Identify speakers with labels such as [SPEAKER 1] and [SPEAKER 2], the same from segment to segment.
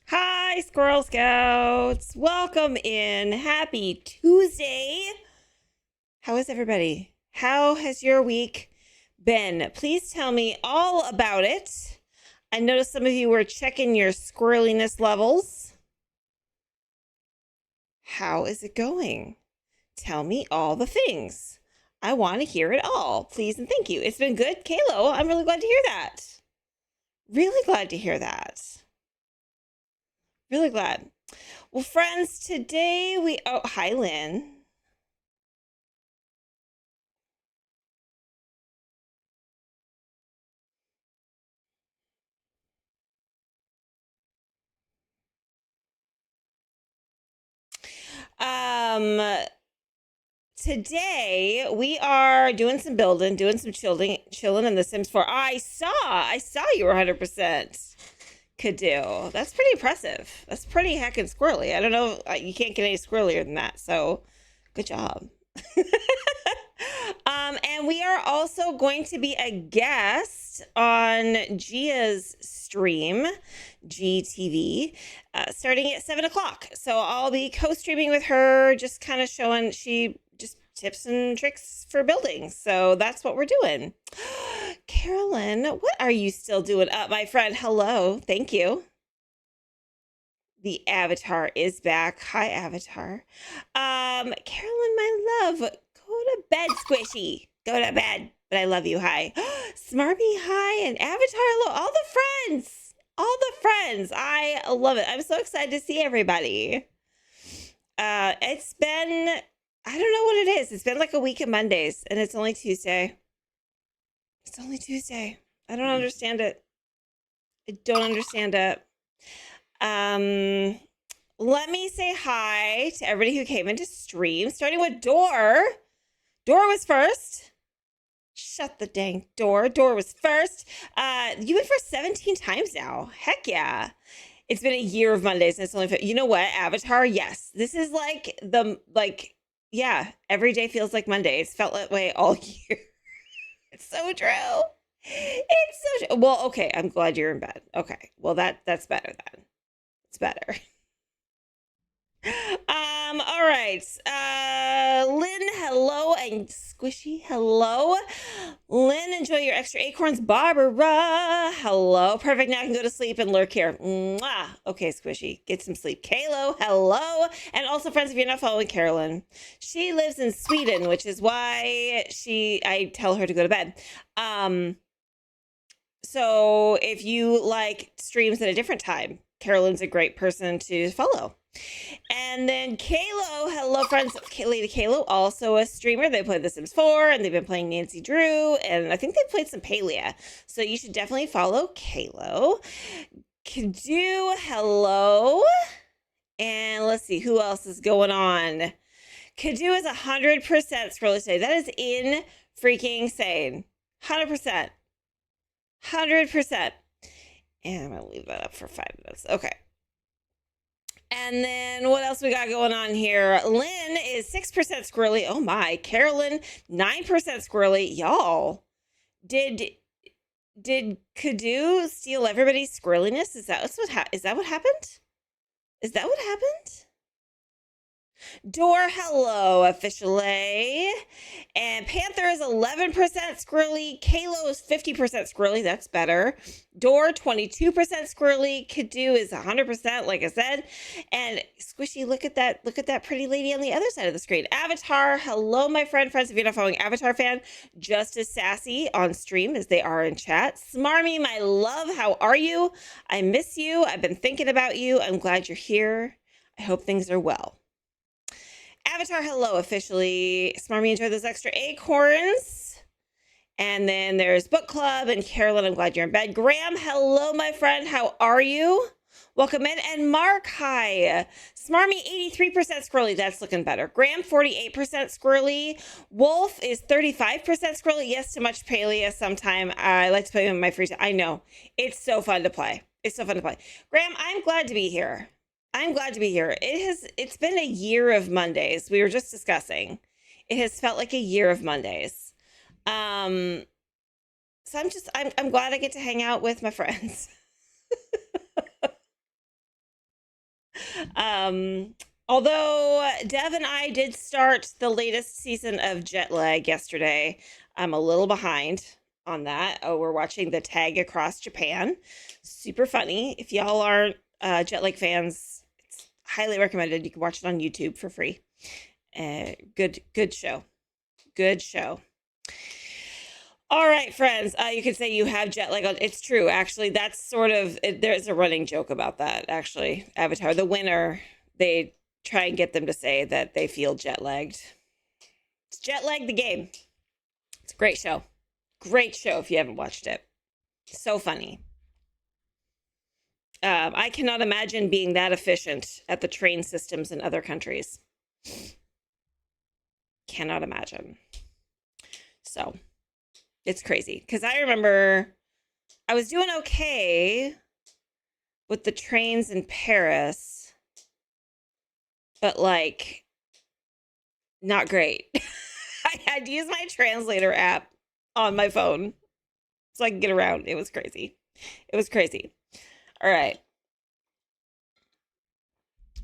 [SPEAKER 1] Hi, Squirrel Scouts. Welcome in. Happy Tuesday. How is everybody? How has your week been? Please tell me all about it. I noticed some of you were checking your squirreliness levels. How is it going? Tell me all the things. I want to hear it all. Please and thank you. It's been good, Kalo. I'm really glad to hear that. Really glad to hear that. Really glad. Well, friends, today hi, Lynn. Um, Today we are doing some building, doing some chilling in The Sims 4. I saw you were 100% could do. That's pretty impressive. That's pretty heckin' squirrely. I don't know. You can't get any squirrelier than that. So, good job. And we are also going to be a guest on Gia's stream, GTV, starting at 7 o'clock. So I'll be co-streaming with her, just kind of showing she just tips and tricks for building. So that's what we're doing. Carolyn, what are you still doing up, my friend? Hello. Thank you. The Avatar is back. Hi, Avatar. Carolyn, my love, go to bed, Squishy. Go to bed. But I love you. Hi. Smarmy, hi. And Avatar, hello. All the friends. All the friends. I love it. I'm so excited to see everybody. It's been, I don't know what it is. It's been like a week of Mondays, and it's only Tuesday. It's only Tuesday. I don't understand it. I don't understand it. Um, Let me say hi to everybody who came into stream, starting with Door. Door was first. Shut the dang door. Door was first. You went for 17 times now. Heck yeah. It's been a year of Mondays, and it's only, you know what, Avatar? Yes. This is yeah, every day feels like Monday. It's felt that way all year. It's so true. It's so true. Well, okay, I'm glad you're in bed. Okay. Well, that's better then. It's better. All right. Lynn, hello, and Squishy, hello. Lynn, enjoy your extra acorns. Barbara, hello. Perfect. Now I can go to sleep and lurk here. Mwah. Okay, Squishy, get some sleep. Kalo, hello. And also, friends, if you're not following Carolyn, she lives in Sweden, which is why I tell her to go to bed. So if you like streams at a different time, Carolyn's a great person to follow. And then Kalo, hello friends, Lady Kalo, also a streamer. They played The Sims 4 and they've been playing Nancy Drew, and I think they played some Palia. So you should definitely follow Kalo. Kadu, hello. And let's see who else is going on. Kadu is 100% scroller today. That is in freaking insane. 100%. 100%. And I'm going to leave that up for 5 minutes. Okay. And then what else we got going on here? Lynn is 6% squirrely. Oh my. Carolyn, 9% squirrely. Y'all, did Kadu steal everybody's squirreliness? Is that what happened? Is that what happened? Door, hello, officially. And Panther is 11% squirrely. Kalo is 50% squirrely. That's better. Door, 22% squirrely. Kadu is 100%, like I said. And Squishy, look at that. Look at that pretty lady on the other side of the screen. Avatar, hello, my friends. If you're not following Avatar fan, just as sassy on stream as they are in chat. Smarmy, my love, how are you? I miss you. I've been thinking about you. I'm glad you're here. I hope things are well. Avatar, hello, officially. Smarmy, enjoy those extra acorns. And then there's Book Club and Carolyn, I'm glad you're in bed. Graham, hello, my friend. How are you? Welcome in. And Mark, hi. Smarmy, 83% squirrely. That's looking better. Graham, 48% squirrely. Wolf is 35% squirrely. Yes, to much Palia sometime. I like to play in my free time. I know. It's so fun to play. It's so fun to play. Graham, I'm glad to be here. I'm glad to be here. It's been a year of Mondays. We were just discussing. It has felt like a year of Mondays. So I'm glad I get to hang out with my friends. Although Dev and I did start the latest season of Jet Lag yesterday, I'm a little behind on that. Oh, we're watching the Tag Across Japan. Super funny. If y'all aren't Jet Lag fans, it's highly recommended. You can watch it on YouTube for free. Good show. Good show. All right, friends. You could say you have jet lag. It's true, actually. That's sort of there's a running joke about that. Actually, Avatar, the winner, they try and get them to say that they feel jet lagged. It's Jet Lag the game. It's a great show. Great show if you haven't watched it. So funny. I cannot imagine being that efficient at the train systems in other countries. Cannot imagine. So it's crazy because I remember I was doing okay with the trains in Paris, but like not great. I had to use my translator app on my phone so I could get around. It was crazy. It was crazy. All right.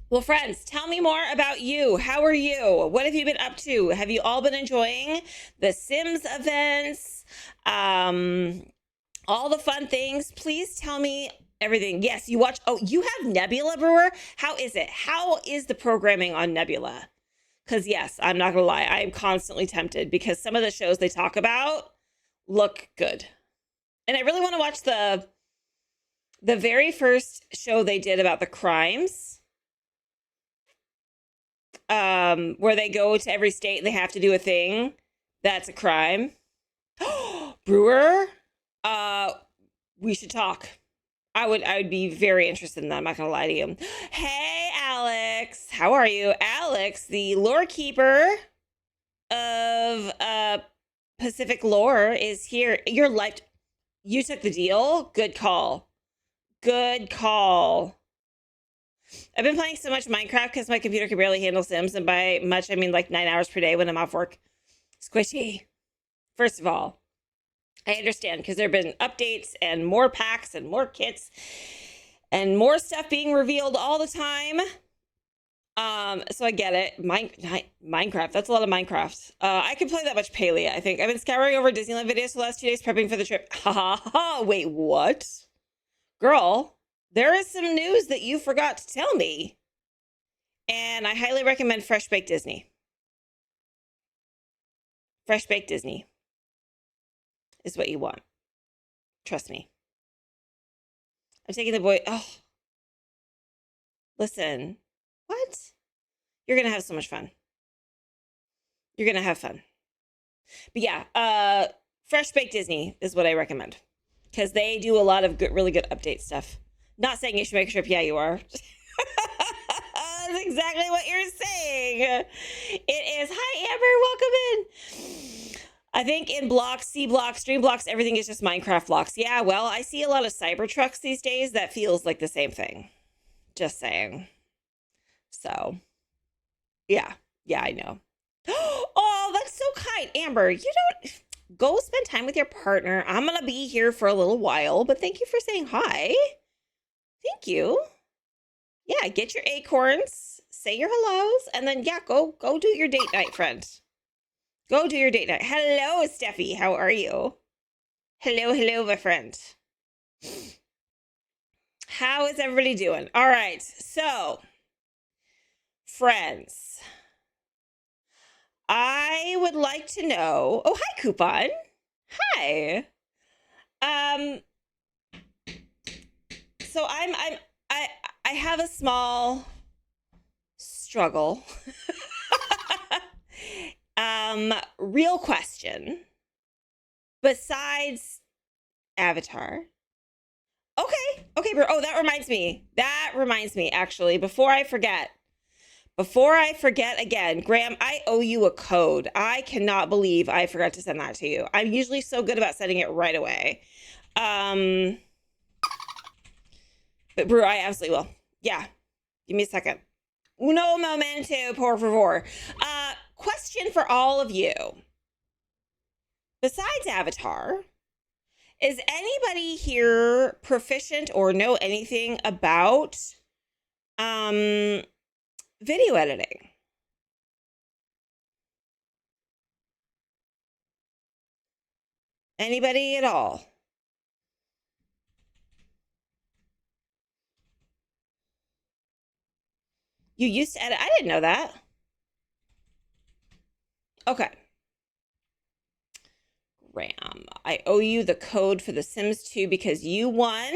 [SPEAKER 1] Well, friends, tell me more about you. How are you? What have you been up to? Have you all been enjoying the Sims events? All the fun things? Please tell me everything. Yes, you watch. Oh, you have Nebula Brewer? How is it? How is the programming on Nebula? Because yes, I'm not going to lie. I am constantly tempted because some of the shows they talk about look good. And I really want to watch the very first show they did about the crimes. Where they go to every state and they have to do a thing that's a crime. Brewer, we should talk. I would be very interested in that. I'm not gonna lie to you. Hey, Alex, how are you? Alex, the lore keeper of Pacific Lore, is here. Your life, you took the deal. Good call. Good call. I've been playing so much Minecraft because my computer can barely handle Sims, and by much I mean like 9 hours per day when I'm off work. Squishy. First of all, I understand because there have been updates and more packs and more kits and more stuff being revealed all the time. So I get it. Minecraft. That's a lot of Minecraft. I could play that much Palia, I think. I've been scouring over Disneyland videos for the last 2 days prepping for the trip. Ha ha ha. Wait, what? Girl, there is some news that you forgot to tell me. And I highly recommend Fresh Baked Disney. Fresh Baked Disney is what you want. Trust me. I'm taking the boy. Oh. Listen. What? You're going to have so much fun. You're going to have fun. But yeah, Fresh Baked Disney is what I recommend. Because they do a lot of good, really good update stuff. Not saying you should make a trip. Yeah, you are. That's exactly what you're saying. It is. Hi, Amber. Welcome in. I think in blocks, C blocks, Stream blocks, everything is just Minecraft blocks. Yeah, well, I see a lot of Cybertrucks these days. That feels like the same thing. Just saying. So, yeah. Yeah, I know. Oh, that's so kind. Amber, you don't... Go spend time with your partner. I'm going to be here for a little while, but thank you for saying hi. Thank you. Yeah, get your acorns, say your hellos, and then, yeah, go do your date night, friend. Go do your date night. Hello, Steffi. How are you? Hello, my friend. How is everybody doing? All right, so, friends, I would like to know... Oh, hi, Coupon. Hi. So I have a small struggle. Real question. Besides Avatar. Okay, bro. Oh, that reminds me, actually, before I forget again, Graham, I owe you a code. I cannot believe I forgot to send that to you. I'm usually so good about sending it right away. But Brew, I absolutely will. Yeah. Give me a second. Uno momento, por favor. Question for all of you. Besides Avatar, is anybody here proficient or know anything about video editing. Anybody at all? You used to edit? I didn't know that. Okay. Ram, I owe you the code for The Sims 2 because you won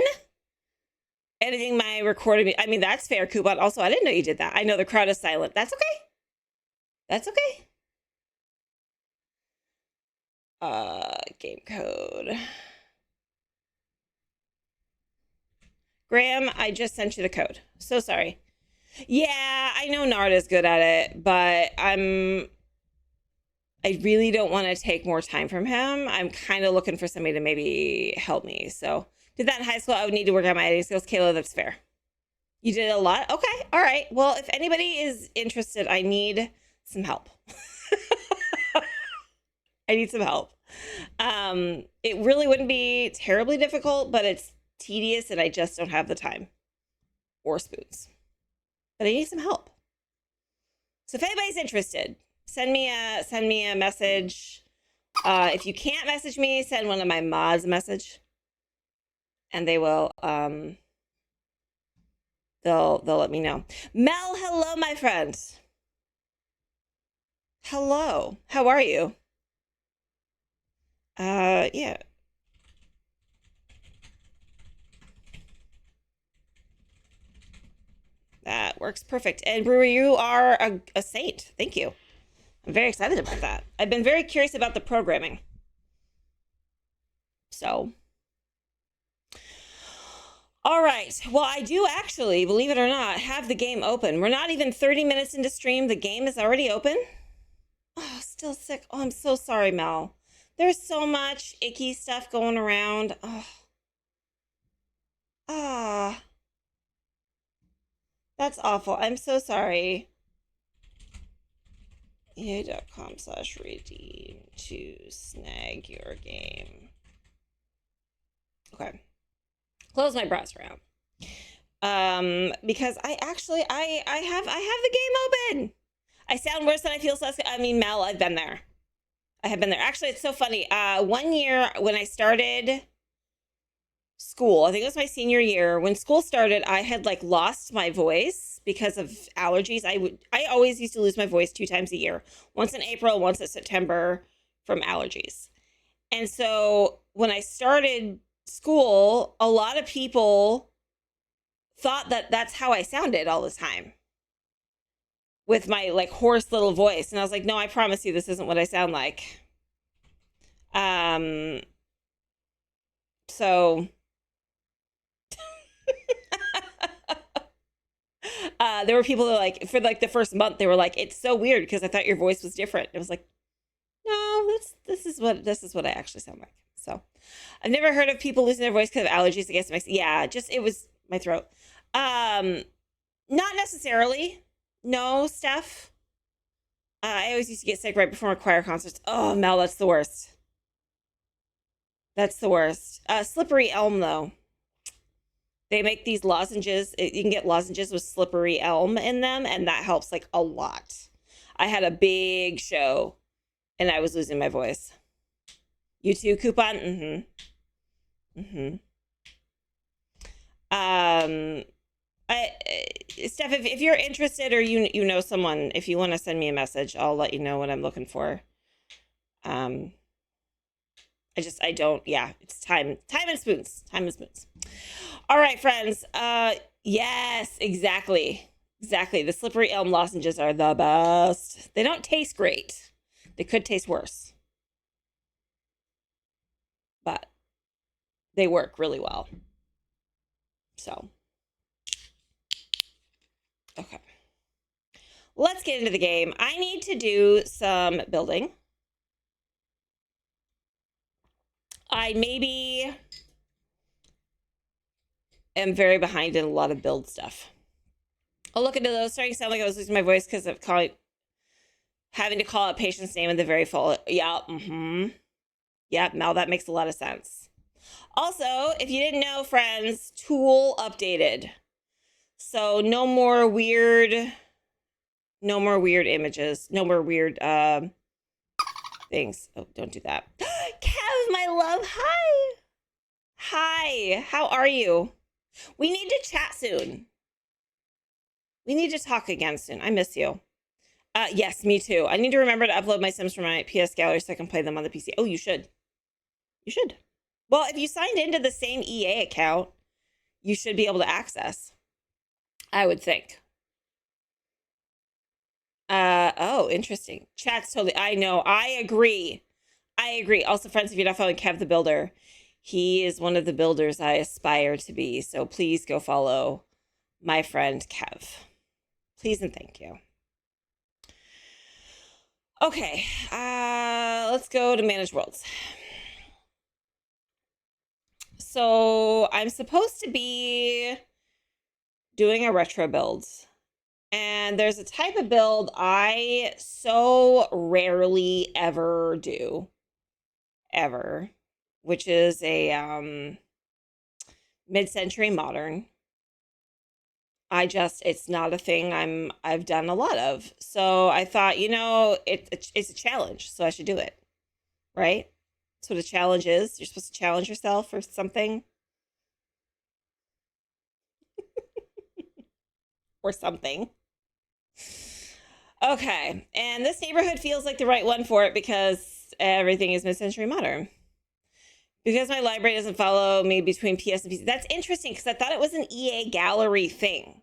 [SPEAKER 1] editing my recording. I mean, that's fair, Coupon. Also, I didn't know you did that. I know the crowd is silent. That's okay. That's okay. Game code. Graham, I just sent you the code. So sorry. Yeah, I know Narda's good at it, but I really don't want to take more time from him. I'm kind of looking for somebody to maybe help me. So did that in high school. I would need to work on my editing skills. Kayla, that's fair. You did a lot? Okay. All right. Well, if anybody is interested, I need some help. I need some help. It really wouldn't be terribly difficult, but it's tedious and I just don't have the time or spoons. But I need some help. So if anybody's interested, send me a message. If you can't message me, send one of my mods a message. And they will they'll let me know. Mel, hello, my friend. Hello. How are you? Yeah. That works perfect. And Brewer, you are a saint. Thank you. I'm very excited about that. I've been very curious about the programming. So. All right. Well, I do actually, believe it or not, have the game open. We're not even 30 minutes into stream. The game is already open. Oh, still sick. Oh, I'm so sorry, Mel. There's so much icky stuff going around. Oh. Ah. That's awful. I'm so sorry. EA.com/redeem to snag your game. Okay. Close my browser out. Because I have the game open. I sound worse than I feel. I mean, Mel, I've been there. I have been there. Actually, it's so funny. 1 year when I started school, I think it was my senior year, when school started, I had like lost my voice because of allergies. I always used to lose my voice 2 times a year, once in April, once in September, from allergies. And so when I started school, a lot of people thought that that's how I sounded all the time, with my like hoarse little voice. And I was like, no, I promise you this isn't what I sound like. So there were people that like, for like the first month, they were like, it's so weird because I thought your voice was different. It was like, no, this is what I actually sound like. So I've never heard of people losing their voice because of allergies. I guess it was my throat. Not necessarily. No, Steph. I always used to get sick right before my choir concerts. Oh, Mel, that's the worst. That's the worst. Slippery elm, though. They make these lozenges. You can get lozenges with slippery elm in them, and that helps like a lot. I had a big show, and I was losing my voice. You too, Coupon? Steph, if you're interested or you know someone, if you want to send me a message, I'll let you know what I'm looking for. I don't, yeah, it's time and spoons. All right, friends. Yes, exactly. The slippery elm lozenges are the best. They don't taste great. They could taste worse, but they work really well. So, okay. Let's get into the game. I need to do some building. I maybe am very behind in a lot of build stuff. I'll look into those. Starting to sound like I was losing my voice because of having to call out patient's name in the very full. Yeah. Yeah, Mel, that makes a lot of sense. Also, if you didn't know, friends, Tool updated. So no more weird images. No more weird things. Oh, don't do that. Kev, my love, hi. Hi, how are you? We need to chat soon. We need to talk again soon. I miss you. Yes, me too. I need to remember to upload my Sims from my PS gallery so I can play them on the PC. Oh, you should. You should. Well, if you signed into the same EA account, you should be able to access. I would think. Oh, interesting. Chat's totally, I know. I agree. Also, friends, if you're not following Kev the Builder, he is one of the builders I aspire to be. So please go follow my friend Kev. Please and thank you. Okay, let's go to Manage Worlds. So I'm supposed to be doing a retro build. And there's a type of build I so rarely ever do. Ever. Which is a mid-century modern. It's not a thing I've done a lot of. So I thought, it's a challenge, so I should do it. Right? That's what a challenge is. You're supposed to challenge yourself or something. Or something. Okay, and this neighborhood feels like the right one for it because everything is mid-century modern. Because my library doesn't follow me between PS and PC. That's interesting because I thought it was an EA gallery thing.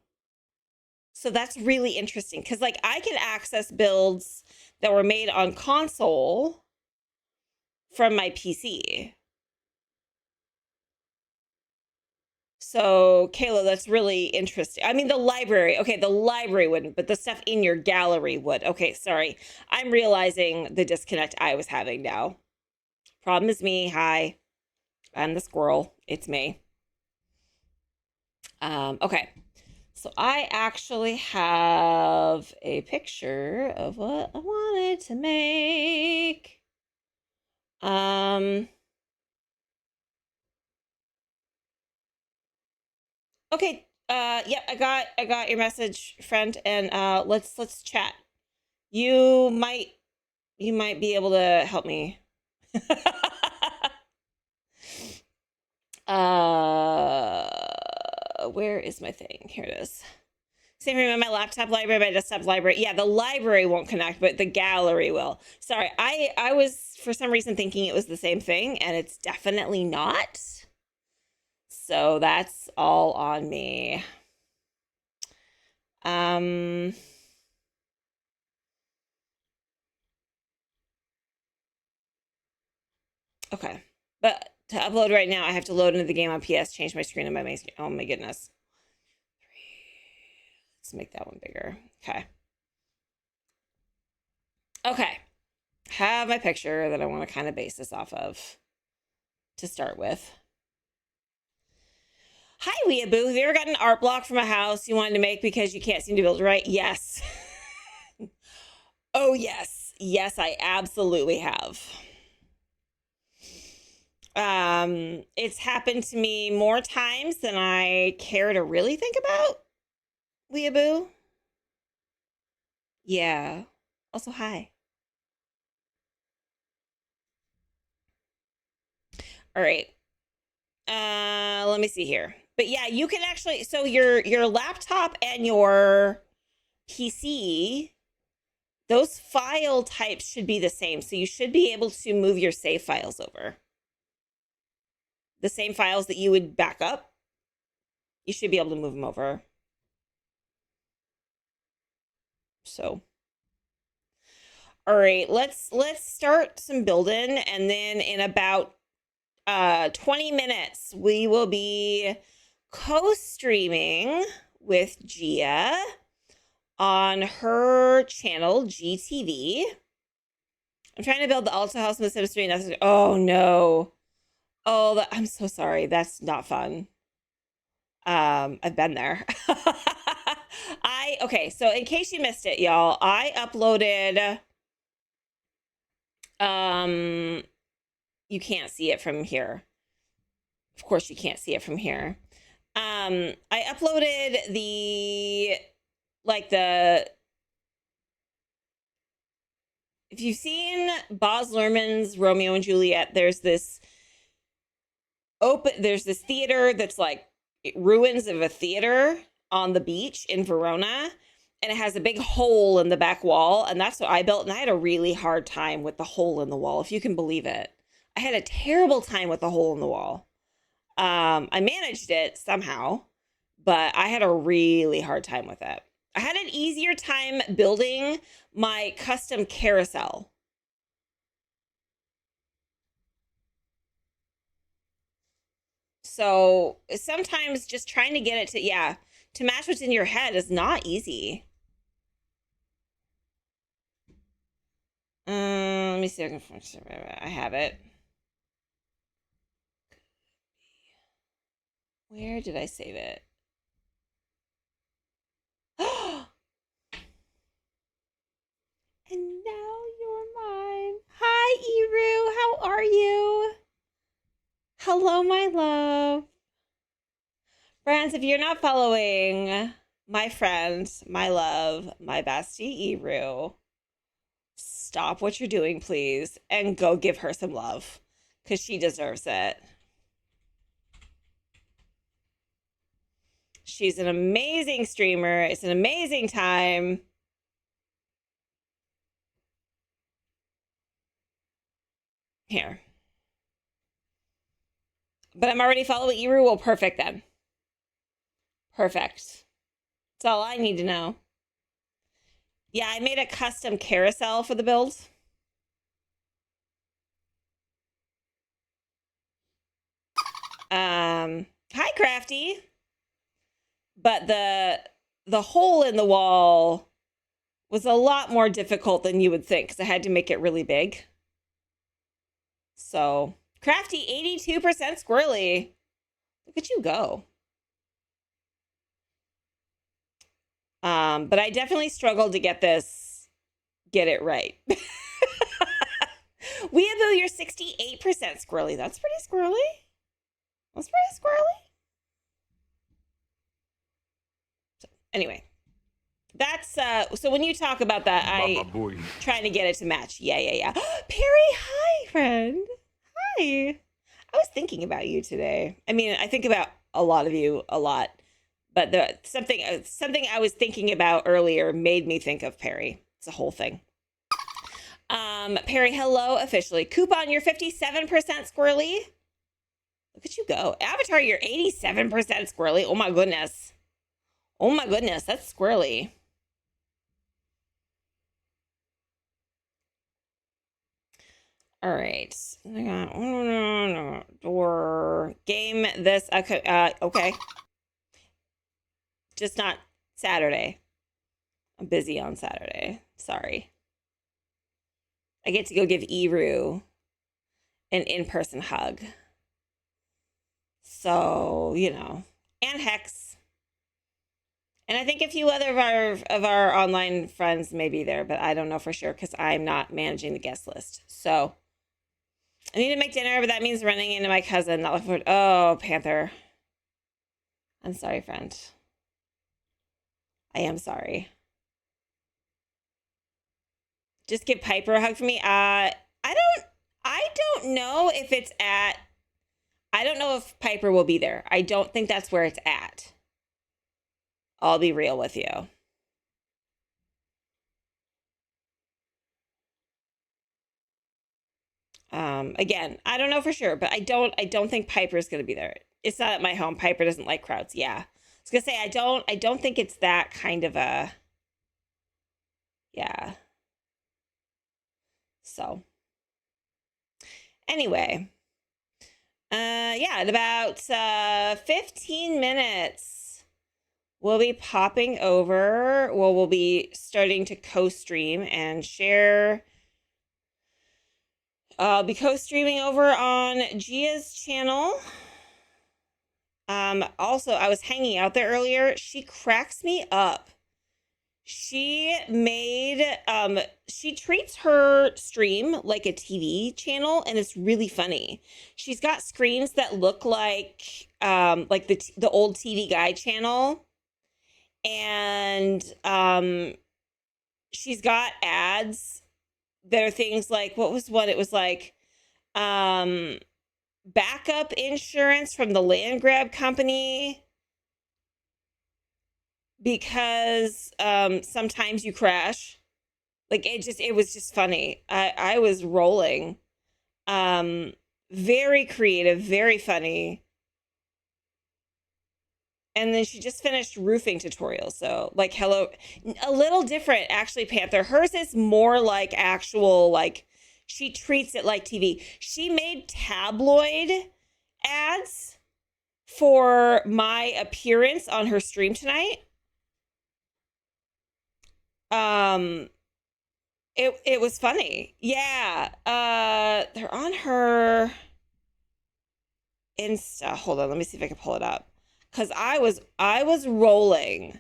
[SPEAKER 1] So that's really interesting because like I can access builds that were made on console from my PC. So, Kayla, that's really interesting. I mean, the library wouldn't, but the stuff in your gallery would. Okay, sorry. I'm realizing the disconnect I was having now. Problem is me. Hi. I'm the squirrel. It's me. Okay. So I actually have a picture of what I wanted to make. Okay. Yeah, I got your message, friend, and let's chat. You might be able to help me. Where is my thing? Here it is. Same for my laptop library, my desktop library. Yeah, the library won't connect, but the gallery will. Sorry, I was for some reason thinking it was the same thing, and it's definitely not. So that's all on me. Okay, but to upload right now, I have to load into the game on PS, change my screen on my main screen. Oh my goodness. Let's make that one bigger. Okay. Okay. Have my picture that I want to kind of base this off of to start with. Hi, Weeaboo. Have you ever got an art block from a house you wanted to make because you can't seem to build it right? Yes. Oh, yes. Yes, I absolutely have. It's happened to me more times than I care to really think about. Weeaboo. Yeah. Also, hi. All right. Let me see here. But yeah, you can actually, so your laptop and your PC, those file types should be the same. So you should be able to move your save files over. The same files that you would back up, you should be able to move them over. So, all right, let's start some building, and then in about 20 minutes we will be co-streaming with Gia on her channel GTV. I'm trying to build the Alta house in the Sims 3. Oh no. Oh, I'm so sorry. That's not fun. I've been there. Okay, so in case you missed it, y'all, I uploaded you can't see it from here. Of course you can't see it from here. I uploaded the, like the, if you've seen Baz Luhrmann's Romeo and Juliet, there's this theater that's like ruins of a theater on the beach in Verona, and it has a big hole in the back wall, and that's what I built, and I had a really hard time with the hole in the wall, if you can believe it. I had a terrible time with the hole in the wall. I managed it somehow, but I had a really hard time with it. I had an easier time building my custom carousel. So sometimes just trying to get it to match what's in your head is not easy. Let me see if I have it. Where did I save it? And now you're mine. Hi, Eru. How are you? Hello, my love. Friends, if you're not following my friend, my love, my bestie, Eru, stop what you're doing, please, and go give her some love, because she deserves it. She's an amazing streamer. It's an amazing time. Here. But I'm already following Eru. Well, perfect then. Perfect. That's all I need to know. Yeah, I made a custom carousel for the build. Hi, Crafty. But the hole in the wall was a lot more difficult than you would think, because I had to make it really big. So, Crafty, 82% squirrely. Look at you go. But I definitely struggled to get it right. Weeaboo, you're 68% squirrely. That's pretty squirrely. That's pretty squirrely. So, anyway, that's so when you talk about that, trying to get it to match. Yeah. Perry, hi, friend. Hi. I was thinking about you today. I mean, I think about a lot of you a lot, but something I was thinking about earlier made me think of Perry. It's a whole thing. Perry, hello officially. Coupon, you're 57% squirrely. Look at you go. Avatar, you're 87% squirrely. Oh my goodness. Oh my goodness, that's squirrely. All right. Door game this. Okay. Just not Saturday. I'm busy on Saturday. Sorry. I get to go give Eru an in-person hug. So, you know, and Hex. And I think a few other of our online friends may be there, but I don't know for sure because I'm not managing the guest list. So I need to make dinner, but that means running into my cousin. Not looking forward. Oh, Panther. I'm sorry, friend. I am sorry. Just give Piper a hug for me. I don't know if it's at. I don't know if Piper will be there. I don't think that's where it's at. I'll be real with you. Again, I don't know for sure, but I don't think Piper's gonna be there. It's not at my home. Piper doesn't like crowds. Yeah. I was gonna say I don't think it's that kind of a. Yeah. So anyway. Yeah, in about 15 minutes, we'll be popping over. Well, we'll be starting to co-stream and share. I'll be co-streaming over on Gia's channel. Also, I was hanging out there earlier. She cracks me up. She made she treats her stream like a TV channel, and it's really funny. She's got screens that look like the old TV Guide channel, and she's got ads that are things like, what was one? It was like backup insurance from the land grab company because sometimes you crash. Like it was just funny. I was rolling. Very creative, very funny. And then she just finished roofing tutorials. So like, hello, a little different actually, Panther. Hers is more like actual, like she treats it like TV. She made tabloid ads for my appearance on her stream tonight. It was funny. Yeah. They're on her Insta. Hold on, let me see if I can pull it up. Cause I was rolling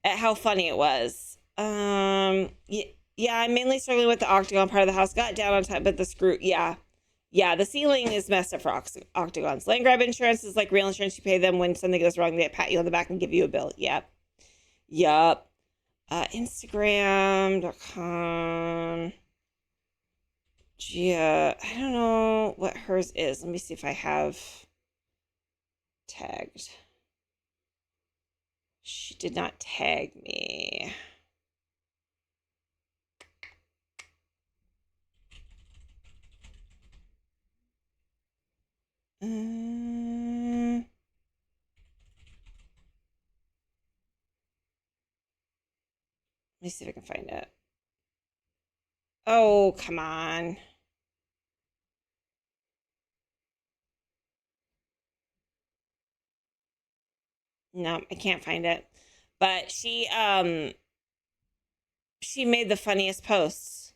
[SPEAKER 1] at how funny it was. Yeah, I'm mainly struggling with the octagon part of the house. Got down on time, but the screw, yeah. Yeah, the ceiling is messed up for octagons. Land grab insurance is like real insurance. You pay them when something goes wrong. They pat you on the back and give you a bill. Yep. Yep. Instagram.com. Gia, I don't know what hers is. Let me see if I have tagged. She did not tag me. Let me see if I can find it. Oh, come on. No, I can't find it. But she made the funniest posts.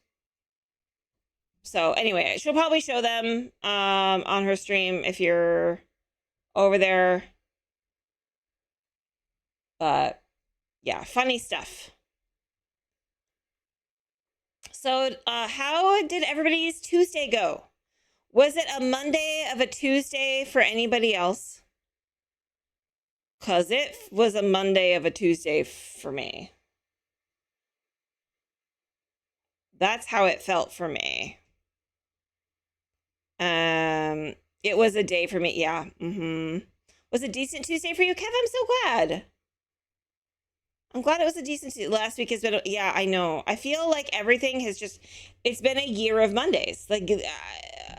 [SPEAKER 1] So anyway, she'll probably show them on her stream if you're over there. But yeah, funny stuff. So how did everybody's Tuesday go? Was it a Monday of a Tuesday for anybody else? Because it was a Monday of a Tuesday for me. That's how it felt for me. It was a day for me. Yeah. Was a decent Tuesday for you, Kev? I'm so glad. I'm glad it was a decent Tuesday. Last week has been, yeah, I know. I feel like everything has just, it's been a year of Mondays. Like,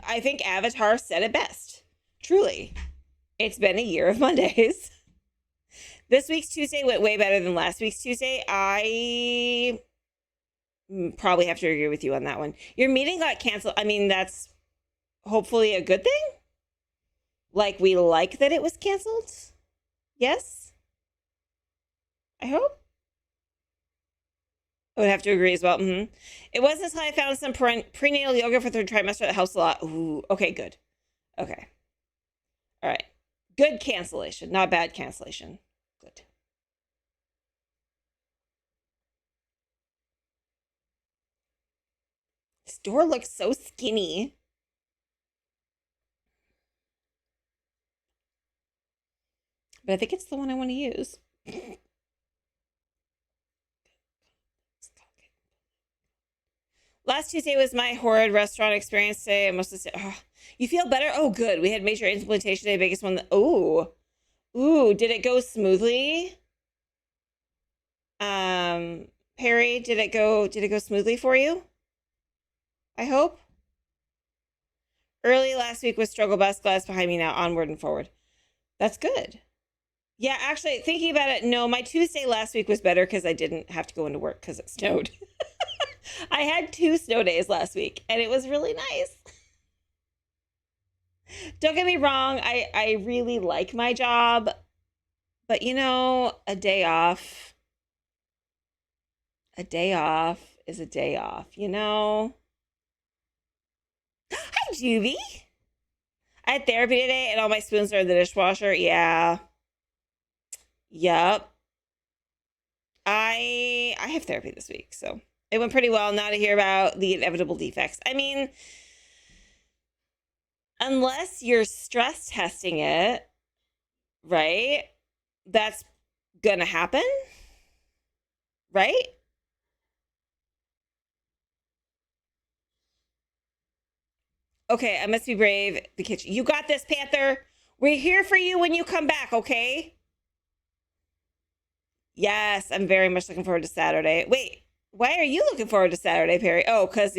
[SPEAKER 1] I think Avatar said it best. Truly. It's been a year of Mondays. This week's Tuesday went way better than last week's Tuesday. I probably have to agree with you on that one. Your meeting got canceled. I mean, that's hopefully a good thing. Like, we like that it was canceled. Yes? I hope. I would have to agree as well. It wasn't until I found some prenatal yoga for third trimester that helps a lot. Ooh, okay, good. Okay. All right. Good cancellation, not bad cancellation. Good. This door looks so skinny. But I think it's the one I want to use. Last Tuesday was my horrid restaurant experience day. I must have said, oh, you feel better? Oh, good. We had major implementation day, biggest one. Ooh, did it go smoothly? Perry, did it go smoothly for you? I hope. Early last week was struggle bus, glass behind me now, onward and forward. That's good. Yeah, actually, thinking about it, no, my Tuesday last week was better because I didn't have to go into work because it snowed. I had 2 snow days last week, and it was really nice. Don't get me wrong, I really like my job, but you know, a day off is a day off, you know? Hi, Juvie. I had therapy today, and all my spoons are in the dishwasher. Yeah. Yep. I I have therapy this week, so it went pretty well. Now to hear about the inevitable defects. I mean, unless you're stress testing it, right? That's gonna happen, right? Okay, I must be brave. The kitchen. You got this, Panther. We're here for you when you come back, okay? Yes, I'm very much looking forward to Saturday. Wait, why are you looking forward to Saturday, Perry? Oh, because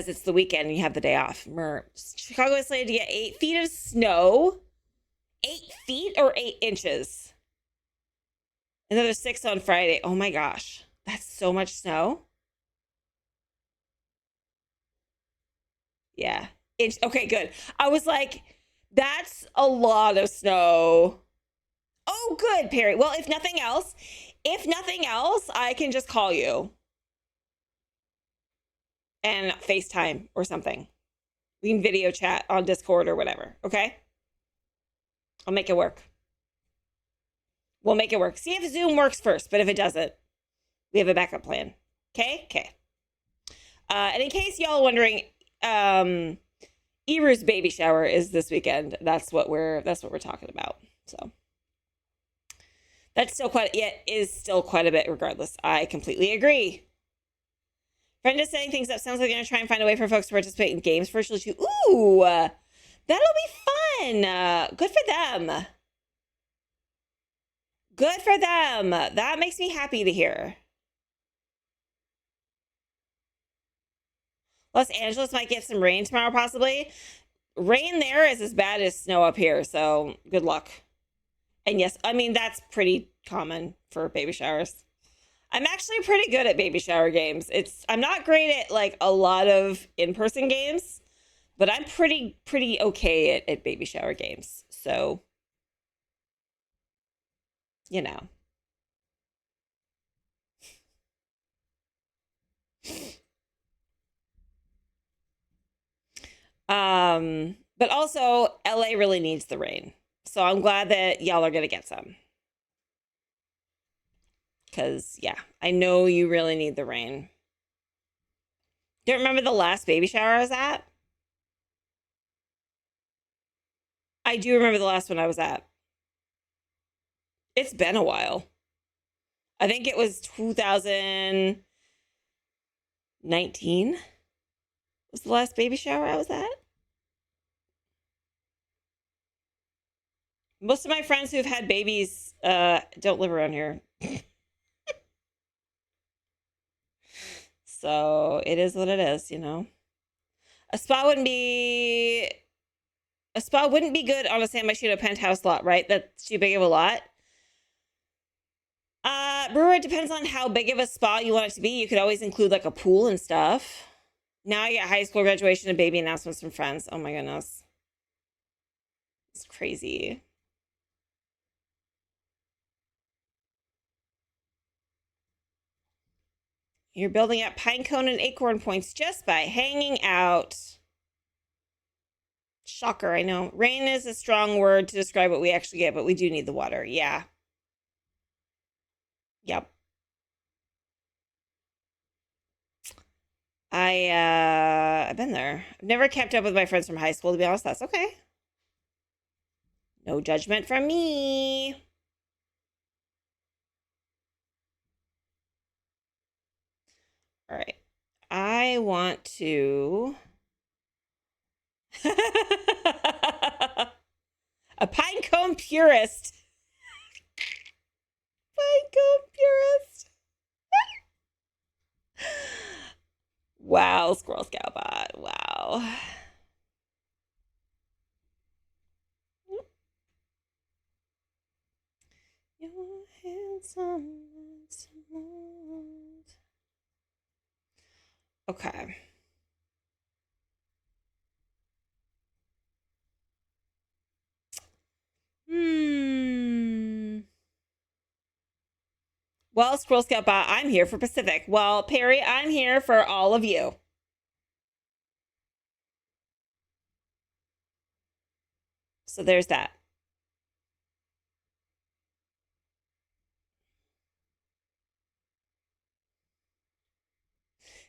[SPEAKER 1] it's the weekend and you have the day off. Chicago is slated to get 8 feet of snow. 8 feet or 8 inches? Another 6 on Friday. Oh my gosh. That's so much snow. Yeah. Okay, good. I was like, that's a lot of snow. Oh, good, Perry. Well, if nothing else, I can just call you and FaceTime or something. We can video chat on Discord or whatever, okay? I'll make it work. We'll make it work. See if Zoom works first, but if it doesn't, we have a backup plan. Okay? Okay. And in case y'all wondering, Iru's baby shower is this weekend. That's what we're talking about. So that's still quite a bit regardless. I completely agree. Brenda setting things up. Sounds like they're going to try and find a way for folks to participate in games virtually too. Ooh, that'll be fun. Good for them. Good for them. That makes me happy to hear. Los Angeles might get some rain tomorrow, possibly. Rain there is as bad as snow up here, so good luck. And yes, I mean, that's pretty common for baby showers. I'm actually pretty good at baby shower games. I'm not great at like a lot of in-person games, but I'm pretty okay at baby shower games. So, you know. But also LA really needs the rain. So I'm glad that y'all are going to get some. Because, yeah, I know you really need the rain. Do you remember the last baby shower I was at? I do remember the last one I was at. It's been a while. I think it was 2019 was the last baby shower I was at. Most of my friends who've had babies don't live around here. So it is what it is, you know. A spa wouldn't be good on a sandwich penthouse lot, right? That's too big of a lot. Brewer, it depends on how big of a spa you want it to be. You could always include like a pool and stuff. Now I get high school graduation and baby announcements from friends. Oh my goodness. It's crazy. You're building up pinecone and acorn points just by hanging out. Shocker, I know. Rain is a strong word to describe what we actually get, but we do need the water. Yeah. Yep. I've been there. I've never kept up with my friends from high school, to be honest. That's okay. No judgment from me. All right. I want to... A pinecone purist. Pinecone purist. Wow, Squirrel Scout bot. Wow. Your handsome. Okay. Well, Squirrel Scout bot, I'm here for Pacific. Well, Perry, I'm here for all of you. So there's that.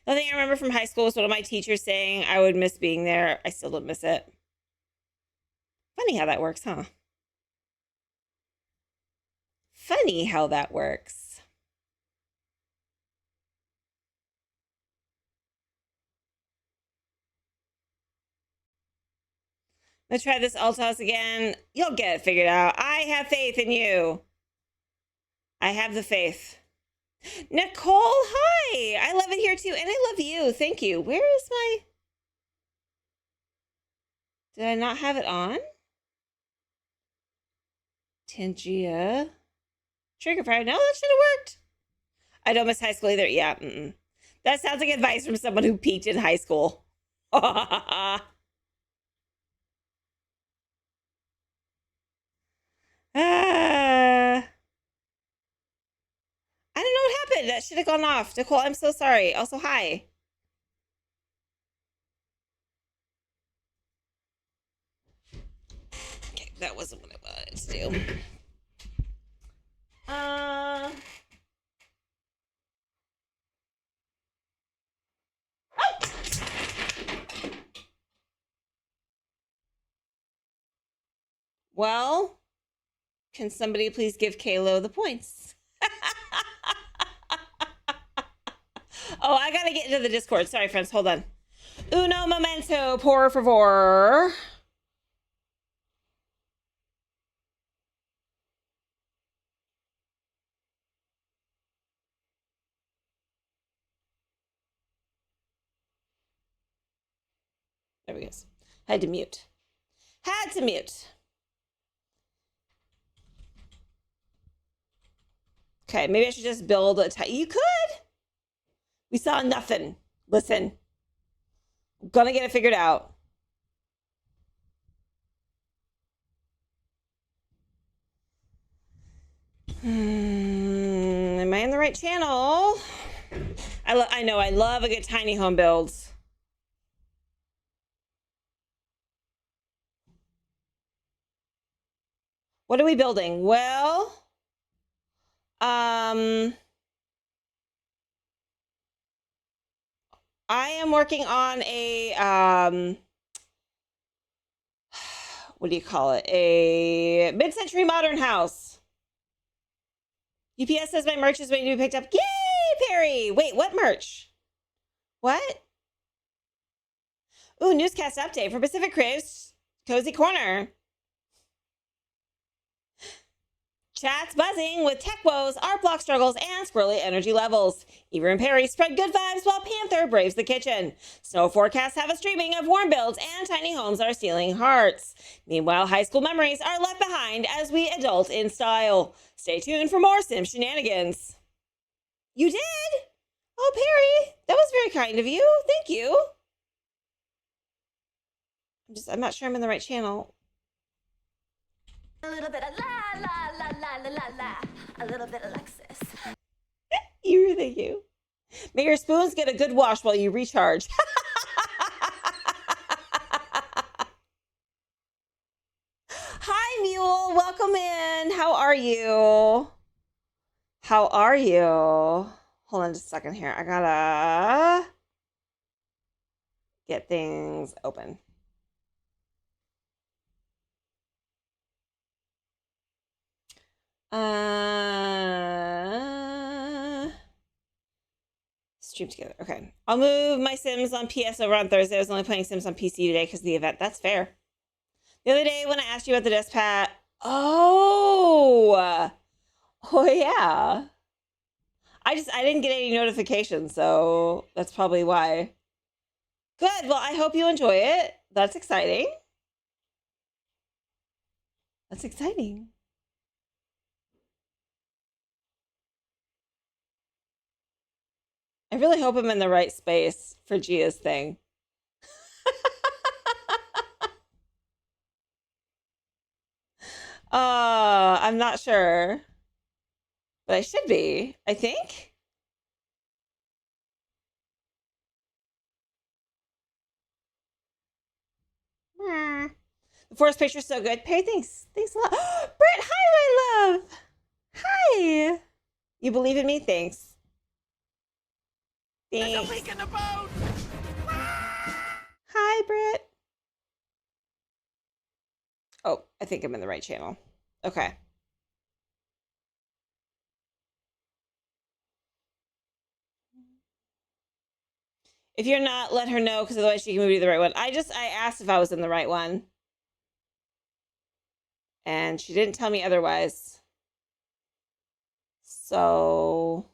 [SPEAKER 1] The thing I remember from high school was one of my teachers saying I would miss being there. I still don't miss it. Funny how that works, huh? Funny how that works. Let's try this alt house again. You'll get it figured out. I have faith in you. I have the faith. Nicole, hi. I love it here too. And I love you. Thank you. Where is my... Did I not have it on? Tangia. Trigger fire. No, that should have worked. I don't miss high school either. Yeah. That sounds like advice from someone who peaked in high school. I don't know what happened. That should have gone off. Nicole, I'm so sorry. Also, hi. Okay, that wasn't what I wanted to do. Well, can somebody please give Kalo the points? Oh, I gotta get into the Discord. Sorry, friends. Hold on. Uno momento, por favor. There we go. Had to mute. Had to mute. Okay, maybe I should just build a... You could. We saw nothing. Listen. I'm gonna get it figured out. Am I in the right channel? I know, I love a good tiny home build. What are we building? Well, I am working on a, what do you call it? A mid-century modern house. UPS says my merch is waiting to be picked up. Yay, Perry! Wait, what merch? What? Ooh, newscast update for Pacific Creatives Cozy Corner. Chat's buzzing with tech woes, art block struggles, and squirrely energy levels. Eva and Perry spread good vibes while Panther braves the kitchen. Snow forecasts have a streaming of warm builds, and tiny homes are stealing hearts. Meanwhile, high school memories are left behind as we adult in style. Stay tuned for more Sim shenanigans. You did? Oh, Perry, that was very kind of you. Thank you. I'm not sure I'm in the right channel.
[SPEAKER 2] A little bit of la la la la la la la. A little bit of Lexus.
[SPEAKER 1] Thank you. May your spoons get a good wash while you recharge. Hi, Mule. Welcome in. How are you? How are you? Hold on just a second here. I gotta get things open. Stream together. Okay. I'll move my Sims on PS over on Thursday. I was only playing Sims on PC today because of the event. That's fair. The other day when I asked you about the Despot. Oh yeah. I didn't get any notifications, so that's probably why. Good. Well, I hope you enjoy it. That's exciting. That's exciting. I really hope I'm in the right space for Gia's thing. I'm not sure. But I should be, I think. The forest picture's so good. Perry, thanks. Thanks a lot. Britt, hi, my love. Hi. You believe in me? Thanks. Thanks.
[SPEAKER 3] There's a leak in the boat!
[SPEAKER 1] Hi, Britt. Oh, I think I'm in the right channel. Okay. If you're not, let her know, because otherwise she can move you to the right one. I asked if I was in the right one. And she didn't tell me otherwise. So,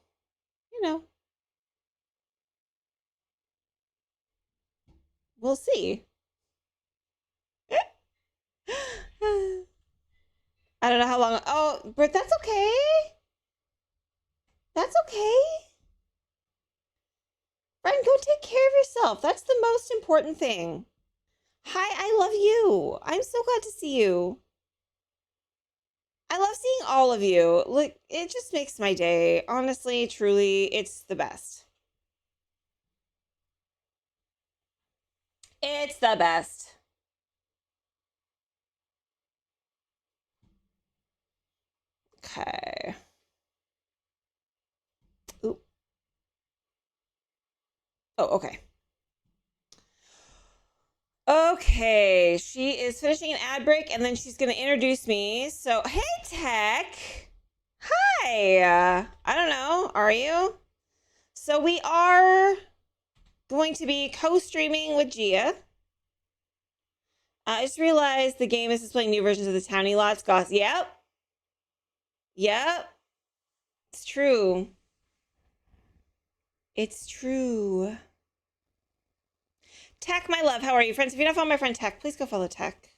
[SPEAKER 1] you know. We'll see. I don't know how long. Oh, Britt, that's okay. That's okay. Friend, go take care of yourself. That's the most important thing. Hi, I love you. I'm so glad to see you. I love seeing all of you. Look, it just makes my day. Honestly, truly, it's the best. It's the best. Okay. Ooh. Oh, okay. Okay, she is finishing an ad break and then she's going to introduce me. So, hey, Tech. Hi. I don't know. Are you? So, we are going to be co-streaming with Gia. I just realized the game is displaying new versions of the Townie Lots. Goss. Yep. Yep. It's true. It's true. Tech, my love, how are you? Friends, if you're not following my friend Tech, please go follow Tech.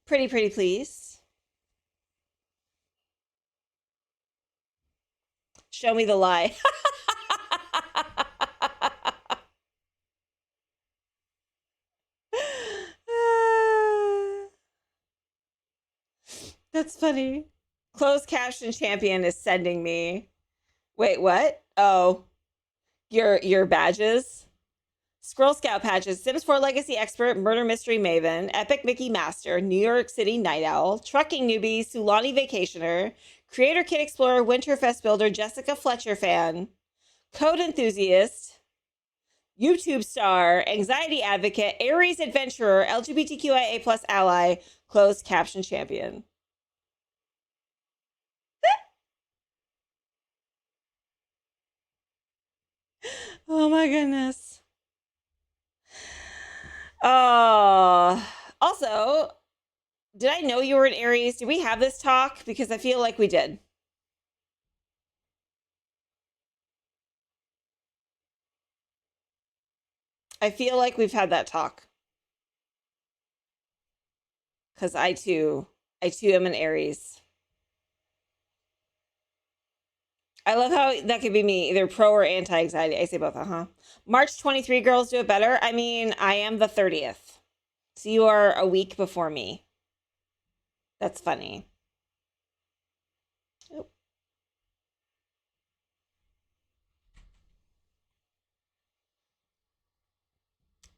[SPEAKER 1] Pretty, please. Show me the lie. That's funny. Closed caption champion is sending me. Wait, what? Oh, your badges? Squirrel Scout patches, Sims 4 Legacy Expert, Murder Mystery Maven, Epic Mickey Master, New York City Night Owl, Trucking Newbie, Sulani Vacationer, Creator Kit Explorer, Winterfest Builder, Jessica Fletcher Fan, Code Enthusiast, YouTube Star, Anxiety Advocate, Aries Adventurer, LGBTQIA plus ally, Closed Caption Champion. Oh my goodness. Also, did I know you were an Aries? Did we have this talk? Because I feel like we did. I feel like we've had that talk. Because I too am an Aries. I love how that could be me, either pro or anti-anxiety. I say both, March 23 girls do it better. I mean, I am the 30th. So you are a week before me. That's funny. Oh.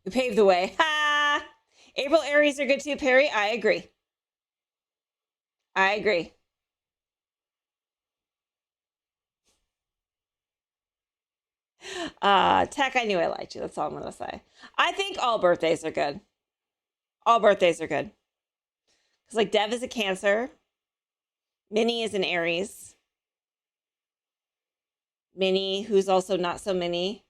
[SPEAKER 1] We paved the way. Ha! April Aries are good too, Perry. I agree. I agree. Tech, I knew I liked you. That's all I'm going to say. I think all birthdays are good. All birthdays are good. Because, like, Dev is a Cancer. Minnie is an Aries. Minnie, who's also not so Minnie.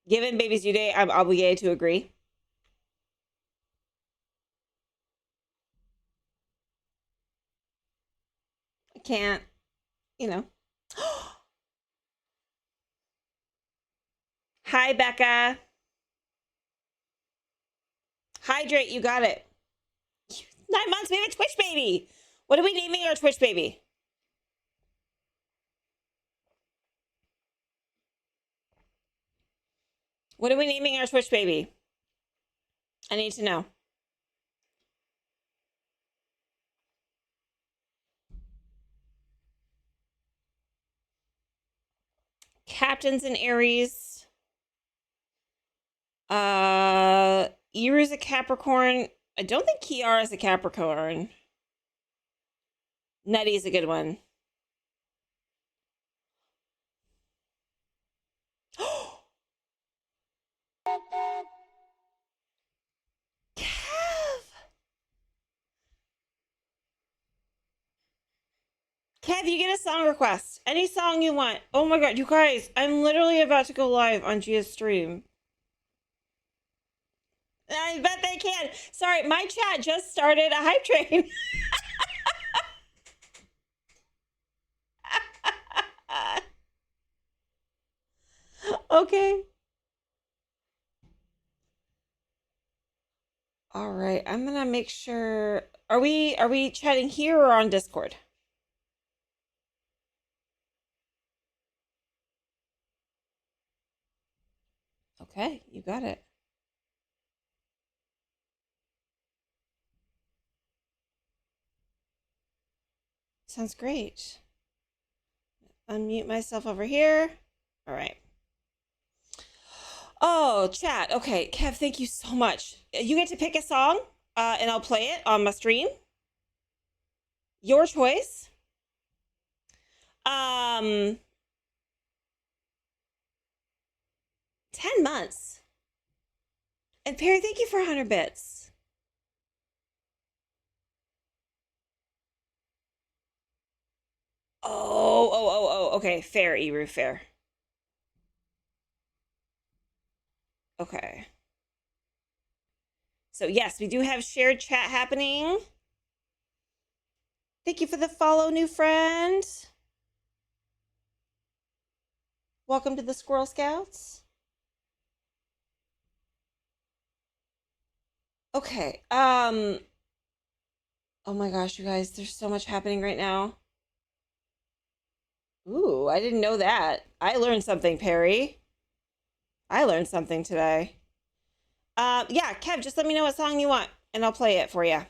[SPEAKER 1] Given baby's due date, I'm obligated to agree. I can't, you know. Hi, Becca. Hydrate, you got it. 9 months, we have a Twitch baby. What are we naming our Twitch baby? What are we naming our Twitch baby? I need to know. Captain's an Aries. Iru's a Capricorn. I don't think Kiara's a Capricorn. Nutty's a good one. Kev, you get a song request. Any song you want. Oh my god, you guys, I'm literally about to go live on Gia's stream. I bet they can. Sorry, my chat just started a hype train. Okay. All right, I'm gonna make sure. Are we chatting here or on Discord? Okay, you got it. Sounds great. Unmute myself over here. All right. Oh, chat. Okay, Kev, thank you so much. You get to pick a song, and I'll play it on my stream. Your choice. 10 months. And Perry, thank you for 100 bits. Oh, okay. Fair, Eru, fair. Okay. So yes, we do have shared chat happening. Thank you for the follow, new friend. Welcome to the Squirrel Scouts. Okay. Oh my gosh, you guys, there's so much happening right now. Ooh, I didn't know that. I learned something, Perry. I learned something today. Yeah, Kev, just let me know what song you want, and I'll play it for you.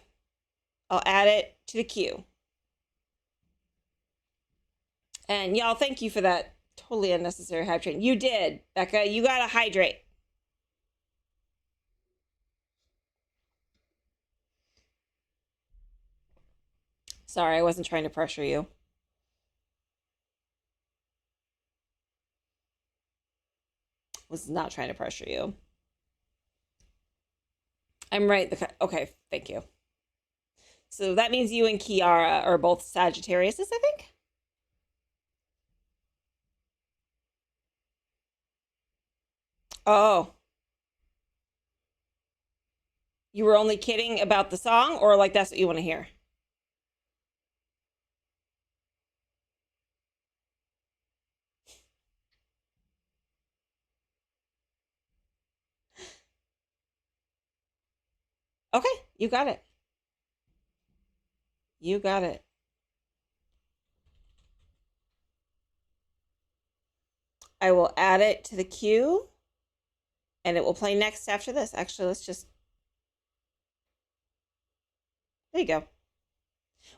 [SPEAKER 1] I'll add it to the queue. And y'all, thank you for that totally unnecessary hype train. You did, Becca. You gotta hydrate. Sorry, I wasn't trying to pressure you. Was not trying to pressure you. I'm right. Okay, thank you. So that means you and Kiara are both Sagittariuses, I think? Oh. You were only kidding about the song, or like that's what you want to hear? Okay, you got it. You got it. I will add it to the queue, and it will play next after this. Actually, let's just... There you go.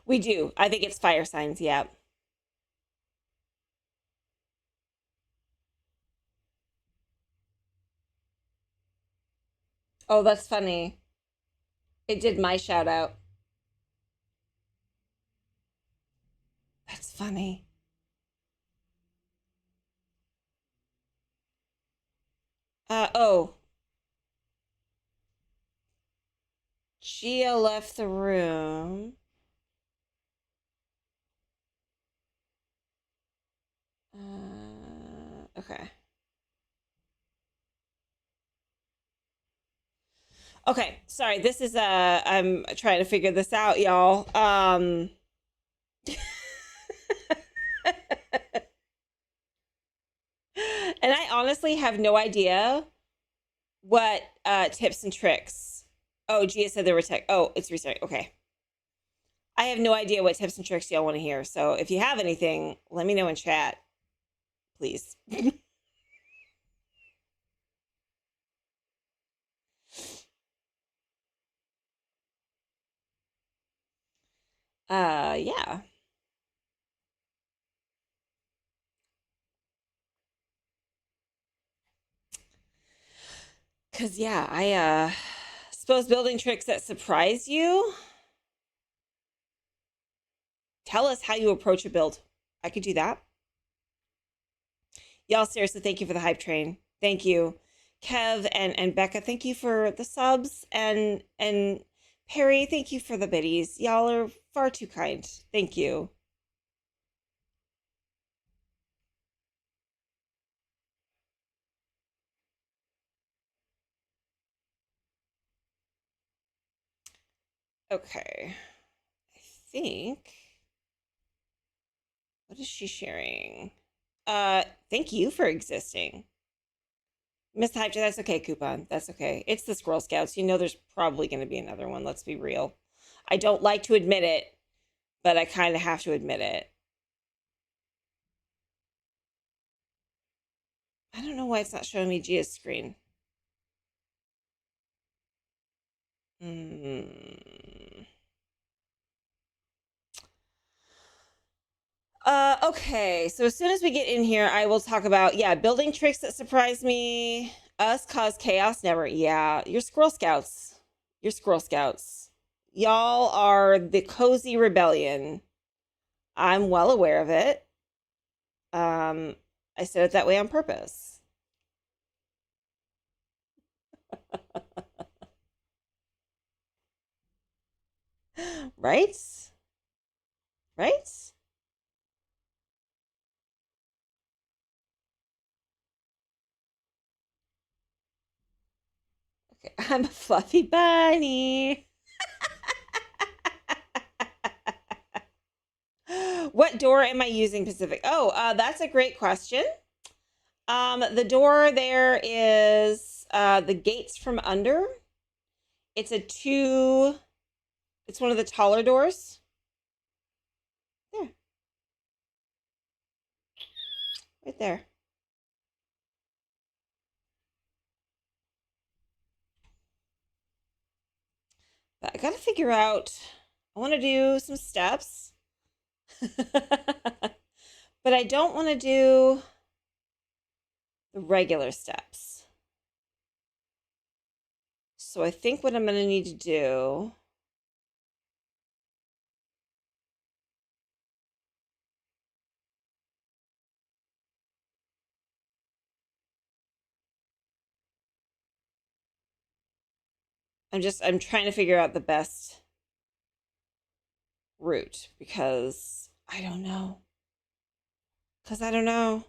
[SPEAKER 1] We do. I think it's fire signs, yeah. Oh, that's funny. It did my shout out. That's funny. Oh. Gia left the room. Okay. Okay, sorry. This is I'm trying to figure this out, y'all. And I honestly have no idea what tips and tricks. Oh, Gia said there were tech. Oh, it's restarting. Okay. I have no idea what tips and tricks y'all want to hear. So if you have anything, let me know in chat, please. Yeah. Cause yeah, I suppose building tricks that surprise you. Tell us how you approach a build. I could do that. Y'all, seriously, thank you for the hype train. Thank you. Kev and Becca, thank you for the subs. And Perry, thank you for the biddies. Y'all are far too kind. Thank you. Okay. I think. What is she sharing? Thank you for existing. Miss Hype, that's okay, Coupon. That's okay. It's the Squirrel Scouts. You know there's probably going to be another one. Let's be real. I don't like to admit it, but I kind of have to admit it. I don't know why it's not showing me Gia's screen. Hmm. Okay. So as soon as we get in here, I will talk about, yeah, building tricks that surprise me. Us cause chaos never. Yeah, you're Squirrel Scouts. You're Squirrel Scouts. Y'all are the cozy rebellion. I'm well aware of it. Um, I said it that way on purpose. Right? Right? Okay, I'm a fluffy bunny. What door am I using, Pacific? Oh, that's a great question. The door there is the gates from under. It's a two. It's one of the taller doors. There, right there. But I gotta figure out. I want to do some steps, but I don't want to do the regular steps. So I think what I'm going to need to do. I'm trying to figure out the best route because I don't know. Because I don't know.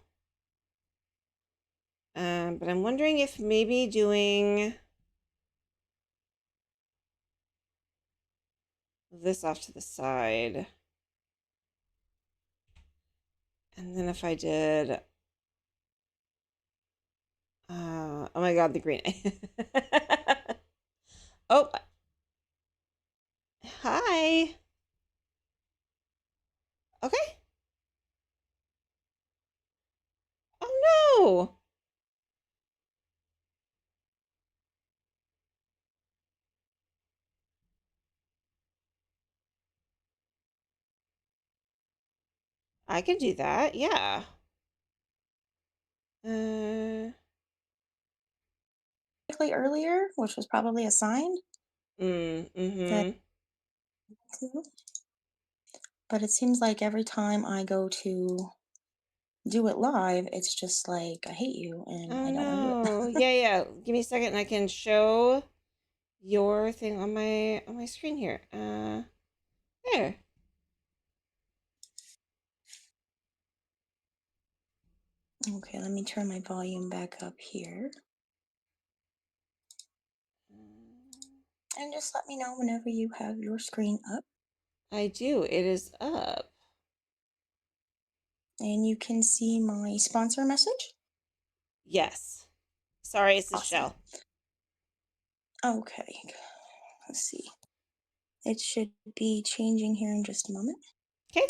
[SPEAKER 1] But I'm wondering if maybe doing this off to the side. And then if I did, oh my God, the green. Oh, hi. Okay. Oh no. I can do that. Yeah. Uh,
[SPEAKER 3] Earlier, which was probably a sign that,
[SPEAKER 1] mm-hmm.
[SPEAKER 3] but it seems like every time I go to do it live, it's just like I hate you and
[SPEAKER 1] Oh
[SPEAKER 3] I don't want to do
[SPEAKER 1] no.
[SPEAKER 3] it.
[SPEAKER 1] Yeah, yeah. Give me a second and I can show your thing on my screen here. There.
[SPEAKER 3] Okay, let me turn my volume back up here. And just let me know whenever you have your screen up.
[SPEAKER 1] I do. It is up.
[SPEAKER 3] And you can see my sponsor message.
[SPEAKER 1] Yes. Sorry, it's a
[SPEAKER 3] Awesome.
[SPEAKER 1] shell.
[SPEAKER 3] Okay, let's see. It should be changing here in just a moment.
[SPEAKER 1] Okay.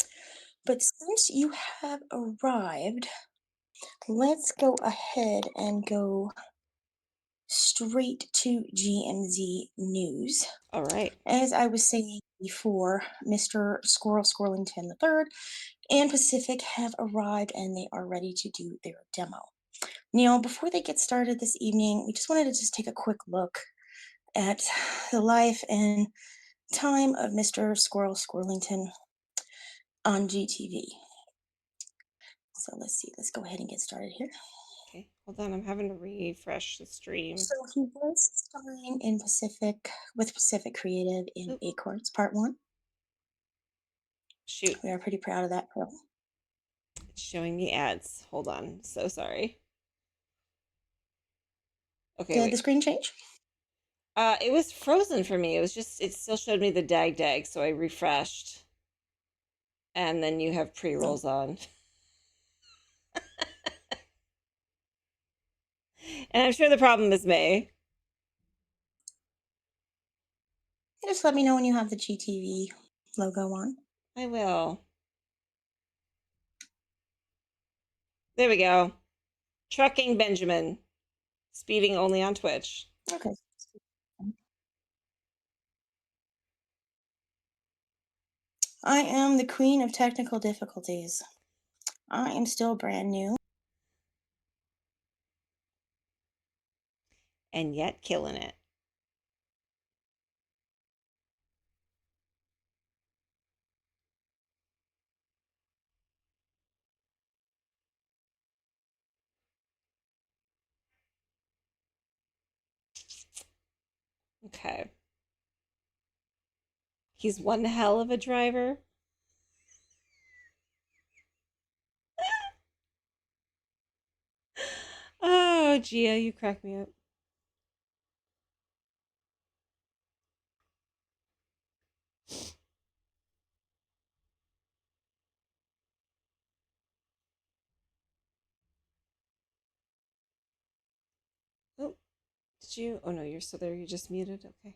[SPEAKER 3] But since you have arrived, let's go ahead and go straight to GMZ News.
[SPEAKER 1] All right.
[SPEAKER 3] As I was saying before, Mr. Squirrel Swillington III and Pacific have arrived and they are ready to do their demo. Now, before they get started this evening, we just wanted to just take a quick look at the life and time of Mr. Squirrel Swillington on GTV. So let's see, let's go ahead and get started here.
[SPEAKER 1] Okay. Hold on. I'm having to refresh the stream.
[SPEAKER 3] So he was starring in Pacific with Pacific Creative in
[SPEAKER 1] Oop.
[SPEAKER 3] Acorns Part 1.
[SPEAKER 1] Shoot.
[SPEAKER 3] We are pretty proud of that film.
[SPEAKER 1] It's showing me ads. Hold on. So sorry. Okay,
[SPEAKER 3] Did the
[SPEAKER 1] wait.
[SPEAKER 3] screen change?
[SPEAKER 1] It was frozen for me. It was just, it still showed me the dag, so I refreshed. And then you have pre-rolls on. And I'm sure the problem is me.
[SPEAKER 3] Just let me know when you have the GTV logo on.
[SPEAKER 1] I will. There we go. Trucking Benjamin. Speeding only on Twitch.
[SPEAKER 3] Okay. I am the queen of technical difficulties. I am still brand new.
[SPEAKER 1] And yet killing it. Okay. He's one hell of a driver. Oh, Gia, you crack me up. Oh, did you? Oh no, you're still there. You just muted. Okay.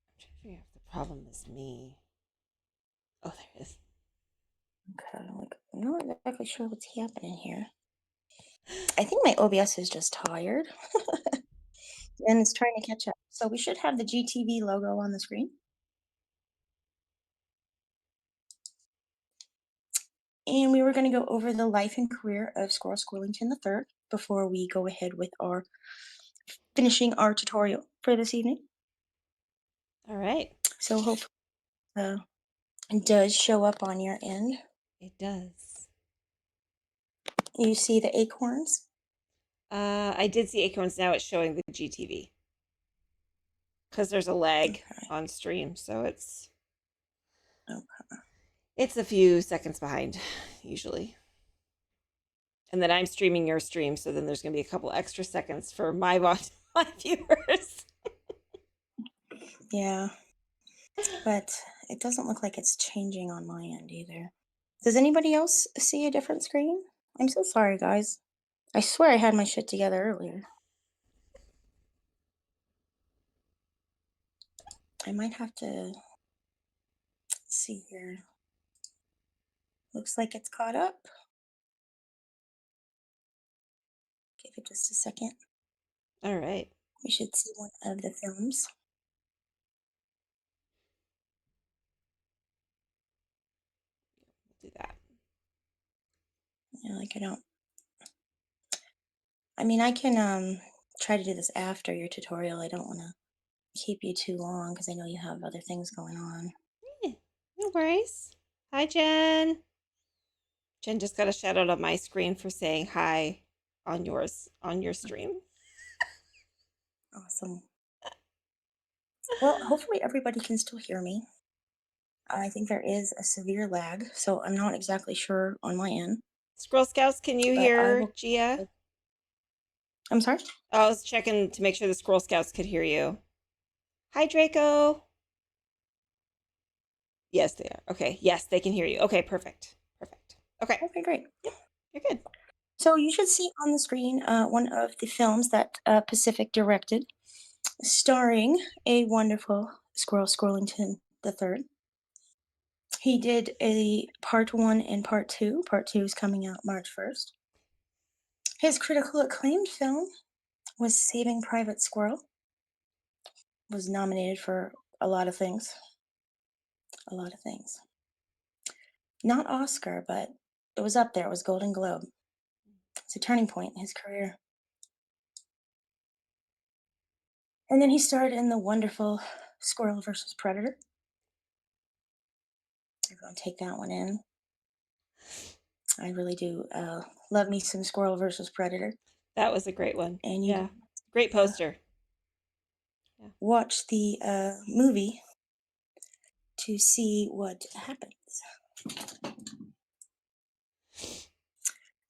[SPEAKER 1] I'm trying to figure out if the problem is me. Oh, there it is.
[SPEAKER 3] Okay, I'm not exactly sure what's happening here. I think my OBS is just tired and it's trying to catch up. So we should have the GTV logo on the screen. And we were going to go over the life and career of Squirrel Swillington III before we go ahead with our finishing our tutorial for this evening.
[SPEAKER 1] All right.
[SPEAKER 3] So hopefully it does show up on your end.
[SPEAKER 1] It does.
[SPEAKER 3] You see the acorns?
[SPEAKER 1] I did see acorns. Now it's showing the GTV because there's a lag on stream, so it's a few seconds behind usually. And then I'm streaming your stream, so then there's going to be a couple extra seconds for my viewers.
[SPEAKER 3] Yeah, but it doesn't look like it's changing on my end either. Does anybody else see a different screen? I'm so sorry, guys. I swear I had my shit together earlier. I might have to see here. Looks like it's caught up. Give it just a second.
[SPEAKER 1] All right.
[SPEAKER 3] We should see one of the films.
[SPEAKER 1] Do that.
[SPEAKER 3] Yeah, like I mean, I can try to do this after your tutorial. I don't want to keep you too long because I know you have other things going on.
[SPEAKER 1] No worries. Hi, Jen. Jen just got a shout out on my screen for saying hi on your stream.
[SPEAKER 3] Awesome. Well, hopefully everybody can still hear me. I think there is a severe lag, so I'm not exactly sure on my end.
[SPEAKER 1] Squirrel Scouts, can you hear Gia?
[SPEAKER 3] I'm sorry?
[SPEAKER 1] I was checking to make sure the Squirrel Scouts could hear you. Hi, Draco. Yes, they are. Okay. Yes, they can hear you. Okay, perfect. Perfect. Okay.
[SPEAKER 3] Okay, great.
[SPEAKER 1] You're good.
[SPEAKER 3] So you should see on the screen one of the films that Pacific directed, starring a wonderful Squirrel Swillington III. He did a part 1 and part 2. Part 2 is coming out March 1st. His critical acclaimed film was Saving Private Squirrel. Was nominated for a lot of things. A lot of things. Not Oscar, but it was up there. It was Golden Globe. It's a turning point in his career. And then he starred in the wonderful Squirrel versus Predator. Everyone take that one in. I really do love me some Squirrel versus Predator.
[SPEAKER 1] That was a great one.
[SPEAKER 3] And you
[SPEAKER 1] Yeah. Great poster. Yeah.
[SPEAKER 3] watch the movie to see what happens.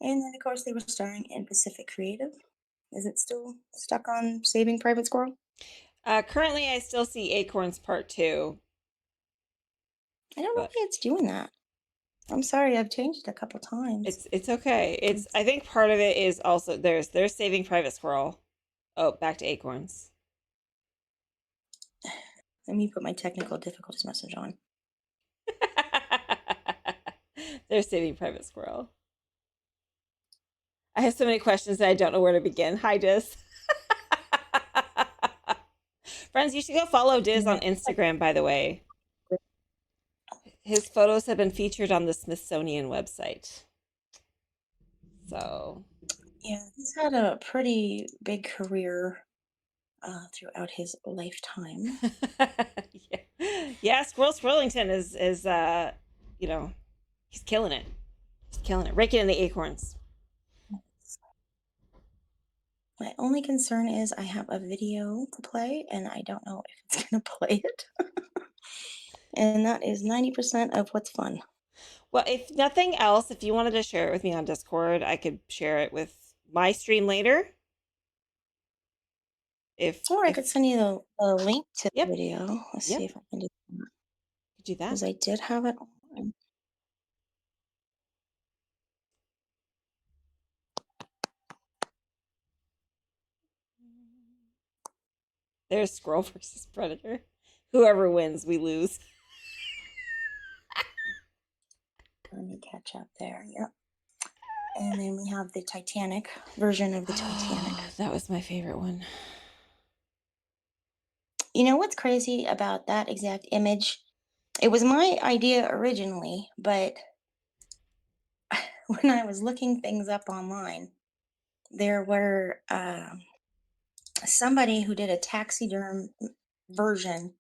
[SPEAKER 3] And then, of course, they were starring in Pacific Creative. Is it still stuck on Saving Private Squirrel?
[SPEAKER 1] Currently, I still see Acorns Part 2.
[SPEAKER 3] I don't know
[SPEAKER 1] But
[SPEAKER 3] why it's doing that. I'm sorry, I've changed it a couple times.
[SPEAKER 1] it's okay. I think part of it is also there's Saving Private Squirrel. Oh, back to Acorns.
[SPEAKER 3] Let me put my technical difficulties message on.
[SPEAKER 1] There's Saving Private Squirrel. I have so many questions that I don't know where to begin. Hi, Diz. Friends, you should go follow Diz on Instagram, by the way. His photos have been featured on the Smithsonian website. So,
[SPEAKER 3] Yeah, he's had a pretty big career throughout his lifetime.
[SPEAKER 1] yeah, Squirrel Swillington is he's killing it. He's killing it. Raking in the acorns.
[SPEAKER 3] My only concern is I have a video to play and I don't know if it's going to play it. And that is 90% of what's fun.
[SPEAKER 1] Well, if nothing else, if you wanted to share it with me on Discord, I could share it with my stream later.
[SPEAKER 3] Or I could send you the link to the
[SPEAKER 1] Yep.
[SPEAKER 3] video. Let's see if I can do that.
[SPEAKER 1] Do that.
[SPEAKER 3] Because I did have it on.
[SPEAKER 1] There's Squirrel versus Predator. Whoever wins, we lose.
[SPEAKER 3] Let me catch up there. Yep. And then we have the Titanic version of the Titanic.
[SPEAKER 1] That was my favorite one.
[SPEAKER 3] You know what's crazy about that exact image? It was my idea originally, but when I was looking things up online, there were somebody who did a taxiderm version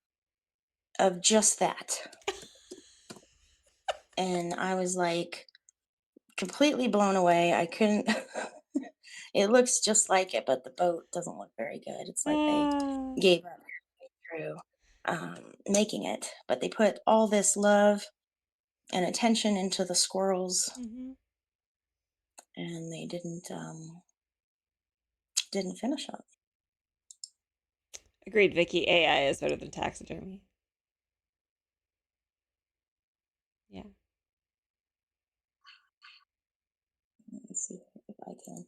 [SPEAKER 3] of just that. And I was like completely blown away. I couldn't it looks just like it, but the boat doesn't look very good. It's like they gave up through making it, but they put all this love and attention into the squirrels, and they didn't finish up.
[SPEAKER 1] Agreed, Vicky. AI is better than taxidermy. Yeah.
[SPEAKER 3] Let me see if I can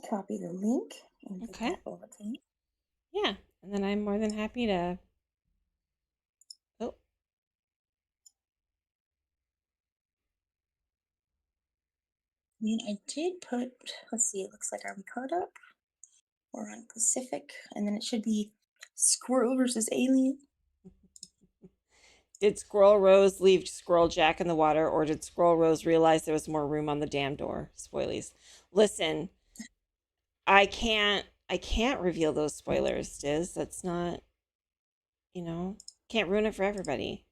[SPEAKER 3] copy the link and put that over to you.
[SPEAKER 1] Yeah, and then I'm more than happy to. Oh.
[SPEAKER 3] I mean, I did put, let's see, it looks like are we caught up? We're on Pacific, and then it should be Squirrel versus Alien.
[SPEAKER 1] Did Squirrel Rose leave Squirrel Jack in the water, or did Squirrel Rose realize there was more room on the damn door? Spoilies. Listen, I can't reveal those spoilers, Diz. That's not, can't ruin it for everybody.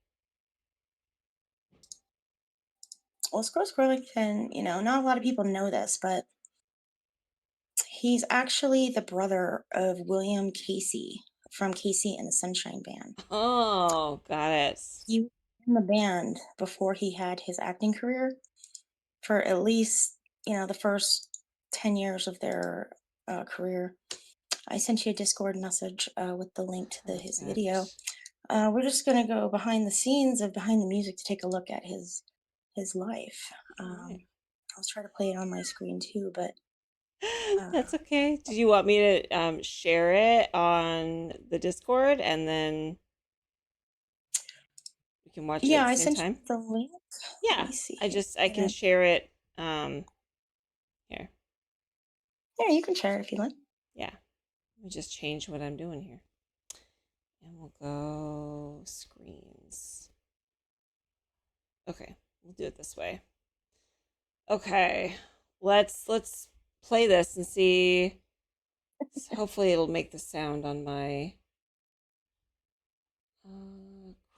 [SPEAKER 3] Well, Squirrel Scrollington, not a lot of people know this, but he's actually the brother of William Casey from Casey and the Sunshine Band.
[SPEAKER 1] Oh, got it.
[SPEAKER 3] He was in the band before he had his acting career for at least, the first 10 years of their career. I sent you a Discord message with the link to his video. We're just going to go behind the scenes of behind the music to take a look at his life. I'll try to play it on my screen too, but
[SPEAKER 1] that's okay. Did you want me to share it on the Discord and then we can watch it at the same time?
[SPEAKER 3] You the link.
[SPEAKER 1] Yeah, I can share it here.
[SPEAKER 3] Yeah, you can share it if you like.
[SPEAKER 1] Yeah. Let me just change what I'm doing here. And we'll go screens. Okay, we'll do it this way. Okay, let's play this and see. Hopefully it'll make the sound on my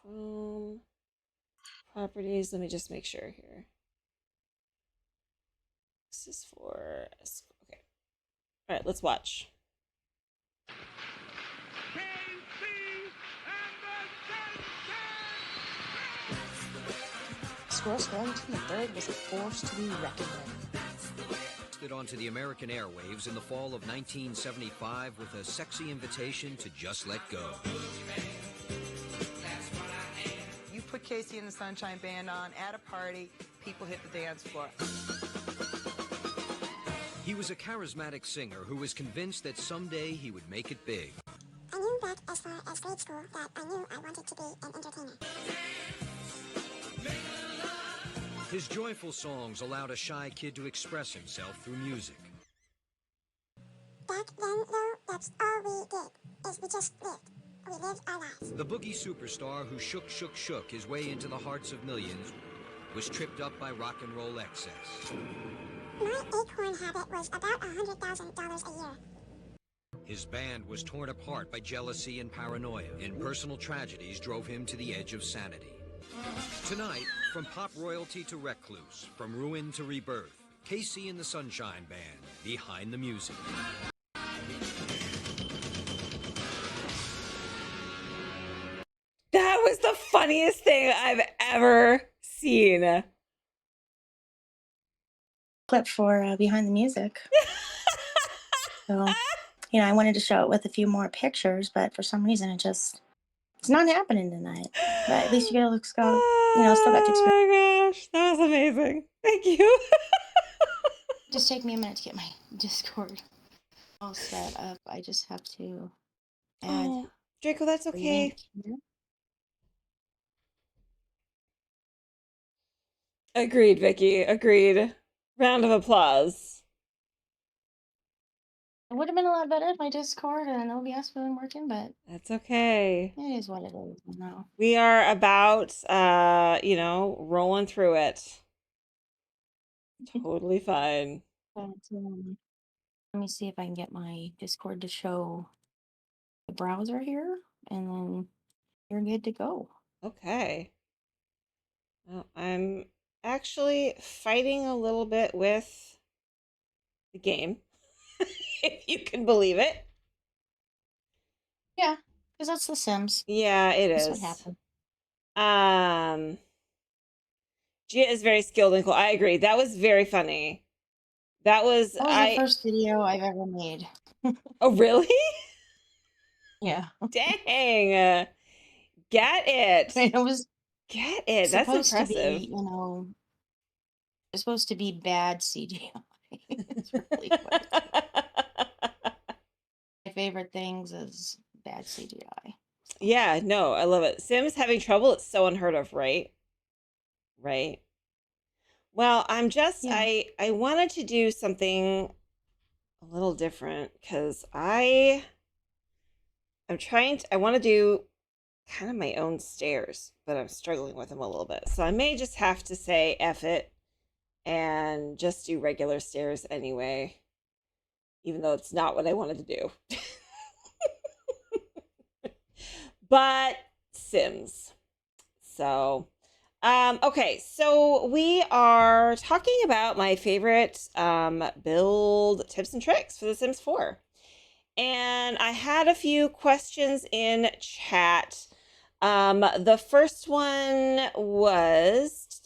[SPEAKER 1] Chrome properties. Let me just make sure here. This is for, okay. All right, let's watch.
[SPEAKER 3] Squirrel Swillington III was a force to be reckoned with.
[SPEAKER 4] Onto the American airwaves in the fall of 1975 with a sexy invitation to just let go.
[SPEAKER 5] You put Casey and the Sunshine Band on at a party, people hit the dance floor.
[SPEAKER 4] He was a charismatic singer who was convinced that someday he would make it big.
[SPEAKER 6] I knew that as far as grade school that I knew I wanted to be an entertainer.
[SPEAKER 4] His joyful songs allowed a shy kid to express himself through music.
[SPEAKER 6] Back then, though, that's all we did, is we just lived. We lived our lives.
[SPEAKER 4] The boogie superstar who shook his way into the hearts of millions was tripped up by rock and roll excess.
[SPEAKER 6] My acorn habit was about $100,000 a year.
[SPEAKER 4] His band was torn apart by jealousy and paranoia, and personal tragedies drove him to the edge of sanity. Tonight, from pop royalty to recluse, from ruin to rebirth, Casey and the Sunshine Band, behind the music.
[SPEAKER 1] That was the funniest thing I've ever seen.
[SPEAKER 3] Clip for Behind the Music. So, you know, I wanted to show it with a few more pictures, but for some reason it's not happening tonight. But at least you get a look, Scott. You know, still got to experience.
[SPEAKER 1] Oh my gosh, that was amazing. Thank you.
[SPEAKER 3] Just take me a minute to get my Discord all set up. I just have to add.
[SPEAKER 1] Draco, that's okay. Agreed, Vicky. Agreed. Round of applause.
[SPEAKER 3] It would have been a lot better if my Discord and OBS wasn't working, but
[SPEAKER 1] that's okay.
[SPEAKER 3] It is what it is now.
[SPEAKER 1] We are about, you know, rolling through it. Totally fine.
[SPEAKER 3] But, let me see if I can get my Discord to show the browser here, and then you're good to go.
[SPEAKER 1] Okay. Well, I'm actually fighting a little bit with the game, if you can believe it.
[SPEAKER 3] Yeah, because that's The Sims.
[SPEAKER 1] Yeah, it is.
[SPEAKER 3] That's what happened.
[SPEAKER 1] Gia is very skilled and cool. I agree. That was very funny. That was
[SPEAKER 3] the first video I've ever made.
[SPEAKER 1] Oh, really?
[SPEAKER 3] Yeah.
[SPEAKER 1] Dang. Get it.
[SPEAKER 3] It was
[SPEAKER 1] Get it. That's impressive.
[SPEAKER 3] To be, you know, it's supposed to be bad CGI. It's really my favorite things is bad CGI.
[SPEAKER 1] Yeah, no, I love it. Sims having trouble, it's so unheard of, right? Right. Well, I'm just, I wanted to do something a little different because I want to do kind of my own stairs, but I'm struggling with them a little bit. So I may just have to say F it and just do regular stairs anyway, even though it's not what I wanted to do. But Sims. So, okay, so we are talking about my favorite build tips and tricks for The Sims 4. And I had a few questions in chat. The first one was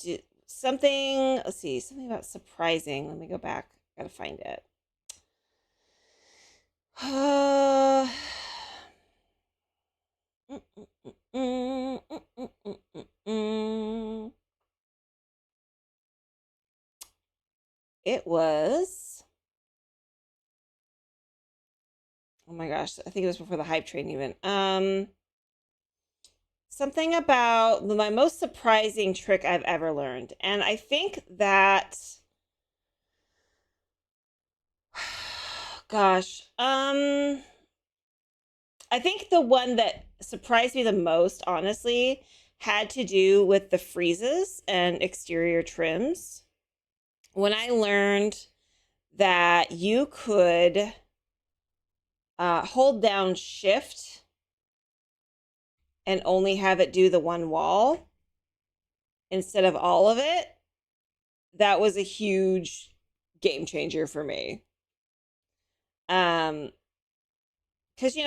[SPEAKER 1] something, let's see, something about surprising. Let me go back. Gotta find it. It was, oh my gosh, I think it was before the hype train even. Something about my most surprising trick I've ever learned. And I think that, gosh, I think the one that surprised me the most, honestly, had to do with the freezes and exterior trims. When I learned that you could hold down shift and only have it do the one wall instead of all of it, that was a huge game changer for me. Because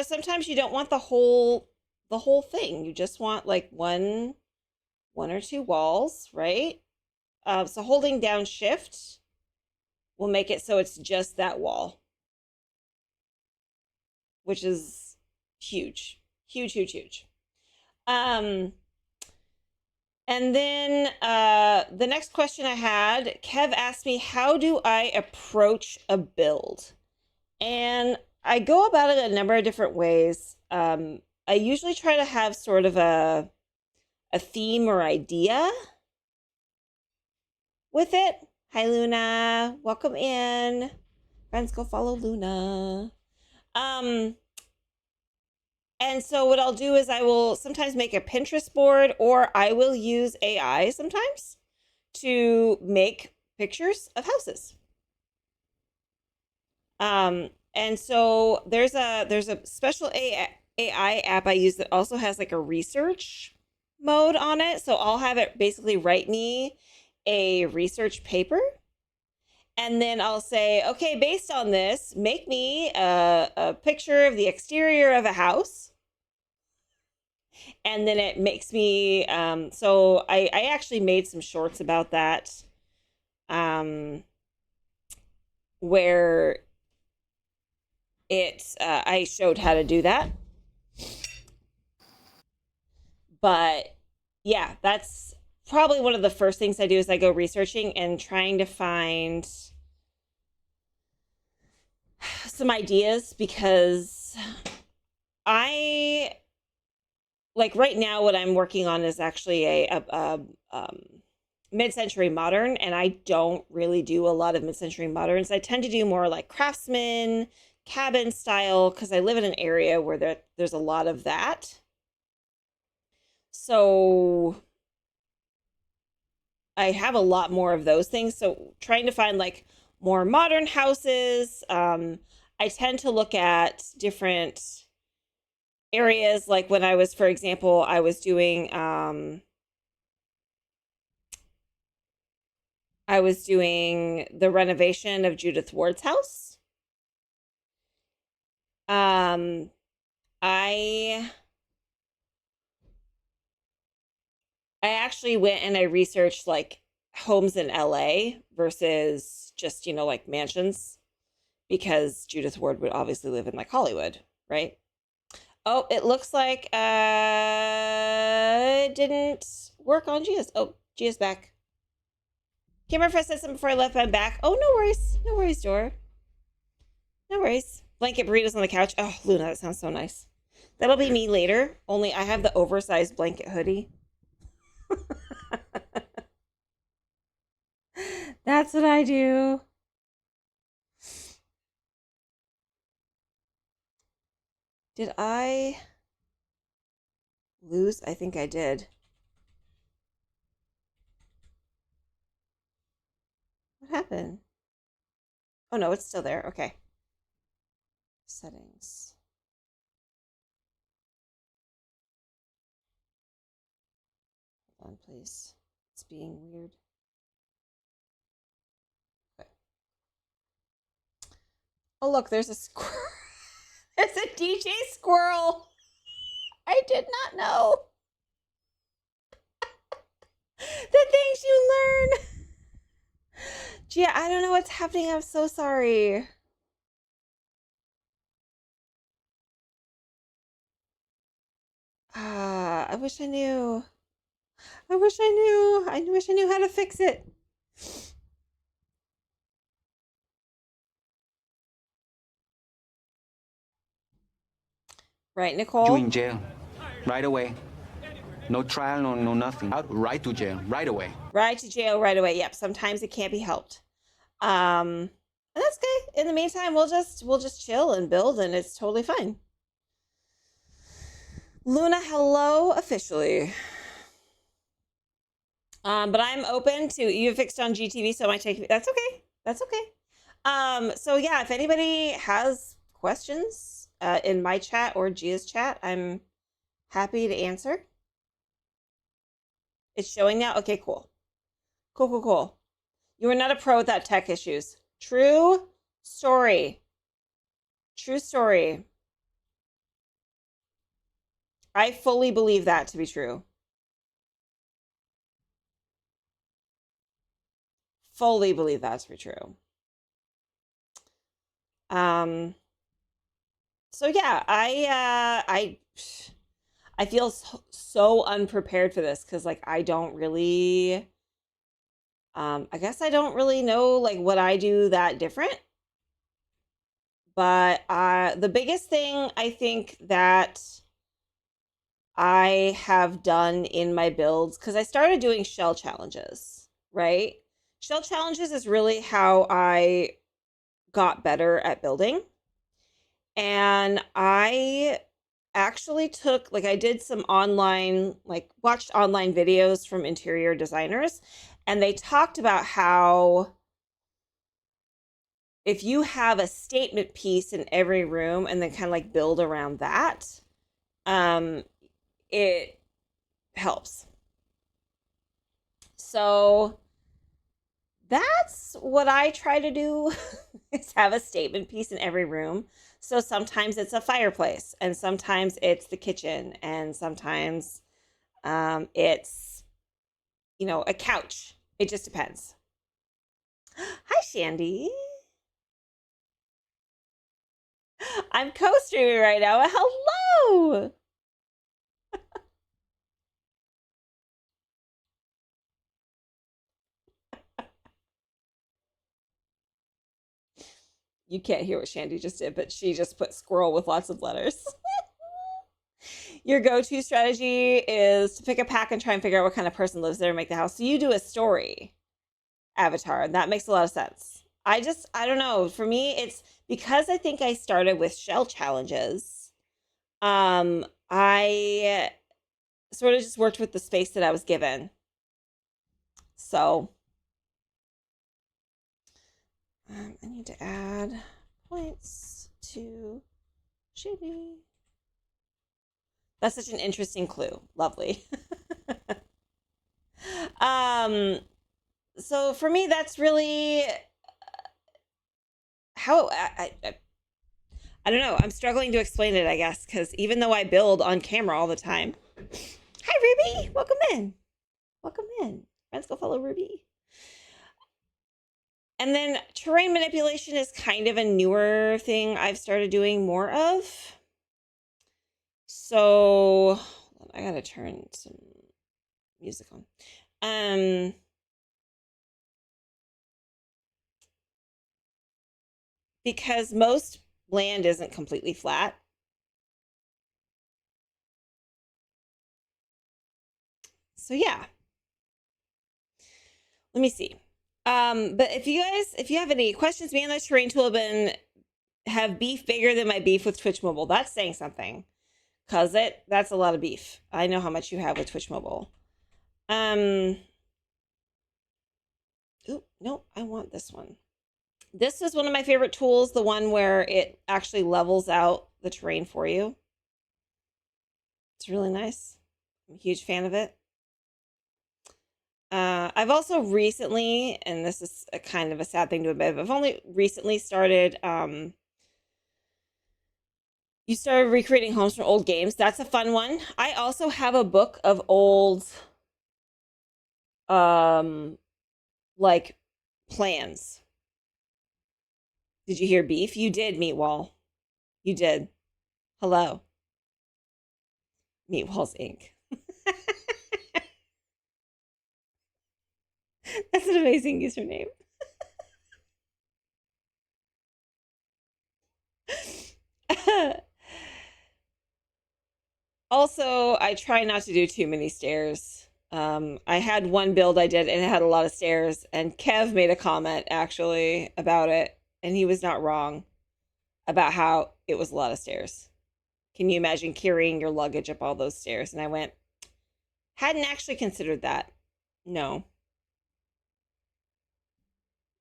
[SPEAKER 1] sometimes you don't want the whole thing. You just want like one or two walls, right? So holding down shift will make it so it's just that wall, which is huge, huge, huge, huge. And then the next question I had, Kev asked me, how do I approach a build? And I go about it a number of different ways. I usually try to have sort of a theme or idea with it. Hi, Luna. Welcome in. Friends, go follow Luna. And so what I'll do is I will sometimes make a Pinterest board, or I will use AI sometimes to make pictures of houses. And so there's a special AI app I use that also has like a research mode on it. So I'll have it basically write me a research paper. And then I'll say, okay, based on this, make me a picture of the exterior of a house. And then it makes me, so I actually made some shorts about that, where I showed how to do that. But yeah, that's probably one of the first things I do is I go researching and trying to find some ideas, because like right now what I'm working on is actually a mid-century modern, and I don't really do a lot of mid-century moderns. I tend to do more like craftsman, cabin style, because I live in an area where there's a lot of that. So I have a lot more of those things. So trying to find like more modern houses. I tend to look at different areas. Like when I was, for example, I was doing the renovation of Judith Ward's house. I actually went and I researched like homes in LA versus just, like mansions, because Judith Ward would obviously live in like Hollywood, right? Oh, it looks like it didn't work on Gia's. Oh, Gia's back. Camera Fresh said something before I left, but I'm back. Oh, no worries. No worries, Dora. No worries. Blanket burritos on the couch. Oh, Luna, that sounds so nice. That'll be me later, only I have the oversized blanket hoodie. That's what I do. Did I lose? I think I did. What happened? Oh no, it's still there. Okay. Settings. Hold on, please. It's being weird. Okay. Oh, look, there's a squirrel. There's a DJ squirrel. I did not know. The things you learn. Gia, I don't know what's happening. I'm so sorry. I wish I knew. I wish I knew. I wish I knew how to fix it. Right, Nicole?
[SPEAKER 7] You in jail. Right away. No trial, no nothing. Out right to jail. Right away.
[SPEAKER 1] Right to jail right away. Yep. Sometimes it can't be helped. And that's good. In the meantime, we'll just chill and build, and it's totally fine. Luna, hello officially. But I'm open to, you fixed on GTV, so it might take, that's okay. That's okay. So yeah, if anybody has questions in my chat or Gia's chat, I'm happy to answer. It's showing now? Okay, cool. Cool. You are not a pro without tech issues. True story. True story. I fully believe that to be true. Fully believe that to be true. So yeah, I feel so unprepared for this because like I don't really I guess I don't really know like what I do that different. But the biggest thing I think that I have done in my builds, because I started doing shell challenges, right? Shell challenges is really how I got better at building. And I actually took, like, I did some online, like, watched online videos from interior designers, and they talked about how if you have a statement piece in every room and then kind of like build around that, it helps. So that's what I try to do is have a statement piece in every room. So sometimes it's a fireplace, and sometimes it's the kitchen, and sometimes it's, you know, a couch. It just depends. Hi, Shandy. I'm co-streaming right now. Hello. You can't hear what Shandy just did, but she just put squirrel with lots of letters. Your go-to strategy is to pick a pack and try and figure out what kind of person lives there and make the house. So you do a story avatar, and that makes a lot of sense. I don't know. For me, it's because I think I started with shell challenges. I sort of just worked with the space that I was given. So I need to add points to Shandy. That's such an interesting clue. Lovely. So for me, that's really how I don't know. I'm struggling to explain it, I guess, because even though I build on camera all the time. Hi, Ruby. Welcome in. Welcome in. Let's go follow Ruby. And then terrain manipulation is kind of a newer thing I've started doing more of. So I gotta turn some music on. Because most land isn't completely flat. So yeah. Let me see. But if you have any questions, me and the terrain tool have beef bigger than my beef with Twitch Mobile. That's saying something. Cause that's a lot of beef. I know how much you have with Twitch Mobile. Ooh, no, I want this one. This is one of my favorite tools, the one where it actually levels out the terrain for you. It's really nice. I'm a huge fan of it. I've also recently, and this is a kind of a sad thing to admit, I've only recently started, you started recreating homes from old games. That's a fun one. I also have a book of old, like plans. Did you hear beef? You did, Meatwall. You did. Hello. Meatwalls Inc. That's an amazing username. Also, I try not to do too many stairs. I had one build I did and it had a lot of stairs, and Kev made a comment actually about it, and he was not wrong about how it was a lot of stairs. Can you imagine carrying your luggage up all those stairs? And I went, hadn't actually considered that. No.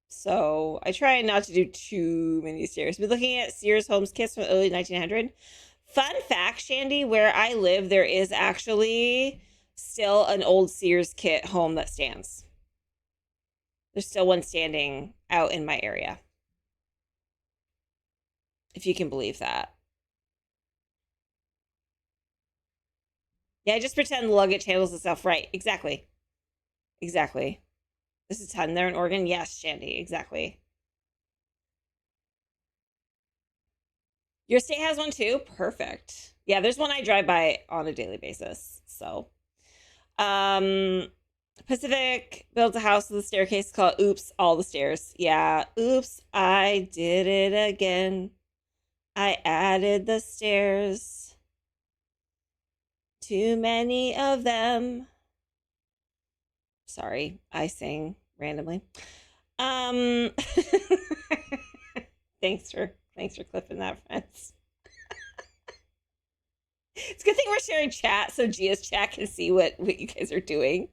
[SPEAKER 1] So I try not to do too many stairs. We're looking at Sears Homes kits from early 1900. Fun fact, Shandy, where I live, there is actually still an old Sears kit home that stands. There's still one standing out in my area. If you can believe that. Yeah, just pretend the luggage handles itself right. Exactly. Exactly. This is a ton there in Oregon. Yes, Shandy. Exactly. Your state has one too? Perfect. Yeah, there's one I drive by on a daily basis. So, Pacific builds a house with a staircase called Oops, All the Stairs. Yeah, oops, I did it again. I added the stairs. Too many of them. Sorry, I sing randomly. Thanks for clipping that, friends. It's a good thing we're sharing chat so Gia's chat can see what you guys are doing.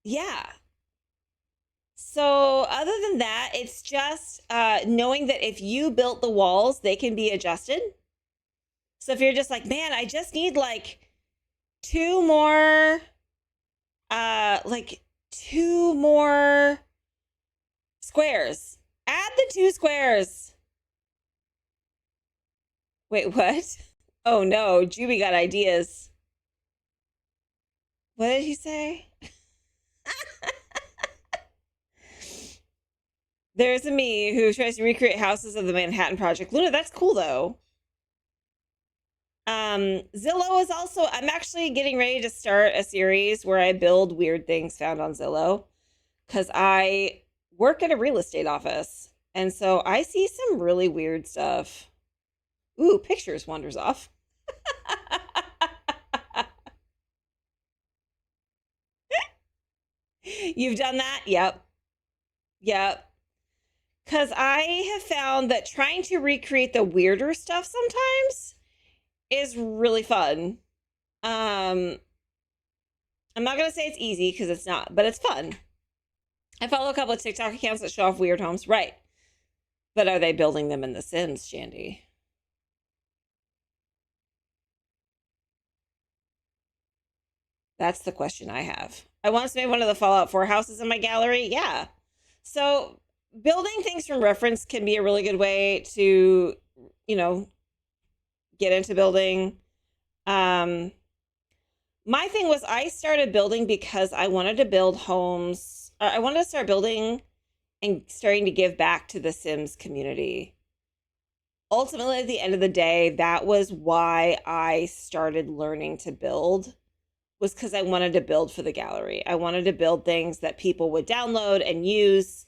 [SPEAKER 1] Yeah. So other than that, it's just knowing that if you built the walls, they can be adjusted. So if you're just like, man, I just need like two more squares. Add the 2 squares. Wait, what? Oh no, Juby got ideas. What did he say? There's a me who tries to recreate houses of the Manhattan Project. Luna, that's cool though. Zillow is also, I'm actually getting ready to start a series where I build weird things found on Zillow because I work at a real estate office. And so I see some really weird stuff. Ooh, pictures wanders off. You've done that? Yep. Yep. Because I have found that trying to recreate the weirder stuff sometimes is really fun. I'm not going to say it's easy because it's not, but it's fun. I follow a couple of TikTok accounts that show off weird homes. Right. But are they building them in The Sims, Shandy? That's the question I have. I once made one of the Fallout 4 houses in my gallery. Yeah. So building things from reference can be a really good way to, get into building. My thing was I started building because I wanted to build homes. I wanted to start building and starting to give back to the Sims community. Ultimately, at the end of the day, that was why I started learning to build, was because I wanted to build for the gallery. I wanted to build things that people would download and use,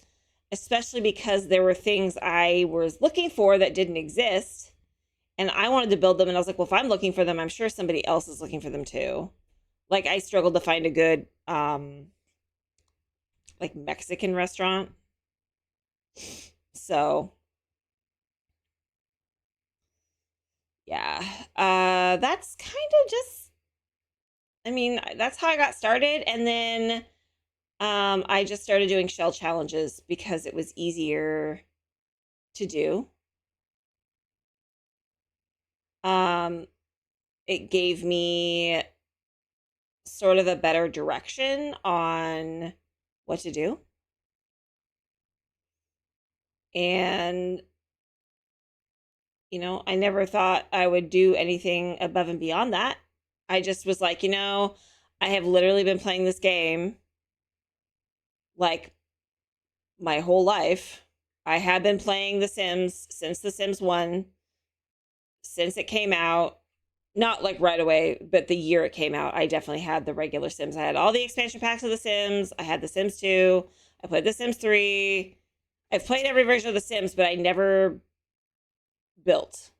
[SPEAKER 1] especially because there were things I was looking for that didn't exist. And I wanted to build them. And I was like, well, if I'm looking for them, I'm sure somebody else is looking for them too. Like I struggled to find a good, like Mexican restaurant. So yeah, that's kind of just, that's how I got started. And then, I just started doing shell challenges because it was easier to do. It gave me sort of a better direction on what to do. And, I never thought I would do anything above and beyond that. I just was like, I have literally been playing this game like my whole life. I have been playing The Sims since The Sims 1, since it came out. Not like right away, but the year it came out, I definitely had the regular Sims. I had all the expansion packs of The Sims. I had The Sims 2. I played The Sims 3. I've played every version of The Sims, but I never built.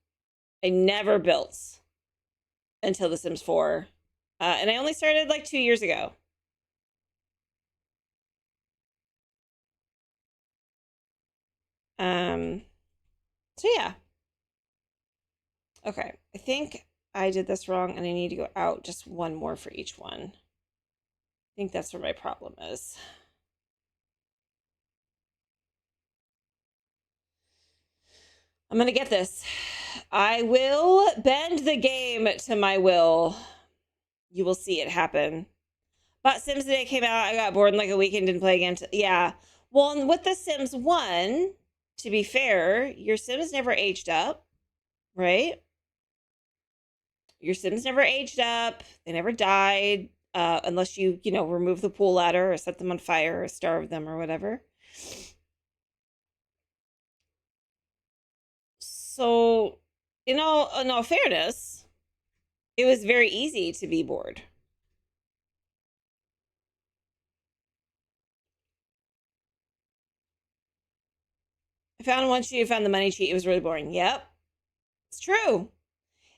[SPEAKER 1] I never built until The Sims 4. And I only started like 2 years ago. So yeah. Okay, I think I did this wrong and I need to go out just one more for each one. I think that's where my problem is. I'm gonna get this. I will bend the game to my will. You will see it happen. But Sims Today came out. I got bored in like a week and didn't play again. Yeah. Well, and with The Sims 1, to be fair, your Sims never aged up, right? Your Sims never aged up. They never died, unless you remove the pool ladder or set them on fire or starve them or whatever. So, in all fairness, it was very easy to be bored. I found once you found the money cheat, it was really boring. Yep, it's true.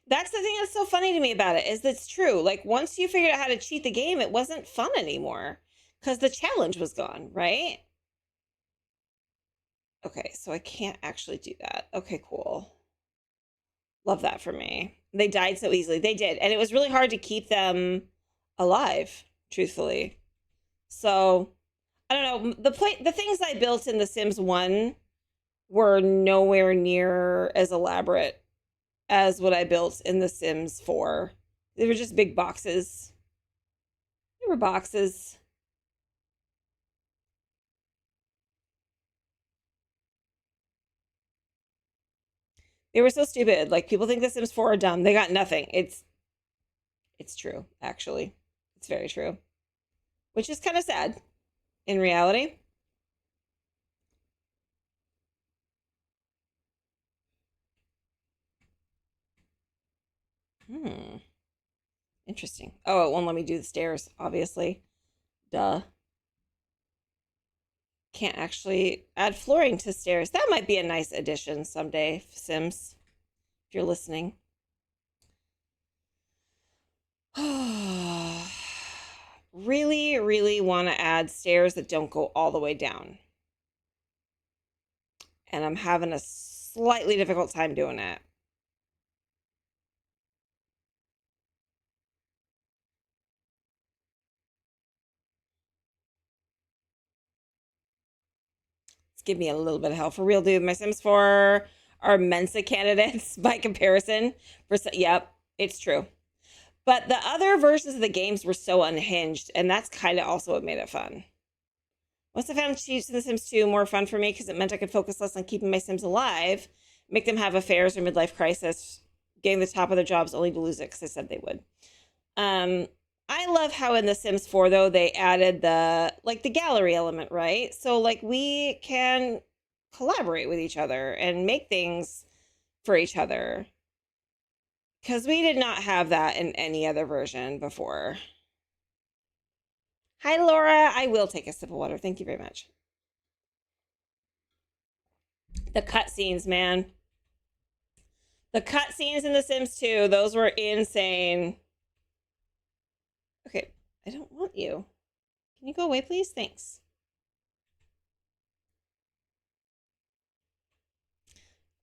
[SPEAKER 1] That's the thing that's so funny to me about it, is that's true. Like, once you figured out how to cheat the game, it wasn't fun anymore because the challenge was gone, right? Okay, so I can't actually do that. Okay, cool. Love that for me. They died so easily. They did. And it was really hard to keep them alive, truthfully. So, I don't know. The things I built in The Sims 1 were nowhere near as elaborate as what I built in The Sims 4. They were just big boxes. They were boxes. They were so stupid. Like, people think The Sims 4 are dumb. They got nothing. It's true, actually. It's very true. Which is kind of sad in reality. Interesting. Oh, it won't let me do the stairs, obviously. Duh. Can't actually add flooring to stairs. That might be a nice addition someday, Sims, if you're listening. Really, really want to add stairs that don't go all the way down. And I'm having a slightly difficult time doing it. Let's give me a little bit of help. For real, dude. My Sims 4 are Mensa candidates by comparison. Yep, it's true. But the other versions of the games were so unhinged, and that's kind of also what made it fun. Once I found cheats in The Sims 2 more fun for me because it meant I could focus less on keeping my Sims alive, make them have affairs or midlife crisis, getting the top of their jobs only to lose it because I said they would. I love how in The Sims 4, though, they added the gallery element, right? So, like, we can collaborate with each other and make things for each other. Because we did not have that in any other version before. Hi, Laura. I will take a sip of water. Thank you very much. The cutscenes, man. The cutscenes in The Sims 2, those were insane. Okay, I don't want you. Can you go away, please? Thanks.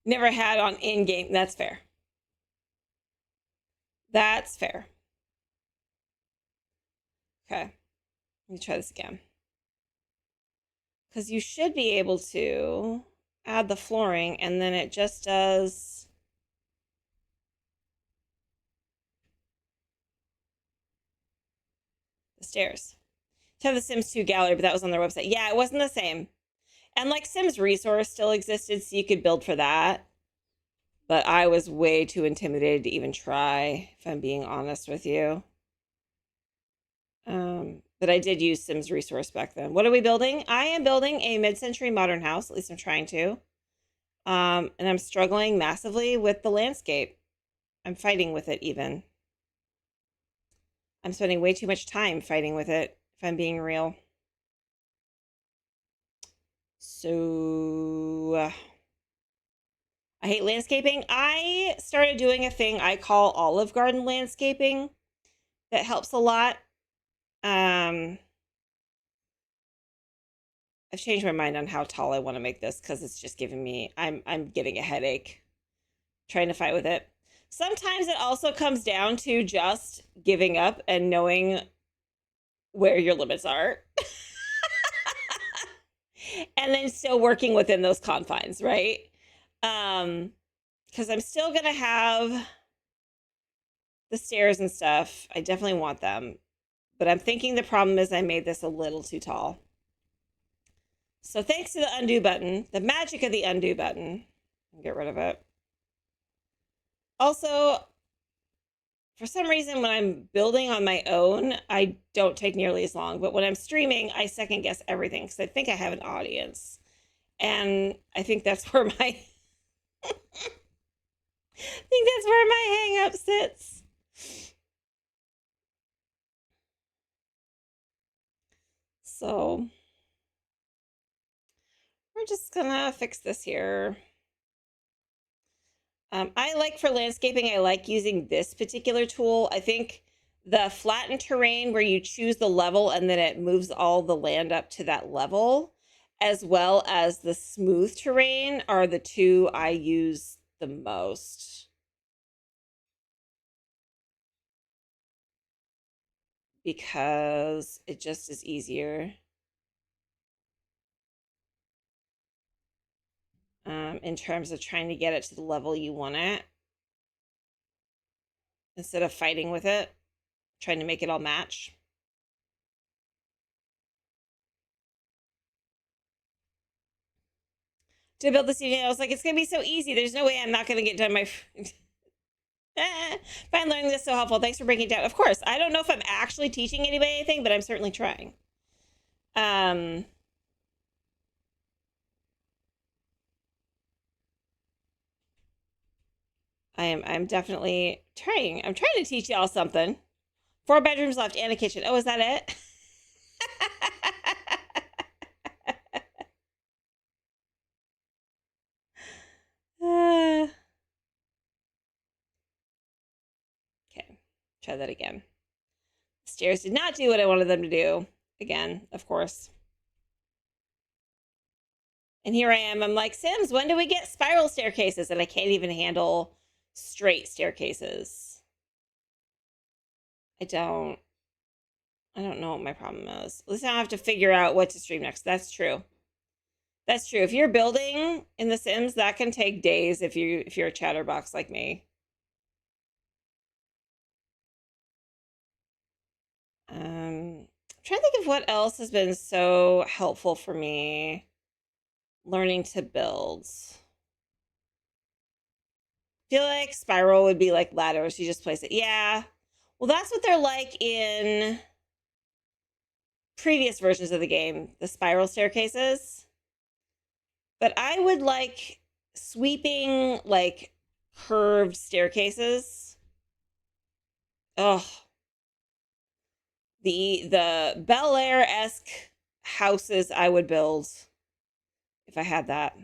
[SPEAKER 1] Never had on in-game. That's fair. That's fair. Okay. Let me try this again. Because you should be able to add the flooring, and then it just does... the stairs. To have the Sims 2 gallery, but that was on their website. Yeah, it wasn't the same. And like Sims Resource still existed, so you could build for that. But I was way too intimidated to even try, if I'm being honest with you. But I did use Sims Resource back then. What are we building? I am building a mid-century modern house. At least I'm trying to. And I'm struggling massively with the landscape. I'm fighting with it even. I'm spending way too much time fighting with it, if I'm being real. So... I hate landscaping. I started doing a thing I call Olive Garden landscaping that helps a lot. I I've changed my mind on how tall I want to make this because it's just giving me, I'm getting a headache trying to fight with it. Sometimes it also comes down to just giving up and knowing where your limits are. And then still working within those confines, right? Because I'm still going to have the stairs and stuff. I definitely want them. But I'm thinking the problem is I made this a little too tall. So thanks to the undo button, the magic of the undo button, get rid of it. Also, for some reason, when I'm building on my own, I don't take nearly as long. But when I'm streaming, I second guess everything because I think I have an audience. And I think that's where my hang up sits. So we're just gonna fix this here. I like for landscaping, I like using this particular tool. I think the flattened terrain where you choose the level and then it moves all the land up to that level, as well as the smooth terrain are the two I use the most. Because it just is easier. In terms of trying to get it to the level you want it. Instead of fighting with it, trying to make it all match. To build this evening, I was like, it's going to be so easy. There's no way I'm not going to get done my... Find learning this so helpful. Thanks for breaking it down. Of course, I don't know if I'm actually teaching anybody anything, but I'm certainly trying. I'm definitely trying. I'm trying to teach y'all something. 4 bedrooms left and a kitchen. Oh, is that it? Okay, try that again. Stairs did not do what I wanted them to do. Again, of course. And here I am. I'm like, Sims, when do we get spiral staircases? And I can't even handle straight staircases. I don't know what my problem is. Listen, I have to figure out what to stream next. That's true. That's true. If you're building in The Sims, that can take days if you're a chatterbox like me. I'm trying to think of what else has been so helpful for me learning to build. I feel like spiral would be like ladders. You just place it. Yeah. Well, that's what they're like in previous versions of the game, the spiral staircases. But I would like sweeping, like curved staircases. Oh, the Bel Air-esque houses I would build if I had that.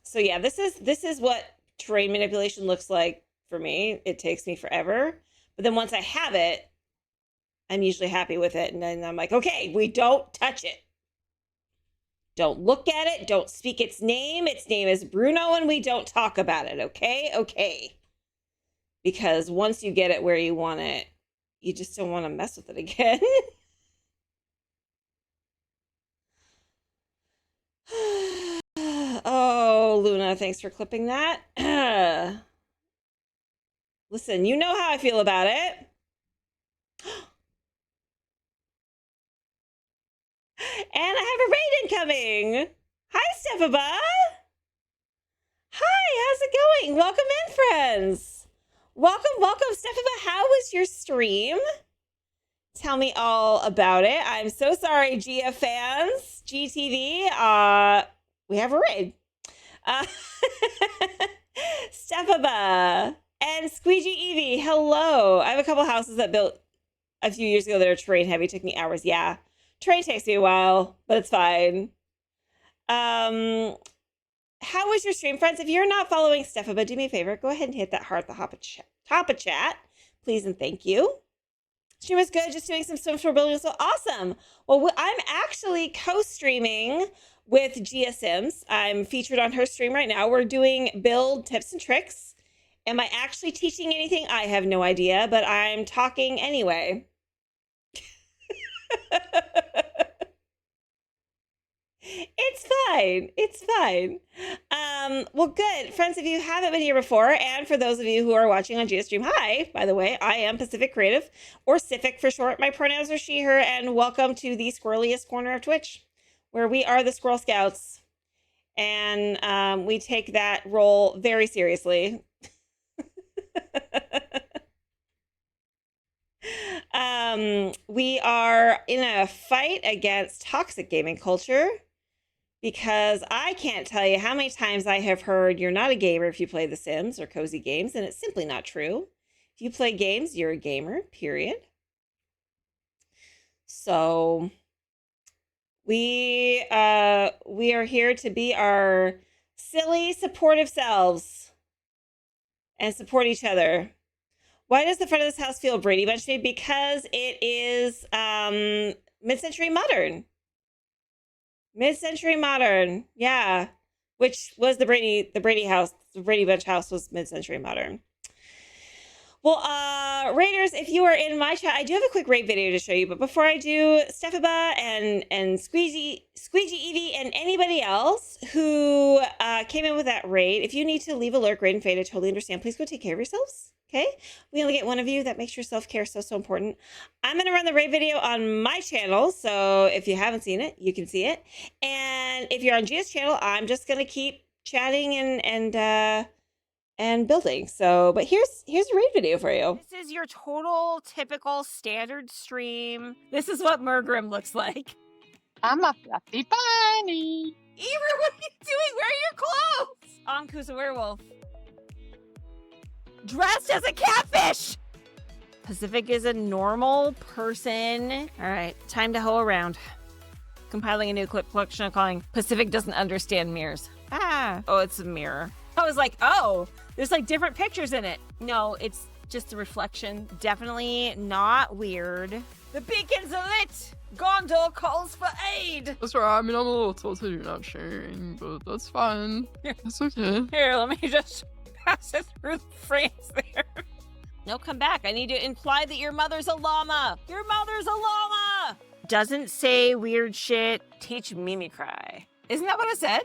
[SPEAKER 1] So yeah, this is what terrain manipulation looks like for me. It takes me forever, but then once I have it, I'm usually happy with it, and then I'm like, okay, we don't touch it. Don't look at it. Don't speak its name. Its name is Bruno, and we don't talk about it. Okay? Okay. Because once you get it where you want it, you just don't want to mess with it again. Oh, Luna, thanks for clipping that. Listen, you know how I feel about it. And I have a raid incoming. Hi, Stebba. Hi, how's it going? Welcome in, friends. Welcome, Stebba. How was your stream? Tell me all about it. I'm so sorry, Gia fans. GTV, we have a raid. Stebba and Squeegee Evie, hello. I have a couple houses that built a few years ago that are terrain heavy. It took me hours. Yeah. Terrain takes me a while, but it's fine. How was your stream, friends? If you're not following Stebba, do me a favor. Go ahead and hit that heart at the top of chat, please and thank you. Stream was good. Just doing some Sims 4 building. So awesome. Well, I'm actually co-streaming with Gia Sims. I'm featured on her stream right now. We're doing build tips and tricks. Am I actually teaching anything? I have no idea, but I'm talking anyway. It's fine. It's fine. Well, good. Friends, if you haven't been here before, and for those of you who are watching on GeoStream, hi, by the way, I am Pacific Creative, or Cific for short. My pronouns are she, her, and welcome to the squirreliest corner of Twitch, where we are the Squirrel Scouts. And we take that role very seriously. We are in a fight against toxic gaming culture, because I can't tell you how many times I have heard you're not a gamer if you play The Sims or cozy games, and it's simply not true. If you play games, you're a gamer, period. So we are here to be our silly, supportive selves and support each other. Why does the front of this house feel Brady Bunch to me? Because it is mid-century modern. Mid-century modern, yeah. Which was the Brady house. The Brady Bunch house was mid-century modern. Well, Raiders, if you are in my chat, I do have a quick raid video to show you. But before I do, Stebba and Squeegee Evie, and anybody else who came in with that raid, if you need to leave a lurk, raid, and fade, I totally understand. Please go take care of yourselves. Okay, we only get one of you. That makes your self-care so important. I'm going to run the raid video on my channel, so if you haven't seen it, you can see it. And if you're on Gia's channel, I'm just going to keep chatting and building. So, but here's a raid video for you.
[SPEAKER 8] This is your total typical standard stream. This is what Murgrim looks like.
[SPEAKER 9] I'm a fluffy bunny.
[SPEAKER 8] Eber, what are you doing? Where are your clothes? Anku's a werewolf. Dressed as a catfish! Pacific is a normal person. All right, time to hoe around. Compiling a new clip collection calling Pacific Doesn't Understand Mirrors. Oh, it's a mirror. I was like, oh, there's like different pictures in it. No, it's just a reflection. Definitely not weird. The beacon's lit! Gondor calls for aid!
[SPEAKER 9] That's right, I mean, I'm a little tilted you're not sharing, but that's fine. That's okay.
[SPEAKER 8] Here, let me just pass it through the frames there. No, come back. I need to imply that your mother's a llama. Your mother's a llama! Doesn't say weird shit. Teach mimicry. Isn't that what it said?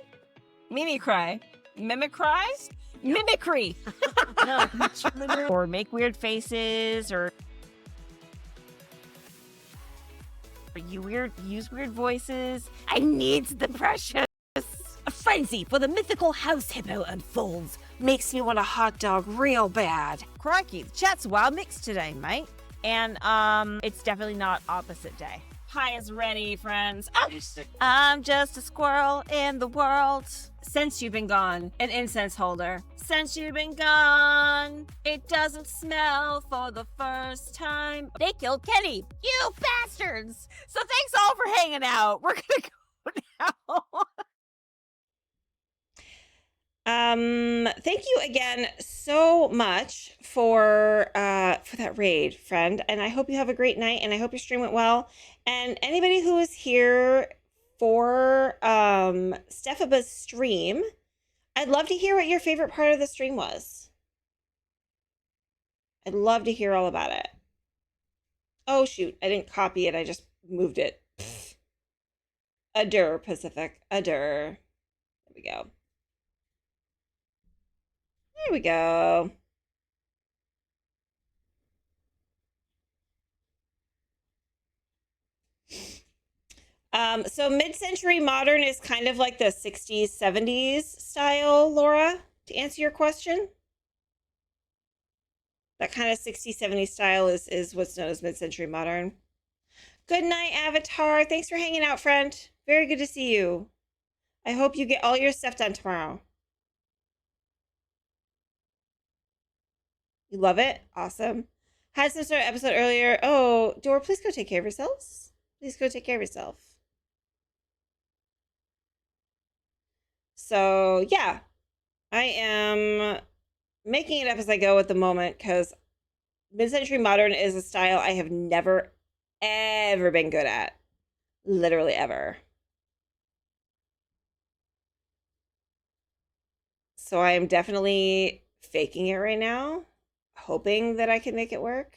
[SPEAKER 8] Mimicry. Mimicries? Mimicry! Or make weird faces, or use weird voices. I need the precious. A frenzy for the mythical house hippo unfolds. Makes me want a hot dog real bad. Crikey, the chat's wild mixed today, mate. And it's definitely not opposite day. Pie is ready, friends. I'm just a squirrel in the world. Since you've been gone, an incense holder. Since you've been gone, it doesn't smell for the first time. They killed Kenny, you bastards. So thanks all for hanging out. We're gonna go now.
[SPEAKER 1] Thank you again so much for that raid, friend. And I hope you have a great night, and I hope your stream went well. And anybody who is here for Stebba's stream, I'd love to hear what your favorite part of the stream was. I'd love to hear all about it. Oh shoot, I didn't copy it, I just moved it. Pfft. Adur, Pacific. Adur. There we go. There we go. So mid-century modern is kind of like the 60s, 70s style, Laura, to answer your question. That kind of 60s, 70s style is what's known as mid-century modern. Goodnight Avatar. Thanks for hanging out, friend. Very good to see you. I hope you get all your stuff done tomorrow. You love it? Awesome. Had some sort of episode earlier. Oh, Dora, please go take care of yourselves. Please go take care of yourself. So, yeah. I am making it up as I go at the moment because mid-century modern is a style I have never, ever been good at. Literally ever. So I am definitely faking it right now, hoping that I can make it work.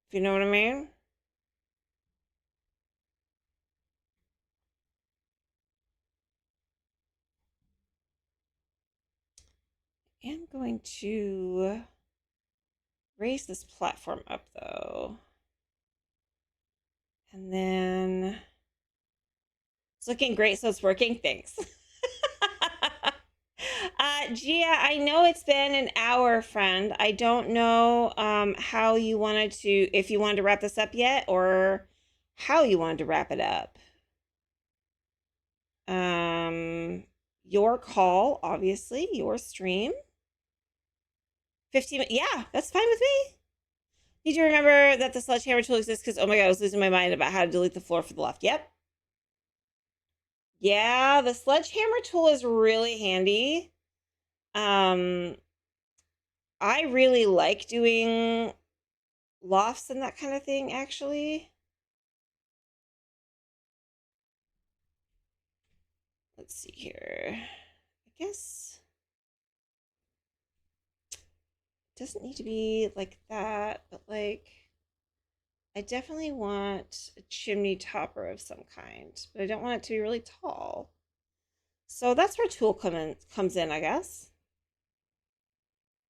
[SPEAKER 1] If you know what I mean? I am going to raise this platform up though. And then it's looking great, so it's working. Thanks. Gia, I know it's been an hour, friend. I don't know how you wanted to, if you wanted to wrap this up yet, or how you wanted to wrap it up. Your call, obviously, your stream. 15, yeah, that's fine with me. Need to remember that the sledgehammer tool exists because, oh my god, I was losing my mind about how to delete the floor for the left. Yep. Yeah, the sledgehammer tool is really handy. I really like doing lofts and that kind of thing, actually. Let's see here. I guess it doesn't need to be like that, but like I definitely want a chimney topper of some kind, but I don't want it to be really tall. So that's where tool comes in, I guess.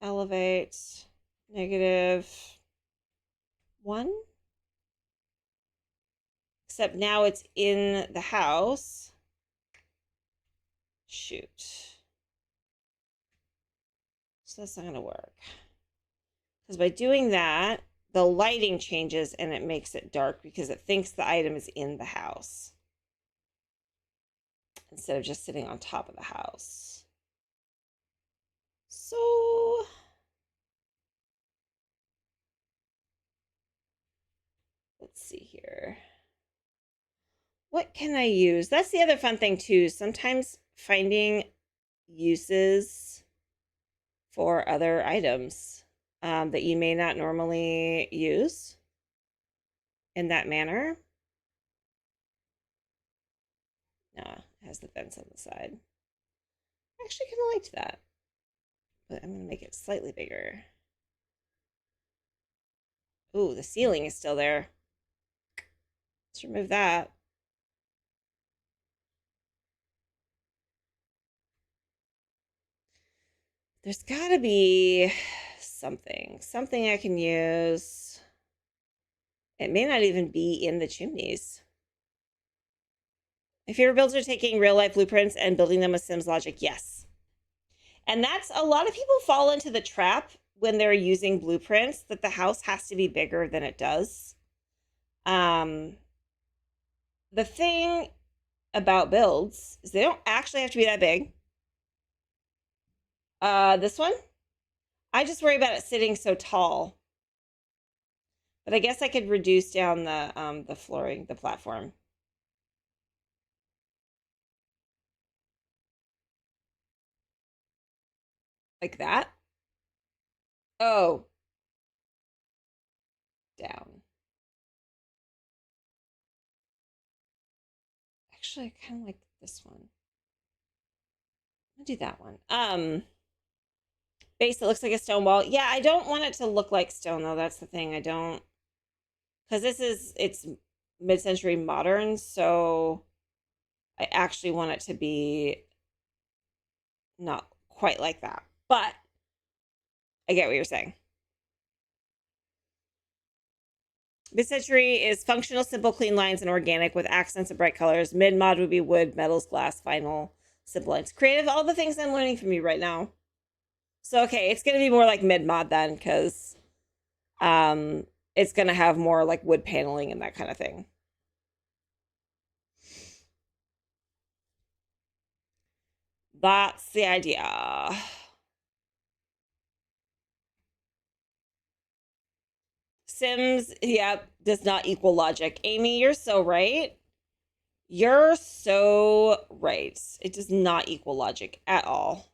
[SPEAKER 1] Elevate, -1. Except now it's in the house. Shoot. So that's not going to work. Because by doing that, the lighting changes and it makes it dark because it thinks the item is in the house instead of just sitting on top of the house. So let's see here. What can I use? That's the other fun thing too. Sometimes finding uses for other items that you may not normally use in that manner. No, it has the fence on the side. I actually kind of liked that, but I'm going to make it slightly bigger. Ooh, the ceiling is still there. Let's remove that. There's got to be something I can use. It may not even be in the chimneys. My favorite builds are taking real life blueprints and building them with Sims logic. Yes. And that's a lot of people fall into the trap when they're using blueprints that the house has to be bigger than it does. The thing about builds is they don't actually have to be that big. This one, I just worry about it sitting so tall. But I guess I could reduce down the flooring, the platform. Like that. Oh. Down. Actually, I kind of like this one. I'll do that one. Base that looks like a stone wall. Yeah, I don't want it to look like stone though. That's the thing. I don't, because it's mid-century modern, so I actually want it to be not quite like that. But I get what you're saying. Mid-century is functional, simple, clean lines, and organic with accents and bright colors. Mid-mod would be wood, metals, glass, vinyl, simple lines. Creative, all the things I'm learning from you right now. So, okay, it's going to be more like mid-mod then, because it's going to have more like wood paneling and that kind of thing. That's the idea. Sims, yeah, does not equal logic. Amy, you're so right. You're so right. It does not equal logic at all.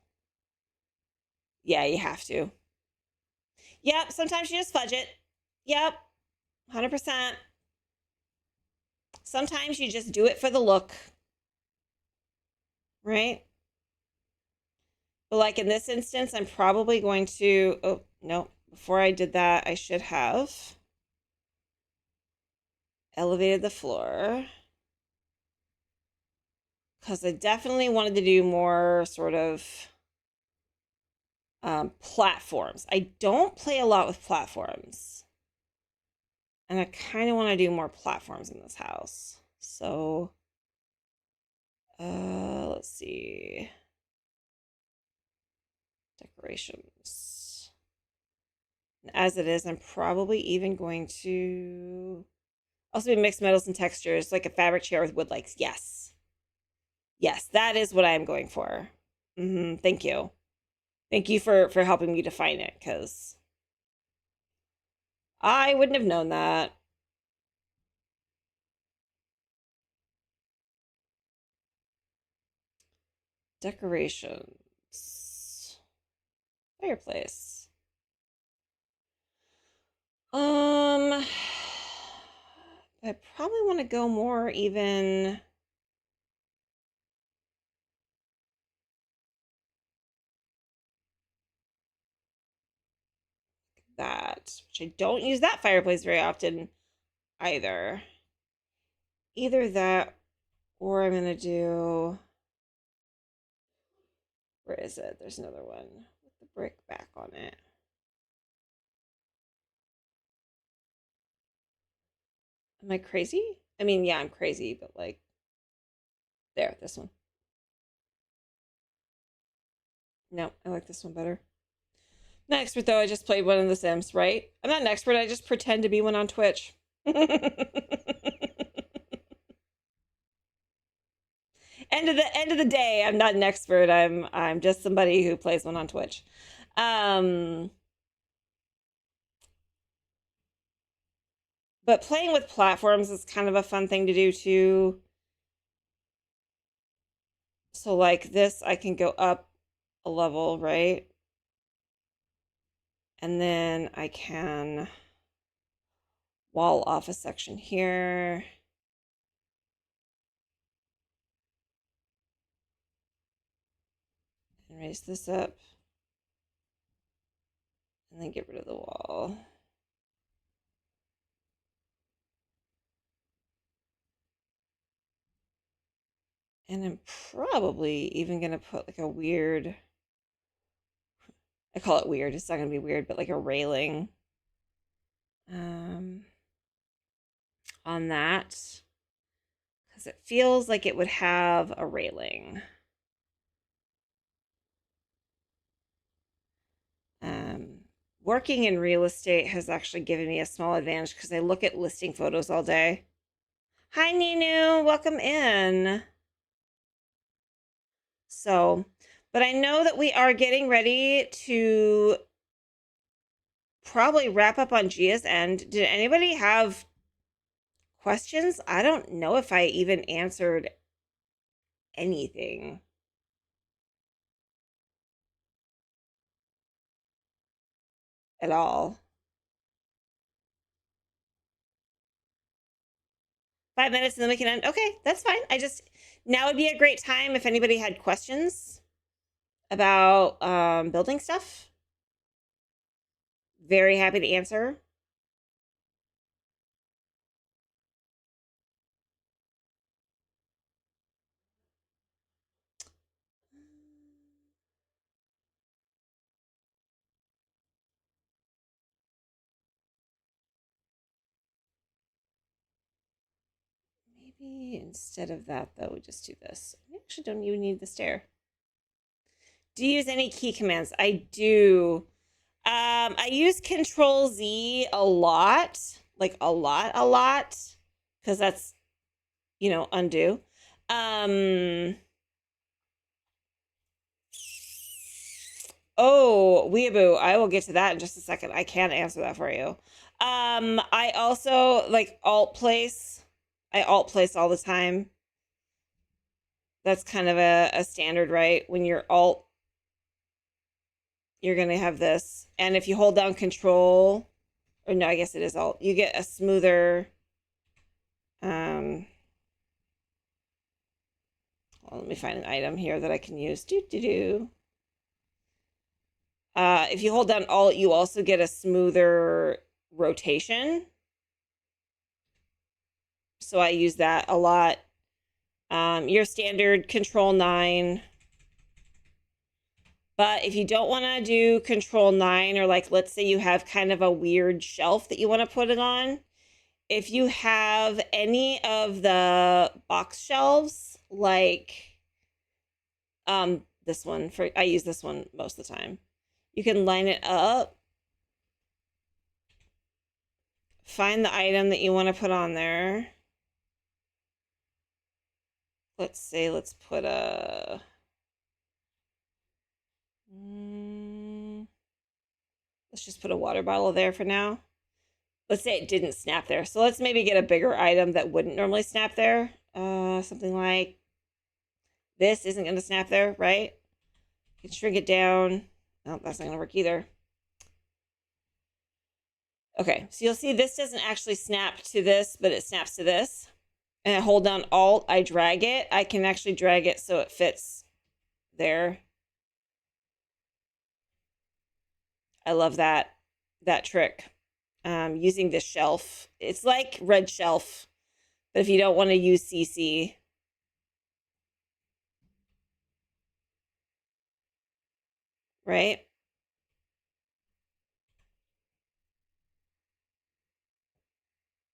[SPEAKER 1] Yeah, you have to. Yep, sometimes you just fudge it. Yep, 100%. Sometimes you just do it for the look. Right? But like in this instance, I'm probably going to... Oh, no. Before I did that, I should have elevated the floor. Because I definitely wanted to do more sort of platforms. I don't play a lot with platforms. And I kind of want to do more platforms in this house. So, let's see. Decorations. As it is, I'm probably even going to also be mixed metals and textures, like a fabric chair with wood legs. Yes. Yes, that is what I'm going for. Thank you. Thank you for helping me define it, because I wouldn't have known that. Decorations. Fireplace. I probably want to go more even that, which I don't use that fireplace very often either. Either that, or I'm gonna do, where is it? There's another one with the brick back on it. Am I crazy? I mean, yeah, I'm crazy, but like, there, this one. No, I like this one better. Not expert though, I just played one of the Sims, right? I'm not an expert, I just pretend to be one on Twitch. End of the day, I'm not an expert. I'm just somebody who plays one on Twitch. But playing with platforms is kind of a fun thing to do too. So like this, I can go up a level, right? And then I can wall off a section here. And raise this up. And then get rid of the wall. And I'm probably even going to put like a weird, I call it weird, it's not going to be weird, but like a railing on that. Because it feels like it would have a railing. Working in real estate has actually given me a small advantage because I look at listing photos all day. Hi, Ninu. Welcome in. So, but I know that we are getting ready to probably wrap up on Gia's end. Did anybody have questions? I don't know if I even answered anything. At all. 5 minutes and then we can end. Okay, that's fine. Now would be a great time if anybody had questions about building stuff. Very happy to answer. Maybe instead of that, though, we just do this. We actually don't even need the stair. Do you use any key commands? I do. I use Control Z a lot, like a lot, because that's, you know, undo. Oh, Weeaboo, I will get to that in just a second. I can answer that for you. I also like alt place. I alt place all the time. That's kind of a standard, right? When you're alt you're going to have this. And if you hold down control, or no, I guess it is alt, you get a smoother, well, let me find an item here that I can use. If you hold down alt, you also get a smoother rotation. So I use that a lot. Your standard control 9. But if you don't want to do control 9, or like, let's say you have kind of a weird shelf that you want to put it on, if you have any of the box shelves, like this one, I use this one most of the time. You can line it up, find the item that you want to put on there. Let's say, let's put a... let's just put a water bottle there for now. Let's say it didn't snap there. So let's maybe get a bigger item that wouldn't normally snap there. Something like this isn't going to snap there, right? You can shrink it down. No, that's not going to work either. Okay, so you'll see this doesn't actually snap to this, but it snaps to this. And I hold down Alt, I drag it. I can actually drag it so it fits there. I love that trick. Using this shelf. It's like red shelf, but if you don't want to use CC, right?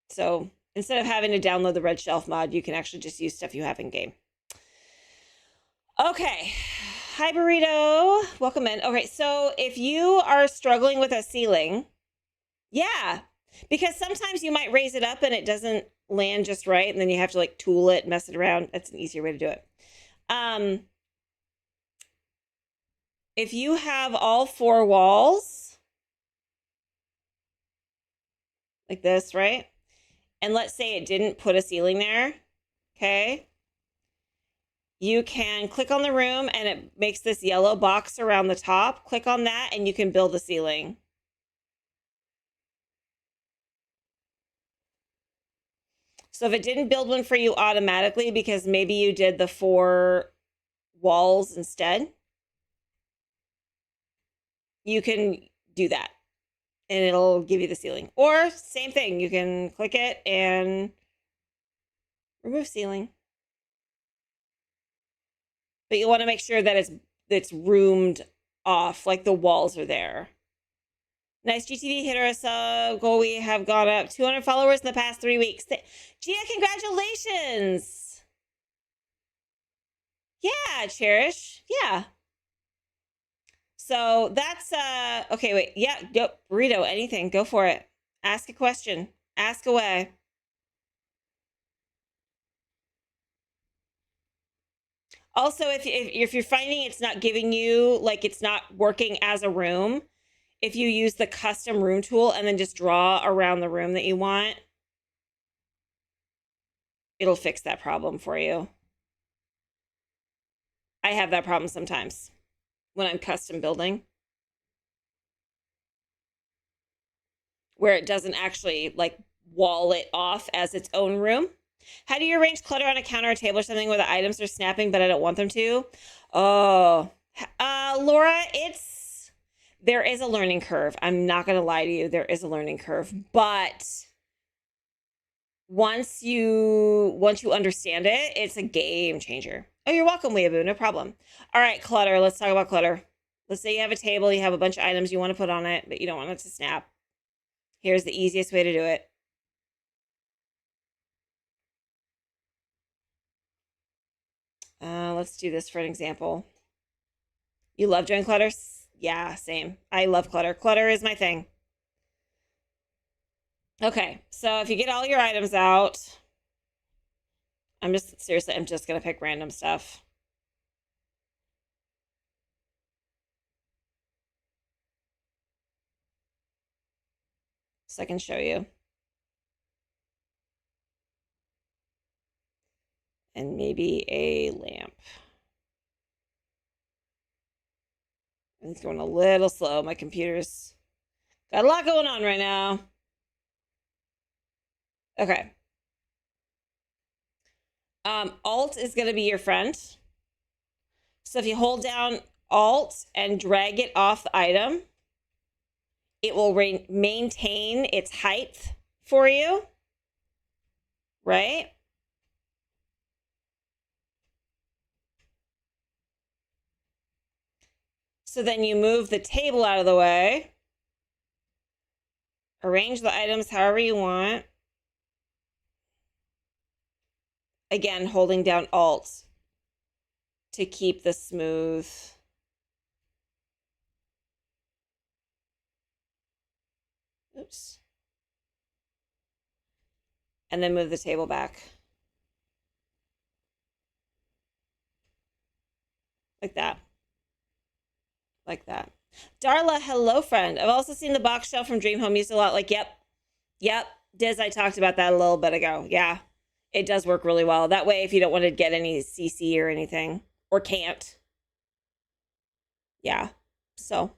[SPEAKER 1] So instead of having to download the red shelf mod, you can actually just use stuff you have in game. Okay. Hi, Burrito. Welcome in. Okay, so if you are struggling with a ceiling, yeah, because sometimes you might raise it up and it doesn't land just right, and then you have to like tool it, mess it around. That's an easier way to do it. If you have all 4 walls like this, right? And let's say it didn't put a ceiling there, okay? You can click on the room and it makes this yellow box around the top. Click on that and you can build a ceiling. So if it didn't build one for you automatically because maybe you did the 4 walls instead, you can do that and it'll give you the ceiling. Or same thing, you can click it and remove ceiling. But you want to make sure that it's roomed off, like the walls are there. Nice GTV hitter us up. Goal, we have gone up 200 followers in the past 3 weeks. Gia, congratulations. Yeah, Cherish. Yeah. So that's okay, wait. Yeah, go Burrito, anything. Go for it. Ask a question. Ask away. Also, if you're finding it's not giving you, like it's not working as a room, if you use the custom room tool and then just draw around the room that you want, it'll fix that problem for you. I have that problem sometimes when I'm custom building, where it doesn't actually like wall it off as its own room. How do you arrange clutter on a counter or table or something where the items are snapping, but I don't want them to? Oh, Laura, there is a learning curve. I'm not going to lie to you. There is a learning curve, but once you understand it, it's a game changer. Oh, you're welcome, Weeaboo. No problem. All right, clutter. Let's talk about clutter. Let's say you have a table, you have a bunch of items you want to put on it, but you don't want it to snap. Here's the easiest way to do it. Let's do this for an example. You love doing clutter? Yeah, same. I love clutter. Clutter is my thing. Okay, so if you get all your items out, I'm just going to pick random stuff. So I can show you. And maybe a lamp. It's going a little slow. My computer's got a lot going on right now. Okay. Alt is going to be your friend. So if you hold down Alt and drag it off the item, it will maintain its height for you, right? So then you move the table out of the way, arrange the items however you want. Again, holding down Alt to keep the smooth. Oops. And then move the table back. Like that. Like that. Darla, hello, friend. I've also seen the box shelf from Dream Home used a lot. Like, yep. Diz, I talked about that a little bit ago. Yeah. It does work really well. That way, if you don't want to get any CC or anything, or can't. Yeah. So,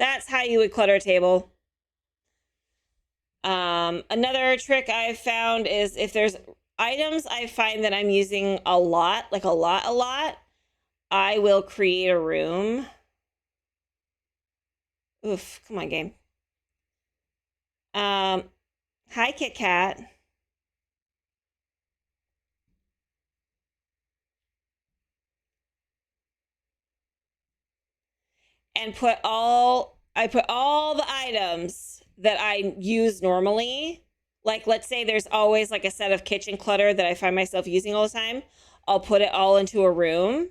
[SPEAKER 1] that's how you would clutter a table. Another trick I've found is if there's items I find that I'm using a lot, like a lot, I will create a room. Oof, come on, game. Hi, Kit Kat. And I put all the items that I use normally. Like, let's say there's always like a set of kitchen clutter that I find myself using all the time. I'll put it all into a room,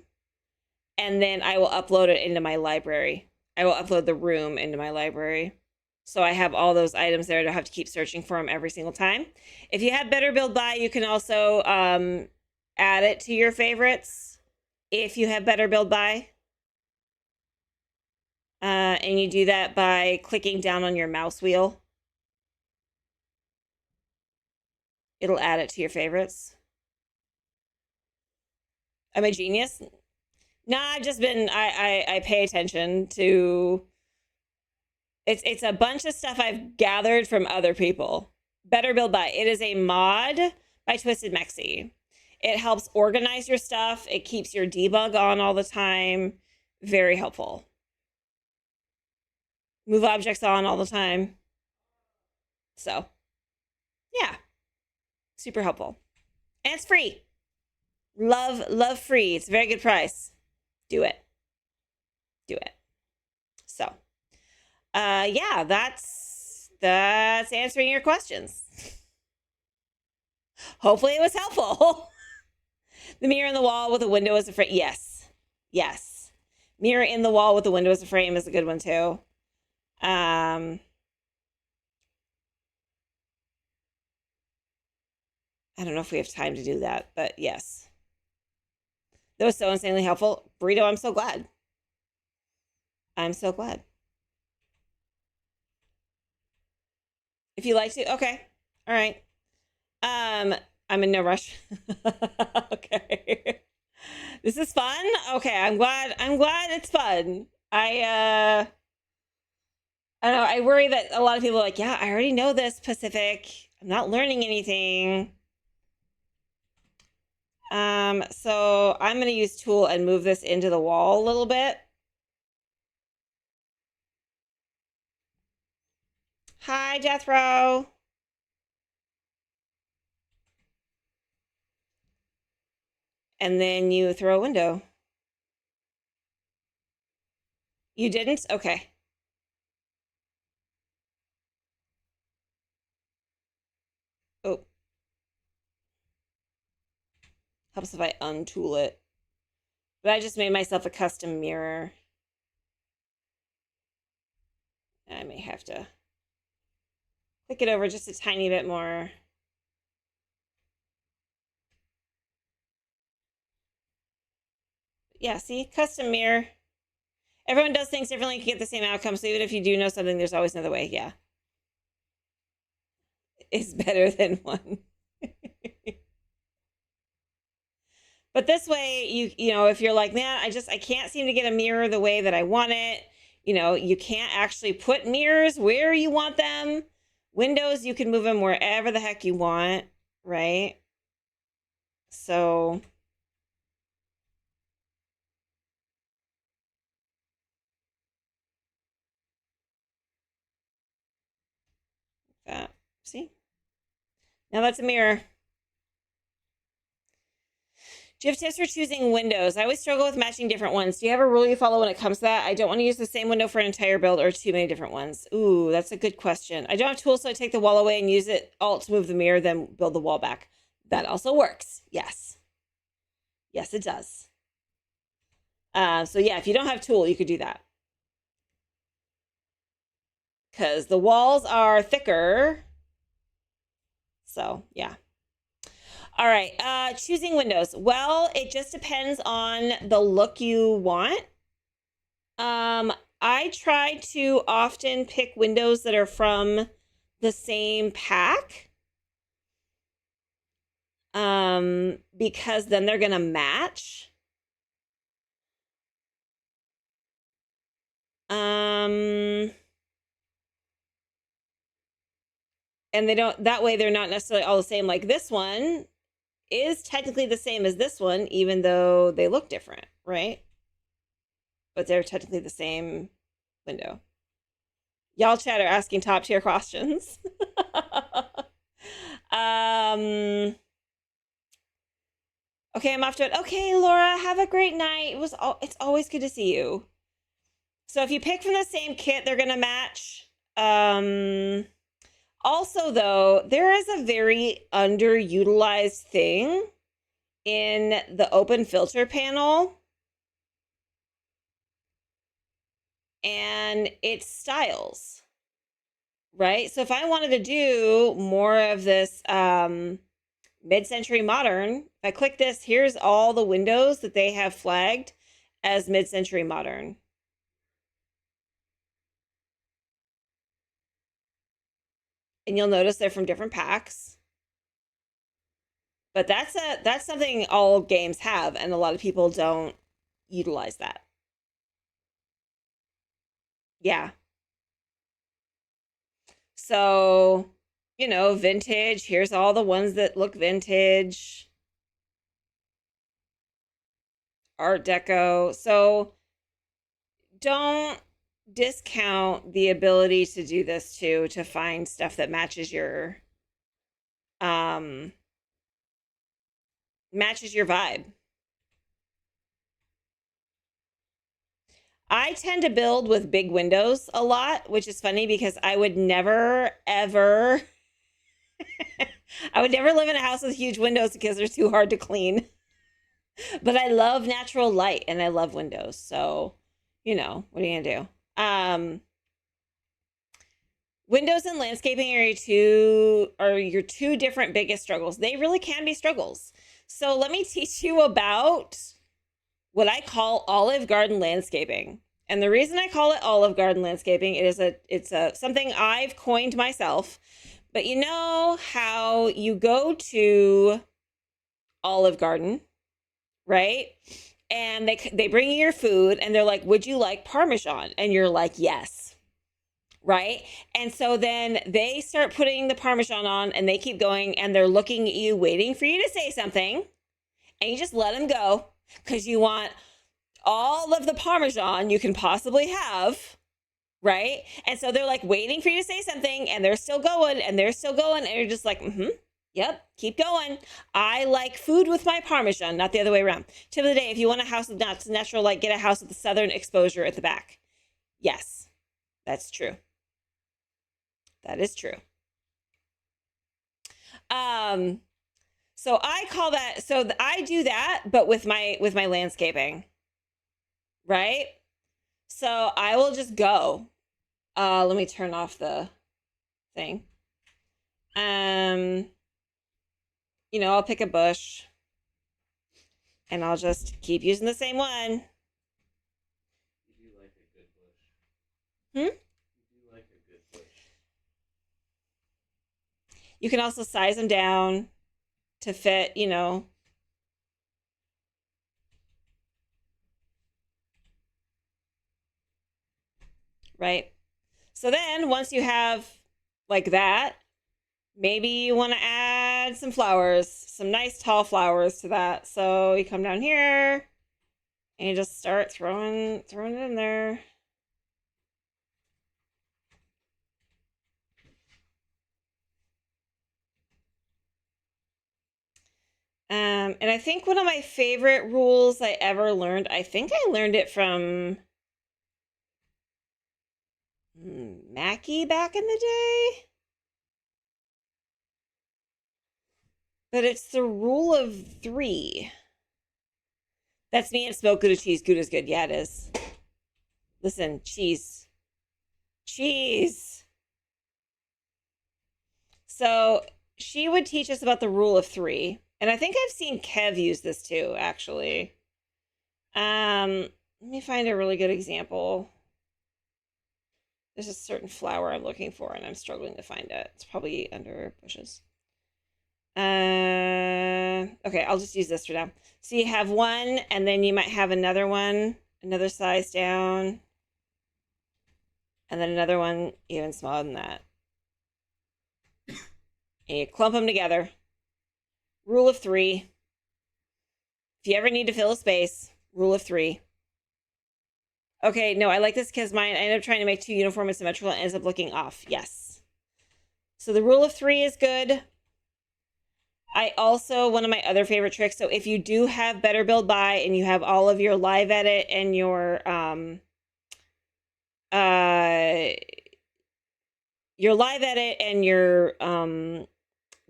[SPEAKER 1] and then I will upload it into my library. I will upload the room into my library. So I have all those items there. I don't have to keep searching for them every single time. If you have Better Build Buy, you can also add it to your favorites if you have Better Build Buy. And you do that by clicking down on your mouse wheel. It'll add it to your favorites. I'm a genius. Nah, I've just been, I pay attention to, it's a bunch of stuff I've gathered from other people. Better Build Buy. It is a mod by Twisted Mexi. It helps organize your stuff. It keeps your debug on all the time. Very helpful. Move objects on all the time. So, yeah. Super helpful. And it's free. Love free. It's a very good price. Do it. So, yeah, that's answering your questions. Hopefully it was helpful. The mirror in the wall with a window as a frame. Yes. Mirror in the wall with the window as a frame is a good one too. I don't know if we have time to do that, but yes. That was so insanely helpful. Burrito, I'm so glad. If you like to, okay. All right. I'm in no rush. Okay. This is fun. Okay, I'm glad it's fun. I don't know, I worry that a lot of people are like, yeah, I already know this, Pacific. I'm not learning anything. So I'm going to use tool and move this into the wall a little bit. Hi, Jethro. And then you throw a window. You didn't? Okay. Oh. Helps if I untool it. But I just made myself a custom mirror. I may have to click it over just a tiny bit more. Yeah, see? Custom mirror. Everyone does things differently to get the same outcome, so even if you do know something, there's always another way. Yeah. It's better than one. But this way, you know, if you're like, man, I can't seem to get a mirror the way that I want it, you know, you can't actually put mirrors where you want them. Windows, you can move them wherever the heck you want, right? So that, see? Now that's a mirror. Do you have tips for choosing windows? I always struggle with matching different ones. Do you have a rule you follow when it comes to that? I don't want to use the same window for an entire build or too many different ones. Ooh, that's a good question. I don't have tools, so I take the wall away and use it Alt to move the mirror, then build the wall back. That also works. Yes. Yes, it does. So yeah, if you don't have tool, you could do that. Because the walls are thicker. So yeah. All right, choosing windows. Well, it just depends on the look you want. I try to often pick windows that are from the same pack. Because then they're gonna match. And they don't, that way they're not necessarily all the same. Like this one is technically the same as this one, even though they look different, right? But they're technically the same window. Y'all chat are asking top tier questions. Okay, I'm off to it. Okay, Laura, have a great night. It's always good to see you. So if you pick from the same kit, they're gonna match. Also, though, there is a very underutilized thing in the open filter panel, and it's styles, right? So if I wanted to do more of this mid-century modern, if I click this, here's all the windows that they have flagged as mid-century modern. And you'll notice they're from different packs. But that's something all games have, and a lot of people don't utilize that. Yeah. So, you know, vintage, here's all the ones that look vintage. Art Deco. So don't discount the ability to do this too, to find stuff that matches your vibe. I tend to build with big windows a lot, which is funny because I would never ever I would never live in a house with huge windows because they're too hard to clean. But I love natural light and I love windows. So, you know, what are you gonna do? Windows and landscaping are your two different biggest struggles. They really can be struggles. So let me teach you about what I call Olive Garden landscaping. And the reason I call it Olive Garden landscaping, it's something I've coined myself. But you know how you go to Olive Garden, right? And they bring you your food and they're like, would you like Parmesan? And you're like, yes. Right? And so then they start putting the Parmesan on and they keep going and they're looking at you, waiting for you to say something. And you just let them go because you want all of the Parmesan you can possibly have. Right? And so they're like waiting for you to say something and they're still going and they're still going. And you're just like, yep, keep going. I like food with my Parmesan, not the other way around. Tip of the day, if you want a house with natural light, get a house with the southern exposure at the back. Yes, that's true. That is true. So I call that, so I do that, but with my landscaping, right? So I will just go. Let me turn off the thing. You know, I'll pick a bush and I'll just keep using the same one.
[SPEAKER 10] You do like a good bush. You do like a good bush.
[SPEAKER 1] You can also size them down to fit, you know, right? So then once you have like that, maybe you want to add some flowers, some nice tall flowers to that. So you come down here and you just start throwing it in there. And I think one of my favorite rules I ever learned, I think I learned it from Mackie back in the day. But it's the rule of 3. That's me and Smoke Gouda cheese. Gouda's good. Yeah, it is. Listen, cheese. Cheese. So she would teach us about the rule of 3. And I think I've seen Kev use this too, actually. Let me find a really good example. There's a certain flower I'm looking for, and I'm struggling to find it. It's probably under bushes. Okay, I'll just use this for now. So you have one, and then you might have another one, another size down, and then another one even smaller than that. And you clump them together. Rule of 3. If you ever need to fill a space, rule of 3. Okay, no, I like this because mine, I ended up trying to make 2 uniform and symmetrical and ends up looking off. Yes. So the rule of 3 is good. I also, one of my other favorite tricks, so if you do have better build by and you have all of your live edit and your live edit and your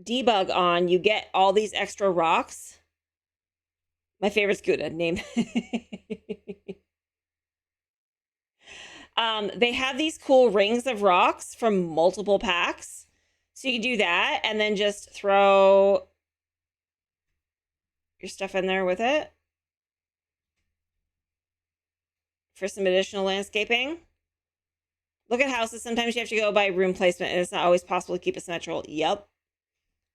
[SPEAKER 1] debug on, you get all these extra rocks. My favorite's Gouda, name. They have these cool rings of rocks from multiple packs. So you do that and then just throw your stuff in there with it for some additional landscaping. Look at houses. Sometimes you have to go by room placement and it's not always possible to keep it symmetrical. Yep.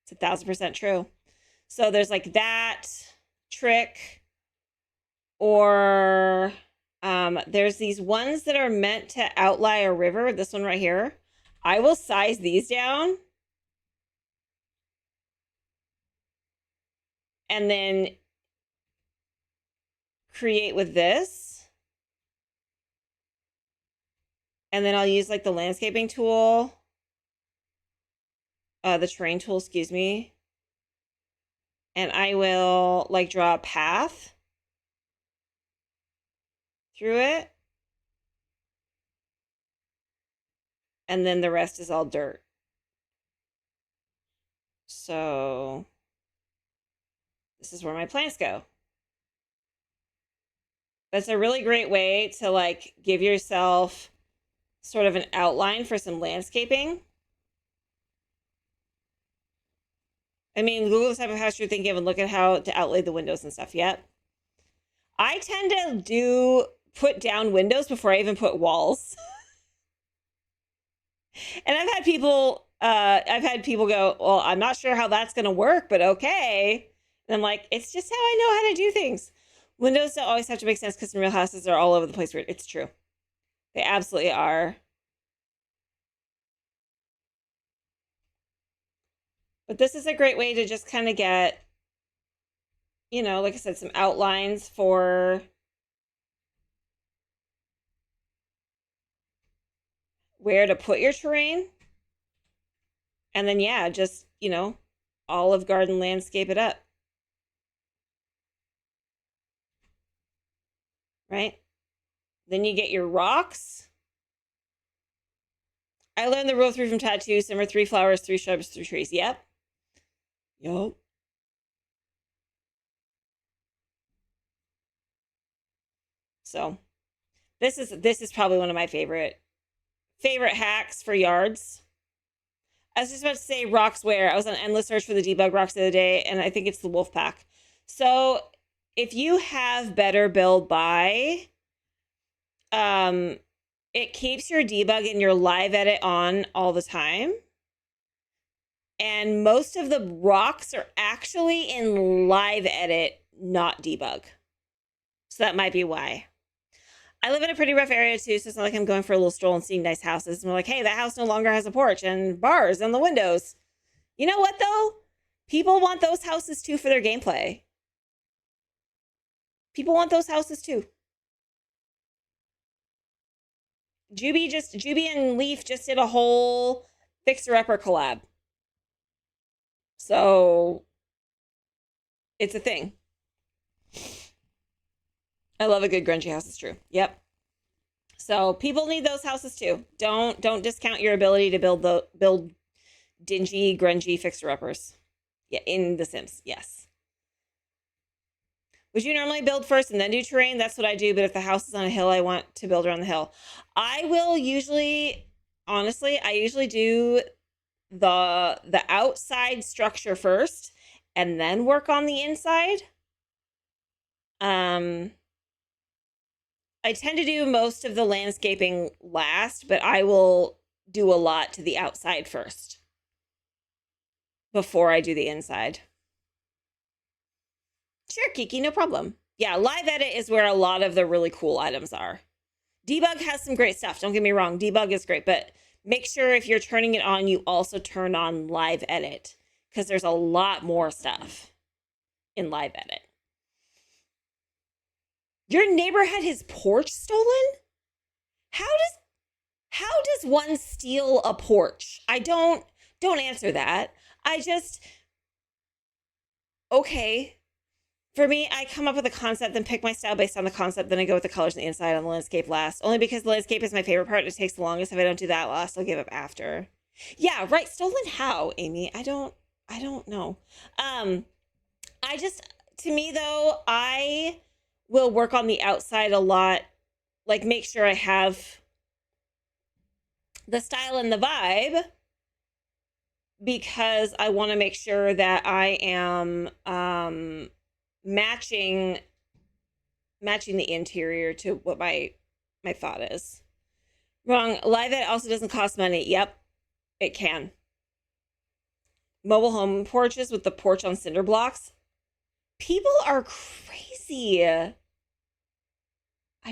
[SPEAKER 1] It's 1000% true. So there's like that trick, or there's these ones that are meant to outlie a river. This one right here. I will size these down and then create with this. And then I'll use like the landscaping tool, the terrain tool, excuse me. And I will like draw a path through it. And then the rest is all dirt. So this is where my plants go. That's a really great way to like give yourself sort of an outline for some landscaping. I mean, Google the type of house you're thinking of and look at how to outlay the windows and stuff. Yep. I tend to put down windows before I even put walls. And I've had people go, well, I'm not sure how that's going to work, but okay. And I'm like, it's just how I know how to do things. Windows don't always have to make sense because in real houses they're all over the place. It's true. They absolutely are. But this is a great way to just kind of get, you know, like I said, some outlines for where to put your terrain. And then, yeah, just, you know, Olive Garden landscape it up. Right? Then you get your rocks. I learned the rule of 3 from Tattoo. Some are 3 flowers, 3 shrubs, 3 trees. Yep. Yup. So this is probably one of my favorite hacks for yards. I was just about to say rocks where. I was on endless search for the debug rocks the other day, and I think it's the wolf pack. So if you have better build by, it keeps your debug and your live edit on all the time. And most of the rocks are actually in live edit, not debug. So that might be why. I live in a pretty rough area too, so it's not like I'm going for a little stroll and seeing nice houses. And we're like, hey, that house no longer has a porch and bars in the windows. You know what though? People want those houses too for their gameplay. People want those houses too. Juby and Leaf just did a whole fixer-upper collab. So it's a thing. I love a good grungy house, it's true. Yep. So people need those houses too. Don't discount your ability to build dingy, grungy fixer-uppers. Yeah, in The Sims, yes. Would you normally build first and then do terrain? That's what I do, but if the house is on a hill, I want to build around the hill. I will usually, honestly, I usually do the outside structure first and then work on the inside. I tend to do most of the landscaping last, but I will do a lot to the outside first before I do the inside. Sure, Kiki, no problem. Yeah, live edit is where a lot of the really cool items are. Debug has some great stuff. Don't get me wrong. Debug is great, but make sure if you're turning it on, you also turn on live edit because there's a lot more stuff in live edit. Your neighbor had his porch stolen? How does one steal a porch? Don't answer that. Okay. For me, I come up with a concept, then pick my style based on the concept, then I go with the colors on the inside on the landscape last. Only because the landscape is my favorite part. It takes the longest. If I don't do that last, I'll give up after. Yeah, right. Stolen how, Amy? I don't know. To me though, I will work on the outside a lot. Like make sure I have the style and the vibe because I want to make sure that I am matching the interior to what my thought is. Wrong. Live edit also doesn't cost money. Yep, it can. Mobile home porches with the porch on cinder blocks. People are crazy. I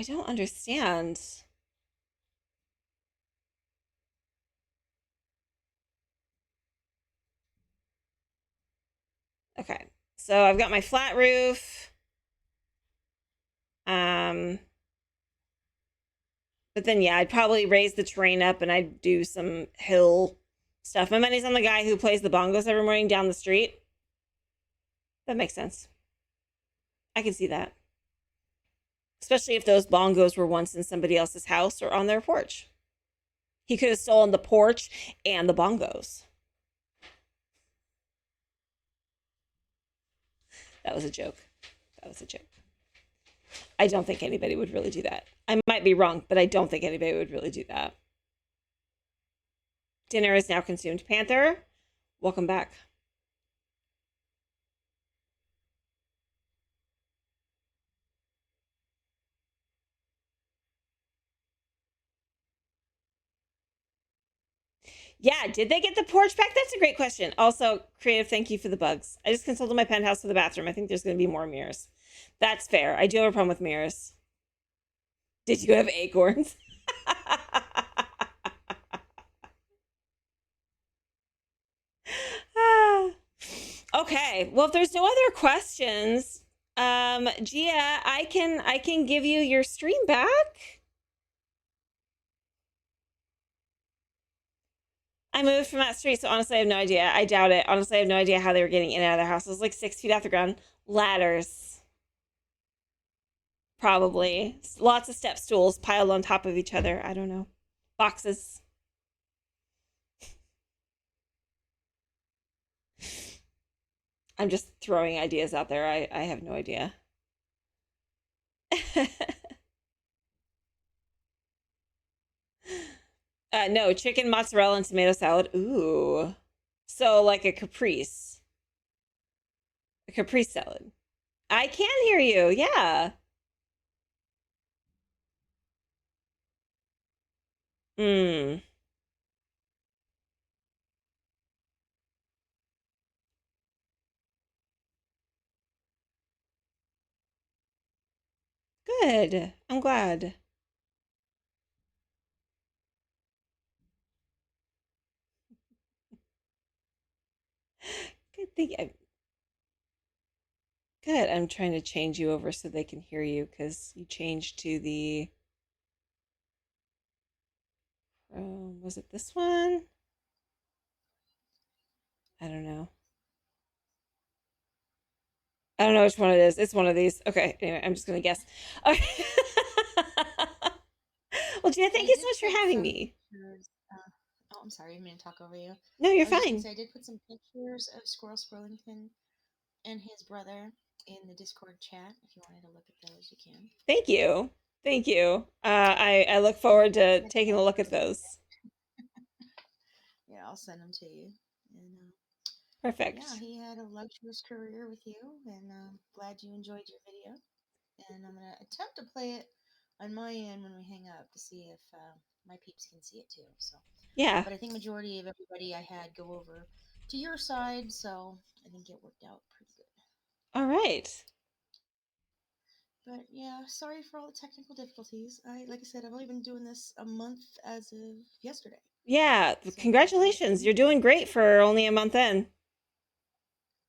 [SPEAKER 1] don't understand. Okay. So I've got my flat roof. But then, yeah, I'd probably raise the terrain up and I'd do some hill stuff. My money's on the guy who plays the bongos every morning down the street. That makes sense. I can see that. Especially if those bongos were once in somebody else's house or on their porch. He could have stolen the porch and the bongos. That was a joke. I don't think anybody would really do that. I might be wrong, but I don't think anybody would really do that. Dinner is now consumed. Panther, welcome back. Yeah, did they get the porch back? That's a great question. Also, Creative, thank you for the bugs. I just consulted my penthouse for the bathroom. I think there's going to be more mirrors. That's fair. I do have a problem with mirrors. Did you have acorns? Okay. Well, if there's no other questions, Gia, I can give you your stream back. I moved from that street, so honestly, I have no idea. I doubt it. Honestly, I have no idea how they were getting in and out of their house. It was like 6 feet off the ground. Ladders. Probably. Lots of step stools piled on top of each other. I don't know. Boxes. I'm just throwing ideas out there. I have no idea. No, chicken, mozzarella, and tomato salad. Ooh. So like a caprese. A caprese salad. I can hear you. Yeah. Hmm. Good. I'm glad. Good thing. Good. I'm trying to change you over so they can hear you because you changed to the. Was it this one? I don't know. I don't know which one it is. It's one of these. Okay. Anyway, I'm just gonna guess. Okay. Well, Gina, thank you so much for having me.
[SPEAKER 3] Oh, I'm sorry, I didn't mean to talk over you.
[SPEAKER 1] No, you're
[SPEAKER 3] I was just gonna
[SPEAKER 1] fine.
[SPEAKER 3] say I did put some pictures of Squirrel Swillington and his brother in the Discord chat. If you wanted to look at those, you can.
[SPEAKER 1] Thank you. Thank you. I look forward to taking a look at those.
[SPEAKER 3] Yeah, I'll send them to you. And
[SPEAKER 1] Perfect.
[SPEAKER 3] yeah, he had a illustrious career with you, and glad you enjoyed your video. And I'm gonna attempt to play it on my end when we hang up to see if my peeps can see it too. So
[SPEAKER 1] Yeah.
[SPEAKER 3] but I think majority of everybody I had go over to your side, so I think it worked out pretty good.
[SPEAKER 1] All right.
[SPEAKER 3] But yeah, sorry for all the technical difficulties. Like I said, I've only been doing this a month as of yesterday.
[SPEAKER 1] Yeah. Congratulations. You're doing great for only a month in.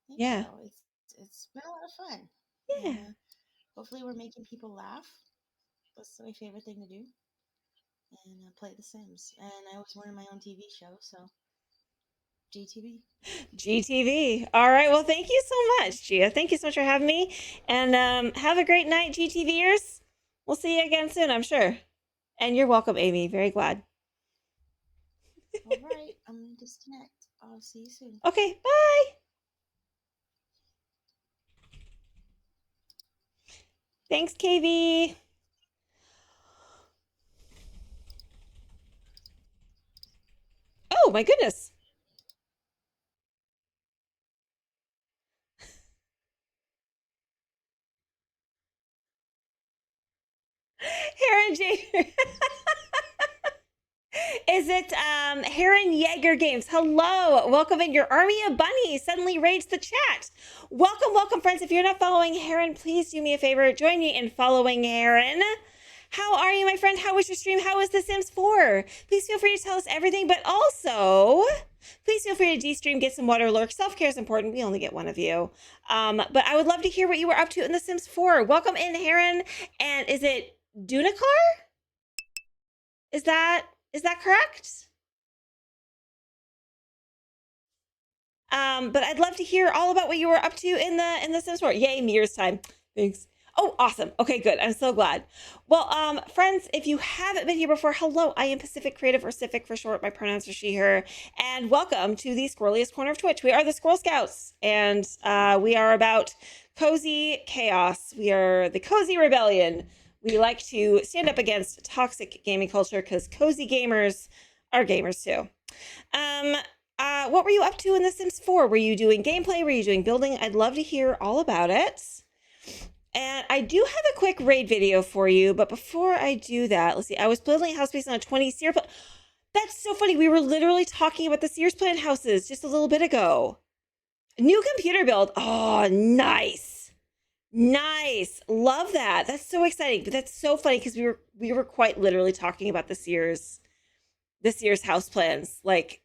[SPEAKER 3] Thank
[SPEAKER 1] Yeah.
[SPEAKER 3] you. It's been a lot of fun.
[SPEAKER 1] Yeah.
[SPEAKER 3] And, hopefully we're making people laugh. That's my favorite thing to do. And play The Sims. And I always wanted my own TV show, so GTV.
[SPEAKER 1] GTV. All right. Well, thank you so much, Gia. Thank you so much for having me. And have a great night, GTVers. We'll see you again soon, I'm sure. And you're welcome, Amy. Very glad.
[SPEAKER 3] All right. I'm going to disconnect. I'll see you soon.
[SPEAKER 1] Okay. Bye. Thanks, KV. Oh, my goodness. HaronJagger. Is it HaronJaggerGames? Hello. Welcome in. Your army of bunnies suddenly raids the chat. Welcome, welcome, friends. If you're not following Haron, please do me a favor. Join me in following Haron. How are you, my friend? How was your stream? How was The Sims 4? Please feel free to tell us everything, but also, please feel free to de-stream, get some water, lurk. Self-care is important. We only get one of you. But I would love to hear what you were up to in The Sims 4. Welcome in, Haron. And is it Dunacar? Is that correct? But I'd love to hear all about what you were up to in the Sims 4. Yay, Mirror's time. Thanks. Oh, awesome. Okay, good. I'm so glad. Well, friends, if you haven't been here before, hello. I am Pacific Creative, or Civic for short. My pronouns are she, her. And welcome to the squirreliest corner of Twitch. We are the Squirrel Scouts, and we are about cozy chaos. We are the cozy rebellion. We like to stand up against toxic gaming culture because cozy gamers are gamers too. What were you up to in The Sims 4? Were you doing gameplay? Were you doing building? I'd love to hear all about it. And I do have a quick raid video for you, but before I do that, let's see. I was building a house based on a 20 Sears plan. That's so funny. We were literally talking about the Sears plan houses just a little bit ago. New computer build. Oh, nice. Nice. Love that. That's so exciting. But that's so funny because we were quite literally talking about the Sears house plans, like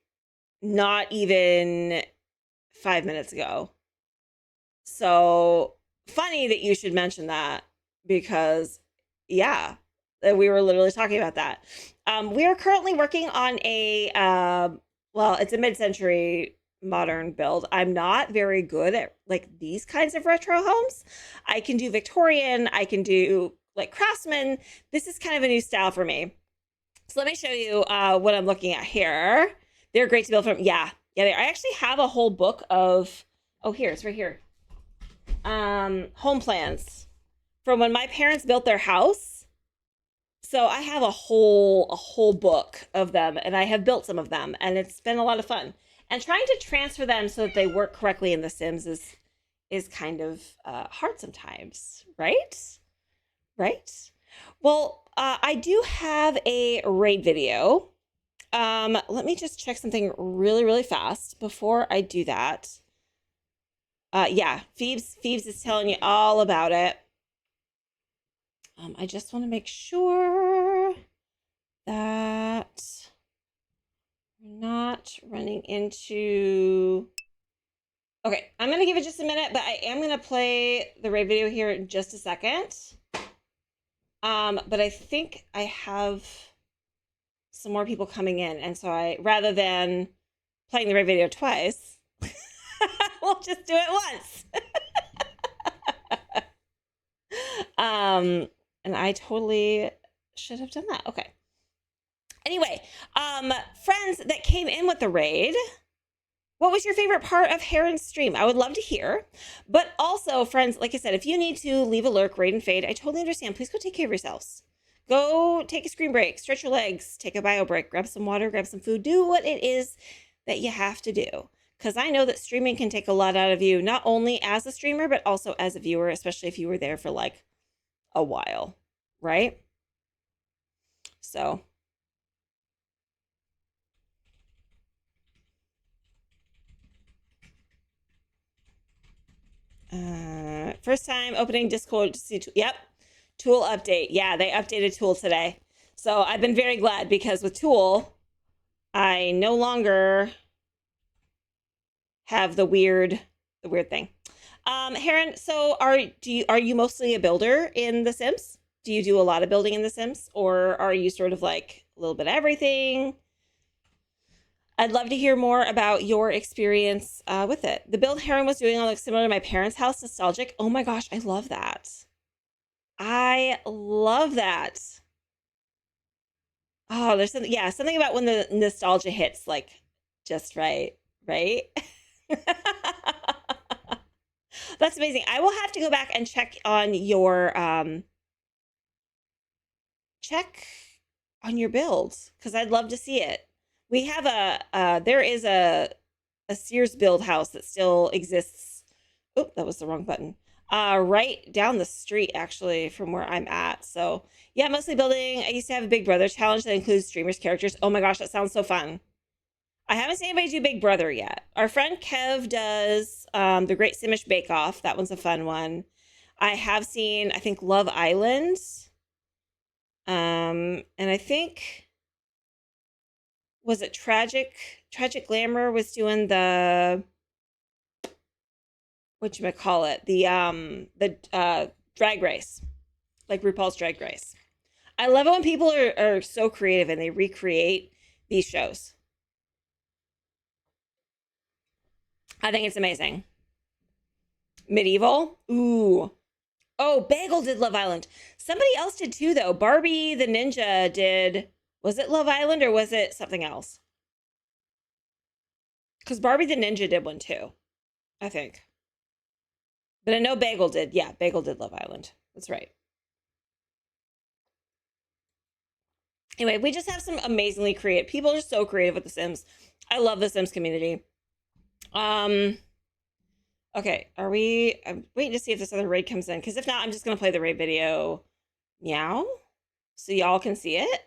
[SPEAKER 1] not even 5 minutes ago. So funny that you should mention that because, yeah, we were literally talking about that. We are currently working on a, well, it's a mid-century modern build. I'm not very good at like these kinds of retro homes. I can do Victorian, I can do like craftsman. This is kind of a new style for me. So let me show you what I'm looking at here. They're great to build from. Yeah, I actually have a whole book of, oh, here, it's right here. Home plans from when my parents built their house. So I have a whole book of them, and I have built some of them, and it's been a lot of fun. And trying to transfer them so that they work correctly in The Sims is kind of hard sometimes, right? Right? Well, I do have a raid video. Let me just check something really, really fast before I do that. Yeah, Phoebes is telling you all about it. I just want to make sure that we're not running into Okay, I'm gonna give it just a minute, but I am gonna play the raid video here in just a second. But I think I have some more people coming in, and so rather than playing the raid video twice, we'll just do it once. And I totally should have done that. Okay. Anyway, friends that came in with the raid, what was your favorite part of Heron's stream? I would love to hear. But also, friends, like I said, if you need to leave a lurk, raid, and fade, I totally understand. Please go take care of yourselves. Go take a screen break, stretch your legs, take a bio break, grab some water, grab some food. Do what it is that you have to do. Because I know that streaming can take a lot out of you, not only as a streamer, but also as a viewer, especially if you were there for like a while, right? So... first time opening Discord to see yep, Tool update. Yeah, they updated Tool today. So I've been very glad because with Tool, I no longer have the weird thing. Heron, so are you mostly a builder in The Sims? Do you do a lot of building in The Sims, or are you sort of like a little bit of everything? I'd love to hear more about your experience with it. The build Heron was doing looks similar to my parents' house, nostalgic. Oh my gosh, I love that. I love that. Oh, there's something, yeah, something about when the nostalgia hits like just right, right? That's amazing. I will have to go back and check on your build because I'd love to see it. We have there is a Sears build house that still exists. Oh, that was the wrong button. Right down the street, actually, from where I'm at. So yeah, mostly building. I used to have a Big Brother challenge that includes streamers' characters. Oh my gosh, that sounds so fun. I haven't seen anybody do Big Brother yet. Our friend Kev does the Great Simish Bake Off. That one's a fun one. I have seen, I think, Love Island. And I think... was it Tragic Glamour was doing the whatchamacallit, the drag race, like RuPaul's Drag Race. I love it when people are so creative and they recreate these shows. I think it's amazing. Medieval? Ooh. Oh, Bagel did Love Island. Somebody else did too, though. Barbie the Ninja did... Was it Love Island or was it something else? Because Barbie the Ninja did one too, I think. But I know Bagel did. Yeah, Bagel did Love Island. That's right. Anyway, we just have some amazingly creative... People are so creative with The Sims. I love the Sims community. Okay, I'm waiting to see if this other raid comes in. Because if not, I'm just going to play the raid video meow so y'all can see it.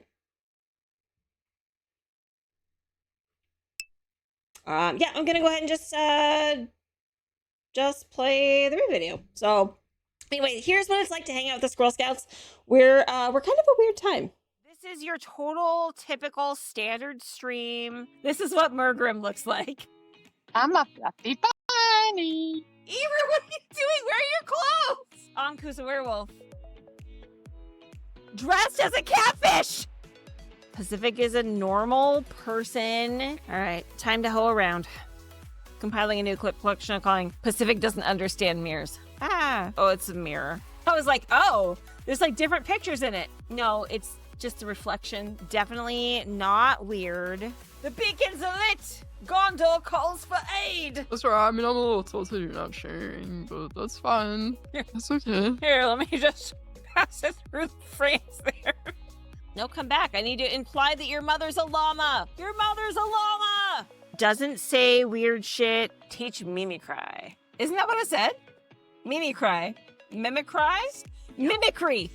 [SPEAKER 1] Yeah, I'm gonna go ahead and just play the video. So anyway, here's what it's like to hang out with the Squirrel Scouts. We're kind of a weird time.
[SPEAKER 8] This is your total typical standard stream. This is what Murgrim looks like.
[SPEAKER 9] I'm a fluffy bunny.
[SPEAKER 8] Eber, what are you doing? Where are your clothes? Anku's a werewolf. Dressed as a catfish! Pacific is a normal person. All right, time to hoe around. Compiling a new clip collection calling Pacific Doesn't Understand Mirrors. Oh, it's a mirror. I was like, oh, there's like different pictures in it. No, it's just a reflection. Definitely not weird. The beacon's lit. Gondor calls for aid.
[SPEAKER 9] That's right. I mean, I'm a little tilted you're not sharing, but that's fine. That's okay.
[SPEAKER 8] Here, let me just pass it through the frames there. No, come back. I need to imply that your mother's a llama. Your mother's a llama. Doesn't say weird shit. Teach mimicry. Isn't that what it said? Mimicry. Mimicry? Mimicry.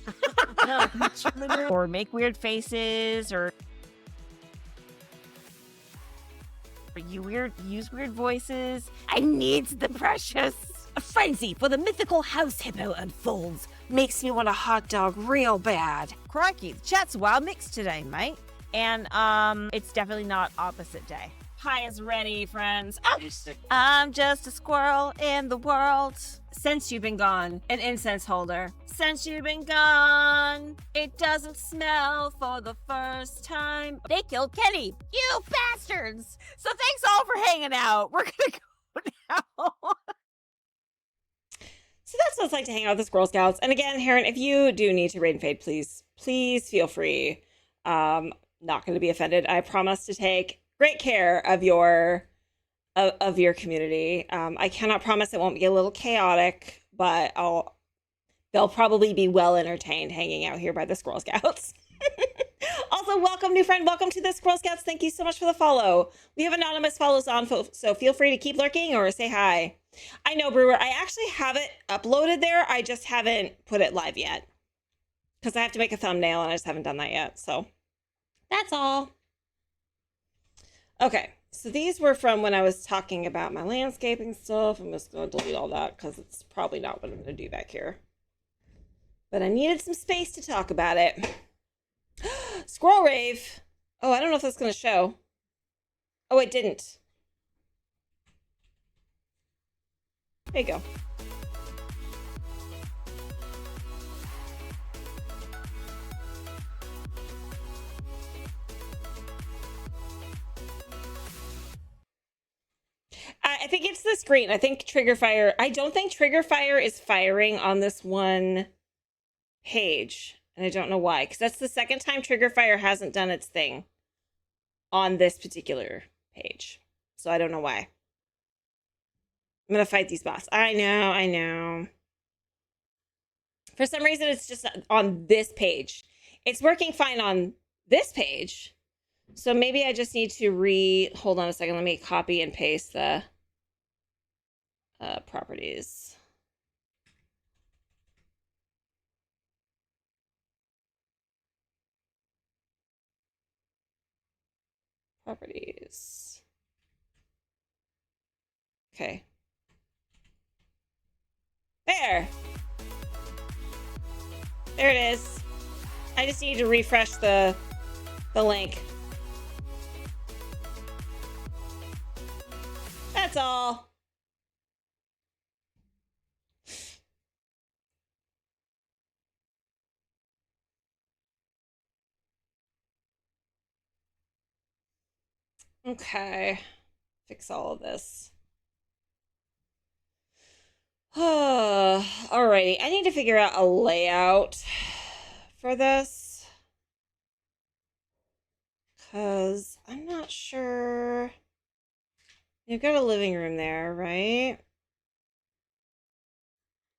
[SPEAKER 8] Or make weird faces, or use weird voices. I need the precious. A frenzy for the mythical house hippo unfolds. Makes me want a hot dog real bad. Crikey, the chat's wild mixed today, mate. And it's definitely not opposite day. pie is ready, friends. I'm just a squirrel in the world. Since you've been gone, an incense holder. Since you've been gone, it doesn't smell for the first time. They killed Kenny, you bastards! So thanks all for hanging out. We're gonna go now.
[SPEAKER 1] So that's what it's like to hang out with the Squirrel Scouts. And again, Heron, if you do need to raid and fade, please feel free. Not going to be offended. I promise to take great care of your community. I cannot promise it won't be a little chaotic, but they'll probably be well entertained hanging out here by the Squirrel Scouts. Also, welcome, new friend. Welcome to the Squirrel Scouts. Thank you so much for the follow. We have anonymous follows on, so feel free to keep lurking or say hi. I know, Brewer, I actually have it uploaded there. I just haven't put it live yet because I have to make a thumbnail and I just haven't done that yet. So that's all. Okay, so these were from when I was talking about my landscaping stuff. I'm just going to delete all that because it's probably not what I'm going to do back here. But I needed some space to talk about it. Squirrel Rave. Oh, I don't know if that's going to show. Oh, it didn't. There you go. I think it's the screen. I think trigger fire. I don't think trigger fire is firing on this one page. And I don't know why, because that's the second time trigger fire hasn't done its thing on this particular page. So I don't know why. I'm going to fight these bots. I know. For some reason, it's just on this page. It's working fine on this page. So maybe I just need to hold on a second. Let me copy and paste the properties. Properties. Okay. There it is. I just need to refresh the link. That's all. Okay. Fix all of this. Alrighty. I need to figure out a layout for this. Because I'm not sure. You've got a living room there, right?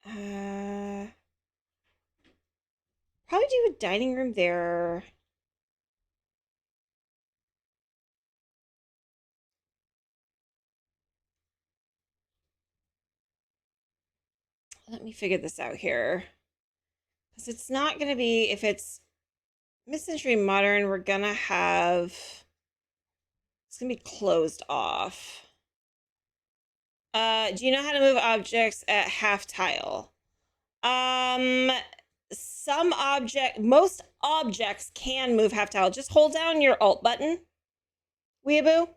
[SPEAKER 1] Probably do a dining room there. Let me figure this out here. Because it's not going to be, if it's mid-century modern, we're going to have, it's going to be closed off. Do you know how to move objects at half tile? Most objects can move half tile. Just hold down your Alt button, Weeaboo.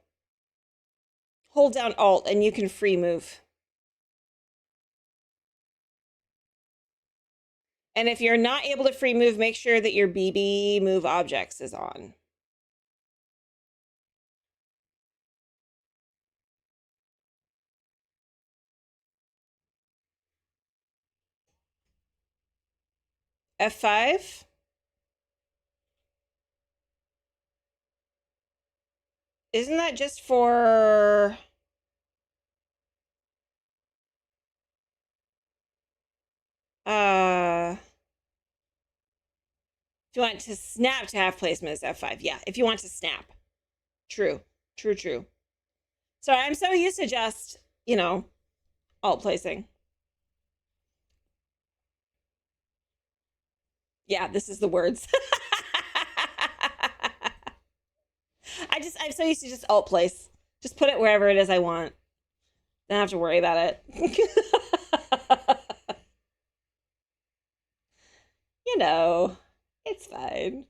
[SPEAKER 1] Hold down Alt and you can free move. And if you're not able to free move, make sure that your BB move objects is on. F5. Isn't that just for... If you want to snap to have placement is F5. Yeah, if you want to snap. True. Sorry, I'm so used to just, alt placing. Yeah, this is the words. I'm so used to just alt place. Just put it wherever it is I want. Don't have to worry about it. It's fine.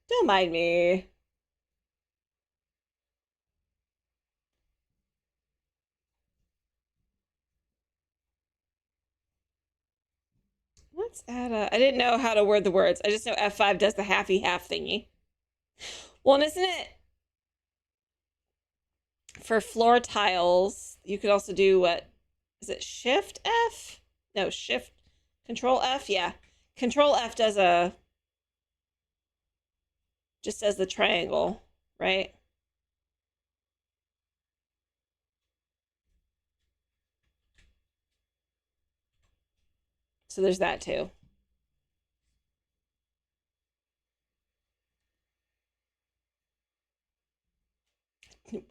[SPEAKER 1] Don't mind me. Let's add a... I didn't know how to word the words. I just know F5 does the halfy half thingy. Well, and isn't it... For floor tiles, you could also do what... Is it Shift F? No, Shift... Control F? Yeah. Control F does a... Just does the triangle, right? So there's that too.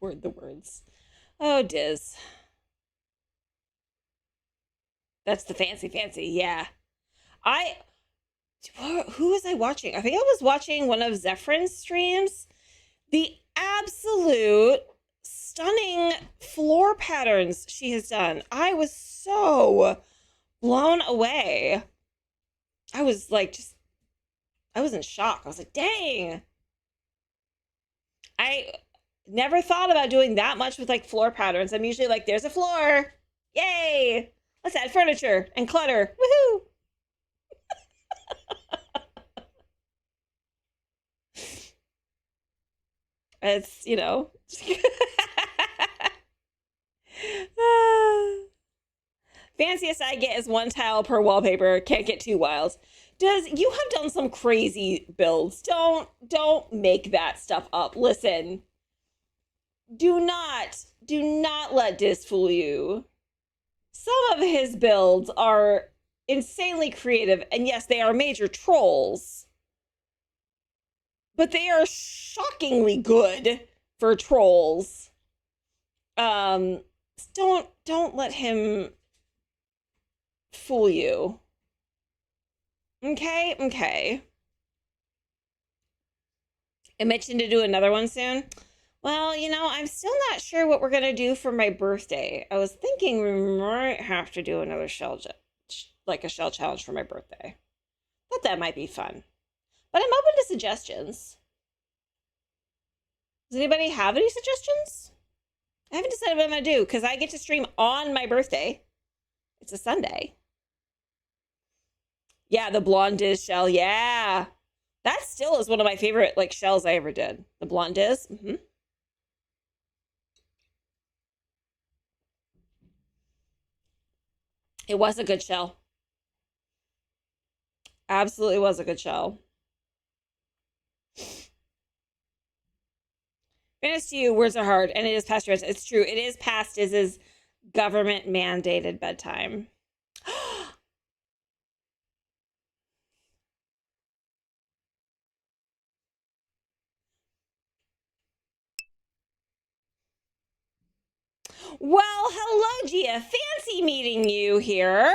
[SPEAKER 1] Word the words. Oh, Diz. That's the fancy, yeah. Who was I watching? I think I was watching one of Zephyryn's streams. The absolute stunning floor patterns she has done. I was so blown away. I was like, I was in shock. I was like, dang. I never thought about doing that much with like floor patterns. I'm usually like, there's a floor. Yay. Let's add furniture and clutter. Woohoo. It's, you know. Fanciest I get is 1 tile per wallpaper. Can't get too wild. You have done some crazy builds. Don't make that stuff up. Listen. Do not let Diz fool you. Some of his builds are insanely creative, and yes, they are major trolls. But they are shockingly good for trolls. Don't let him fool you. Okay. I mentioned to do another one soon. Well, you know, I'm still not sure what we're going to do for my birthday. I was thinking we might have to do another shell challenge for my birthday. Thought that might be fun. But I'm open to suggestions. Does anybody have any suggestions? I haven't decided what I'm going to do because I get to stream on my birthday. It's a Sunday. Yeah, the blonde Diz shell. Yeah. That still is one of my favorite like shells I ever did. The blonde Diz. Mm-hmm. It was a good shell. Absolutely was a good shell. Fairness to you, words are hard, and it is past your bedtime. It's true. It is past Diz's government mandated bedtime. Well, hello, Gia. Fancy meeting you here.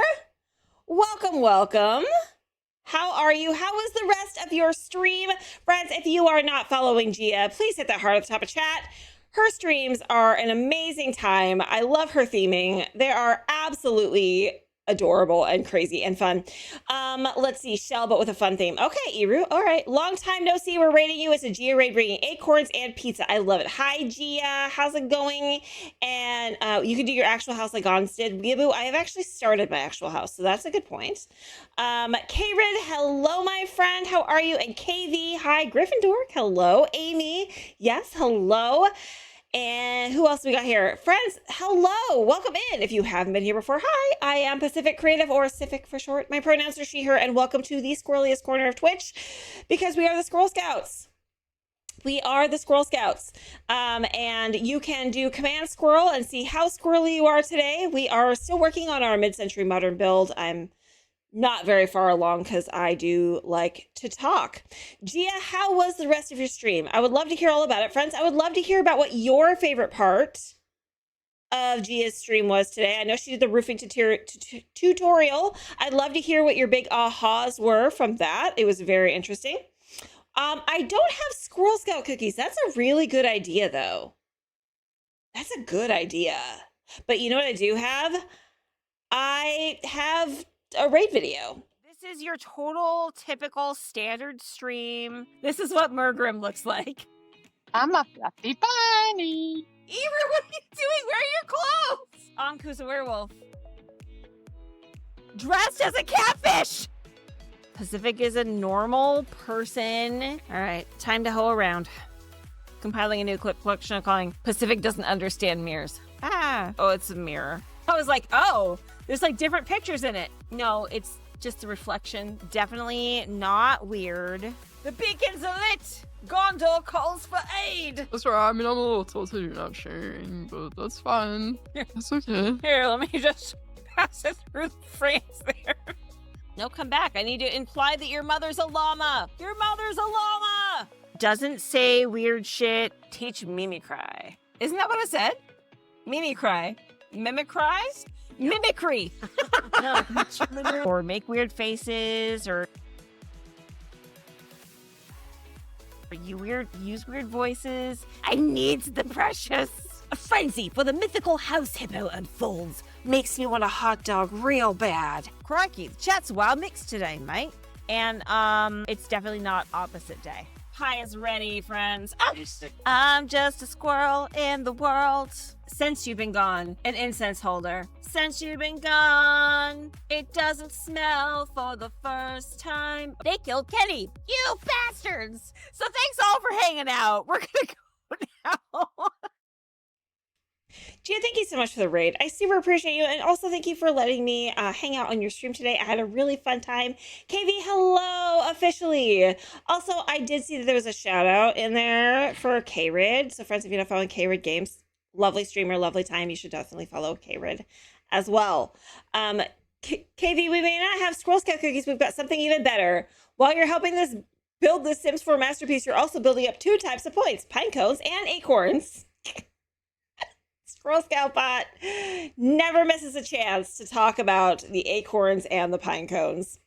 [SPEAKER 1] Welcome. How are you? How was the rest of your stream? Friends, if you are not following Gia, please hit that heart at the top of chat. Her streams are an amazing time. I love her theming. They are absolutely adorable and crazy and fun. Let's see, shell, but with a fun theme. Okay, Iru. All right. Long time no see. We're rating you. It's a Gia raid bringing acorns and pizza. I love it. Hi, Gia. How's it going? And you can do your actual house like Gons did. Weeaboo, I have actually started my actual house, so that's a good point. K-Rid, hello, my friend. How are you? And KV, hi. Gryffindor, hello. Amy, yes, hello. And who else we got here? Friends, hello. Welcome in. If you haven't been here before, hi. I am Pacific Creative, or Civic for short. My pronouns are she, her, and welcome to the squirreliest corner of Twitch, because we are the Squirrel Scouts. We are the Squirrel Scouts. And you can do Command Squirrel and see how squirrely you are today. We are still working on our mid-century modern build. I'm not very far along because I do like to talk. Gia, how was the rest of your stream? I would love to hear all about it. Friends, I would love to hear about what your favorite part of Gia's stream was today. I know she did the roofing tutorial. I'd love to hear what your big ahas were from that. It was very interesting. I don't have Squirrel Scout cookies. That's a really good idea, though. That's a good idea. But you know what I do have? I have a raid video.
[SPEAKER 8] This is your total typical standard stream. This is what Murgrim looks like.
[SPEAKER 9] I'm a fluffy bunny.
[SPEAKER 8] Eber, what are you doing? Where are your clothes? Anku's a werewolf. Dressed as a catfish! Pacific is a normal person. All right, time to hoe around. Compiling a new clip collection calling Pacific doesn't understand mirrors. Oh, it's a mirror. I was like, oh, there's like different pictures in it. No, it's just a reflection. Definitely not weird. The beacons are lit. Gondor calls for aid.
[SPEAKER 9] That's right. I mean, I'm a little tilted you're not sharing, but that's fine. That's okay.
[SPEAKER 8] Here, let me just pass it through the frames there. No, come back. I need to imply that your mother's a llama. Your mother's a llama. Doesn't say weird shit. Teach mimicry. Isn't that what it said? Mimicry. Mimicry? Mimicry. Or make weird faces, or use weird voices. I need the precious. A frenzy for the mythical house hippo unfolds. Makes me want a hot dog real bad. Crikey, the chat's wild mix today, mate. And it's definitely not opposite day. Pie is ready, friends. I'm just a squirrel in the world. Since you've been gone, an incense holder. Since you've been gone, it doesn't smell for the first time. They killed Kenny, you bastards. So thanks all for hanging out. We're gonna go now.
[SPEAKER 1] Gia, thank you so much for the raid. I super appreciate you. And also thank you for letting me hang out on your stream today. I had a really fun time. KV, hello, officially. Also, I did see that there was a shout out in there for K-Rid. So friends, if you're not following K-Rid Games, lovely streamer, lovely time. You should definitely follow K-Rid as well. KV, we may not have Squirrel Scout cookies. We've got something even better. While you're helping this build this Sims 4 masterpiece, you're also building up 2 types of points, pine cones and acorns. Squirrel Scout bot never misses a chance to talk about the acorns and the pine cones.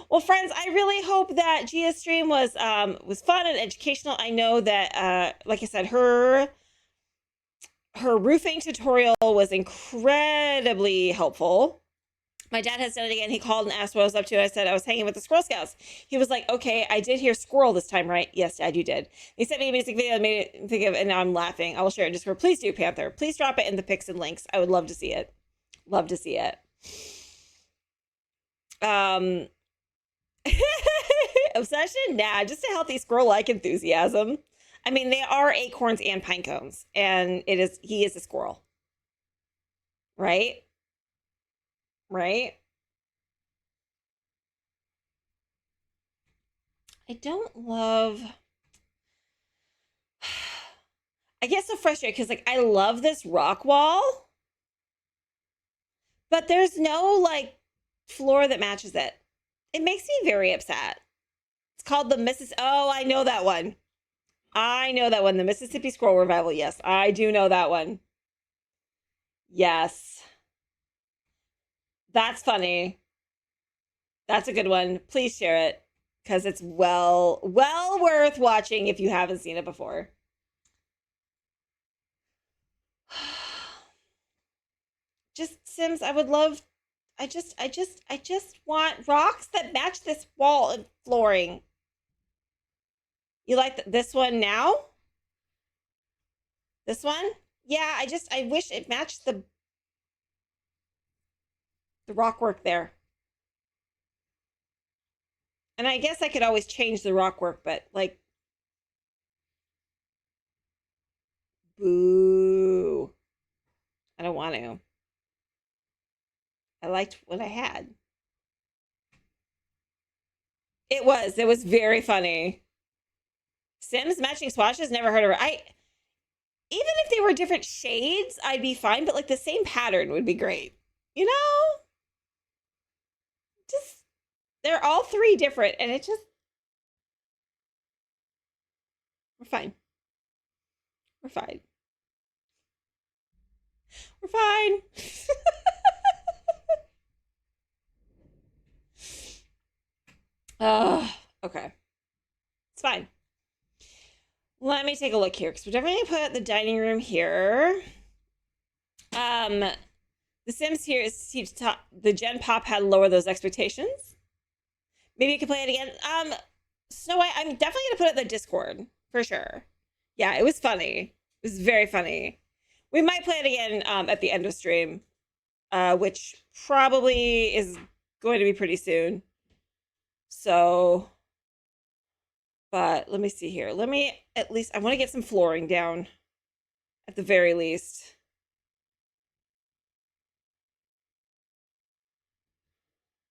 [SPEAKER 1] Well, friends, I really hope that Gia's stream was fun and educational. I know that, like I said, her roofing tutorial was incredibly helpful. My dad has done it again. He called and asked what I was up to. I said I was hanging with the Squirrel Scouts. He was like, okay, I did hear squirrel this time, right? Yes, Dad, you did. He sent me a music video that made it think of, and now I'm laughing. I will share it in Discord. Please do, Panther. Please drop it in the pics and links. I would love to see it. Love to see it. Obsession? Nah, just a healthy squirrel-like enthusiasm. I mean, they are acorns and pine cones, and he is a squirrel. Right? Right? I don't love... I get so frustrated because, like, I love this rock wall, but there's no, like, floor that matches it. It makes me very upset. It's called the Oh, I know that one. I know that one. The Mississippi Squirrel Revival. Yes, I do know that one. Yes. That's funny. That's a good one. Please share it because it's well worth watching if you haven't seen it before. Just Sims, I would love. I just want rocks that match this wall and flooring. You like this one now? This one? Yeah, I wish it matched the rock work there. And I guess I could always change the rock work, but like, boo. I don't want to. I liked what I had. It was very funny. Sims matching swatches, never heard of her. Even if they were different shades, I'd be fine, but like the same pattern would be great. You know? Just, they're all 3 different, and it just, we're fine. We're fine. We're fine. Okay. It's fine. Let me take a look here, because we're definitely going to put the dining room here. The Sims here is the Gen Pop had to lower those expectations. Maybe you can play it again. Snow White, I'm definitely going to put it in the Discord, for sure. Yeah, it was funny. It was very funny. We might play it again at the end of stream. which probably is going to be pretty soon. So, but let me see here. Let me at least, I want to get some flooring down at the very least.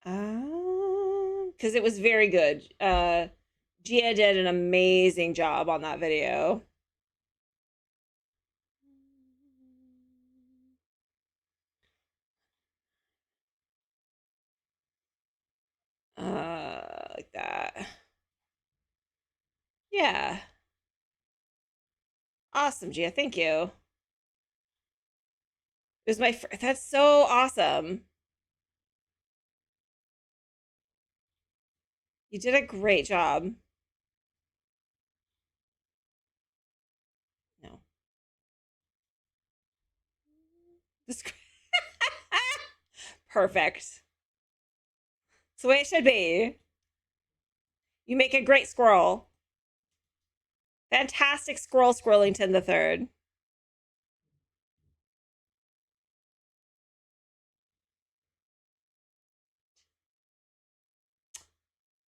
[SPEAKER 1] Because it was very good. Gia did an amazing job on that video. Like that. Yeah. Awesome, Gia. Thank you. It was my that's so awesome. You did a great job. No. This perfect. It's the way it should be. You make a great squirrel. Fantastic Squirrel Swillington the third.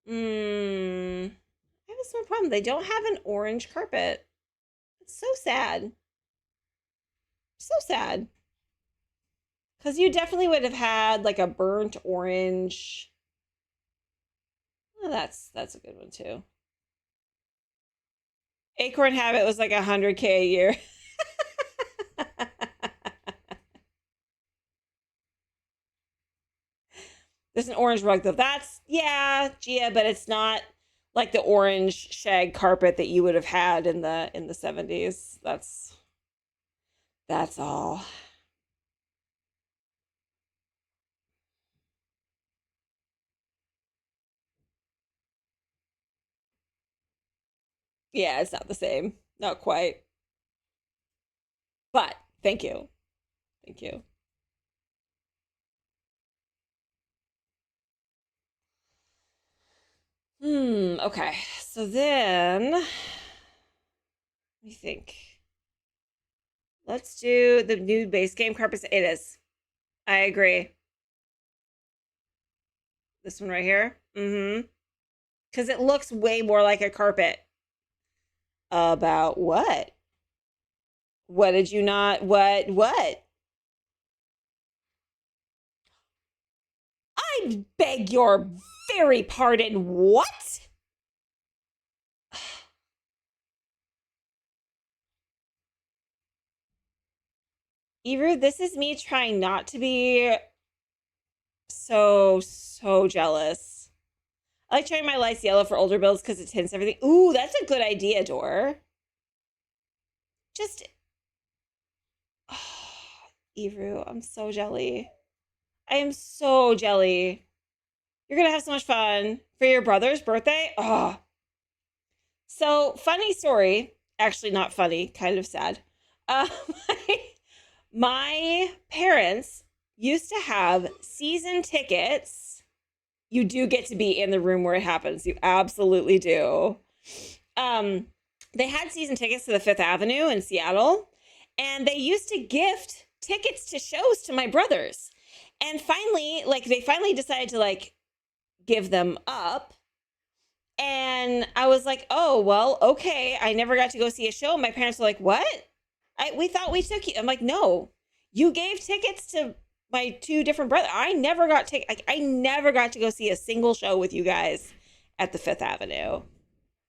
[SPEAKER 1] I have a small problem. They don't have an orange carpet. It's so sad. So sad. Because you definitely would have had like a burnt orange. Oh, that's a good one too. Acorn Habit was like 100K a year. There's an orange rug though. That's, yeah, Gia, but it's not like the orange shag carpet that you would have had in the 70s. That's all. Yeah, it's not the same. Not quite. But thank you. Thank you. Okay. So then let me think. Let's do the new base game carpets. It is. I agree. This one right here. Because it looks way more like a carpet. About what? What did you not? What? I beg your very pardon. What? Ever, this is me trying not to be so jealous. I like trying my lights yellow for older builds because it tints everything. Ooh, that's a good idea, Dor. Just, oh, Evu, I'm so jelly. I am so jelly. You're gonna have so much fun for your brother's birthday. Oh. So, funny story. Actually, not funny, kind of sad. My parents used to have season tickets. You do get to be in the room where it happens. You absolutely do. They had season tickets to the Fifth Avenue in Seattle, and they used to gift tickets to shows to my brothers. And finally, they finally decided to give them up. And I was like, oh, well, okay. I never got to go see a show. My parents were like, what? We thought we took you. I'm like, no, you gave tickets to my two different brothers. I never got to go see a single show with you guys at the Fifth Avenue.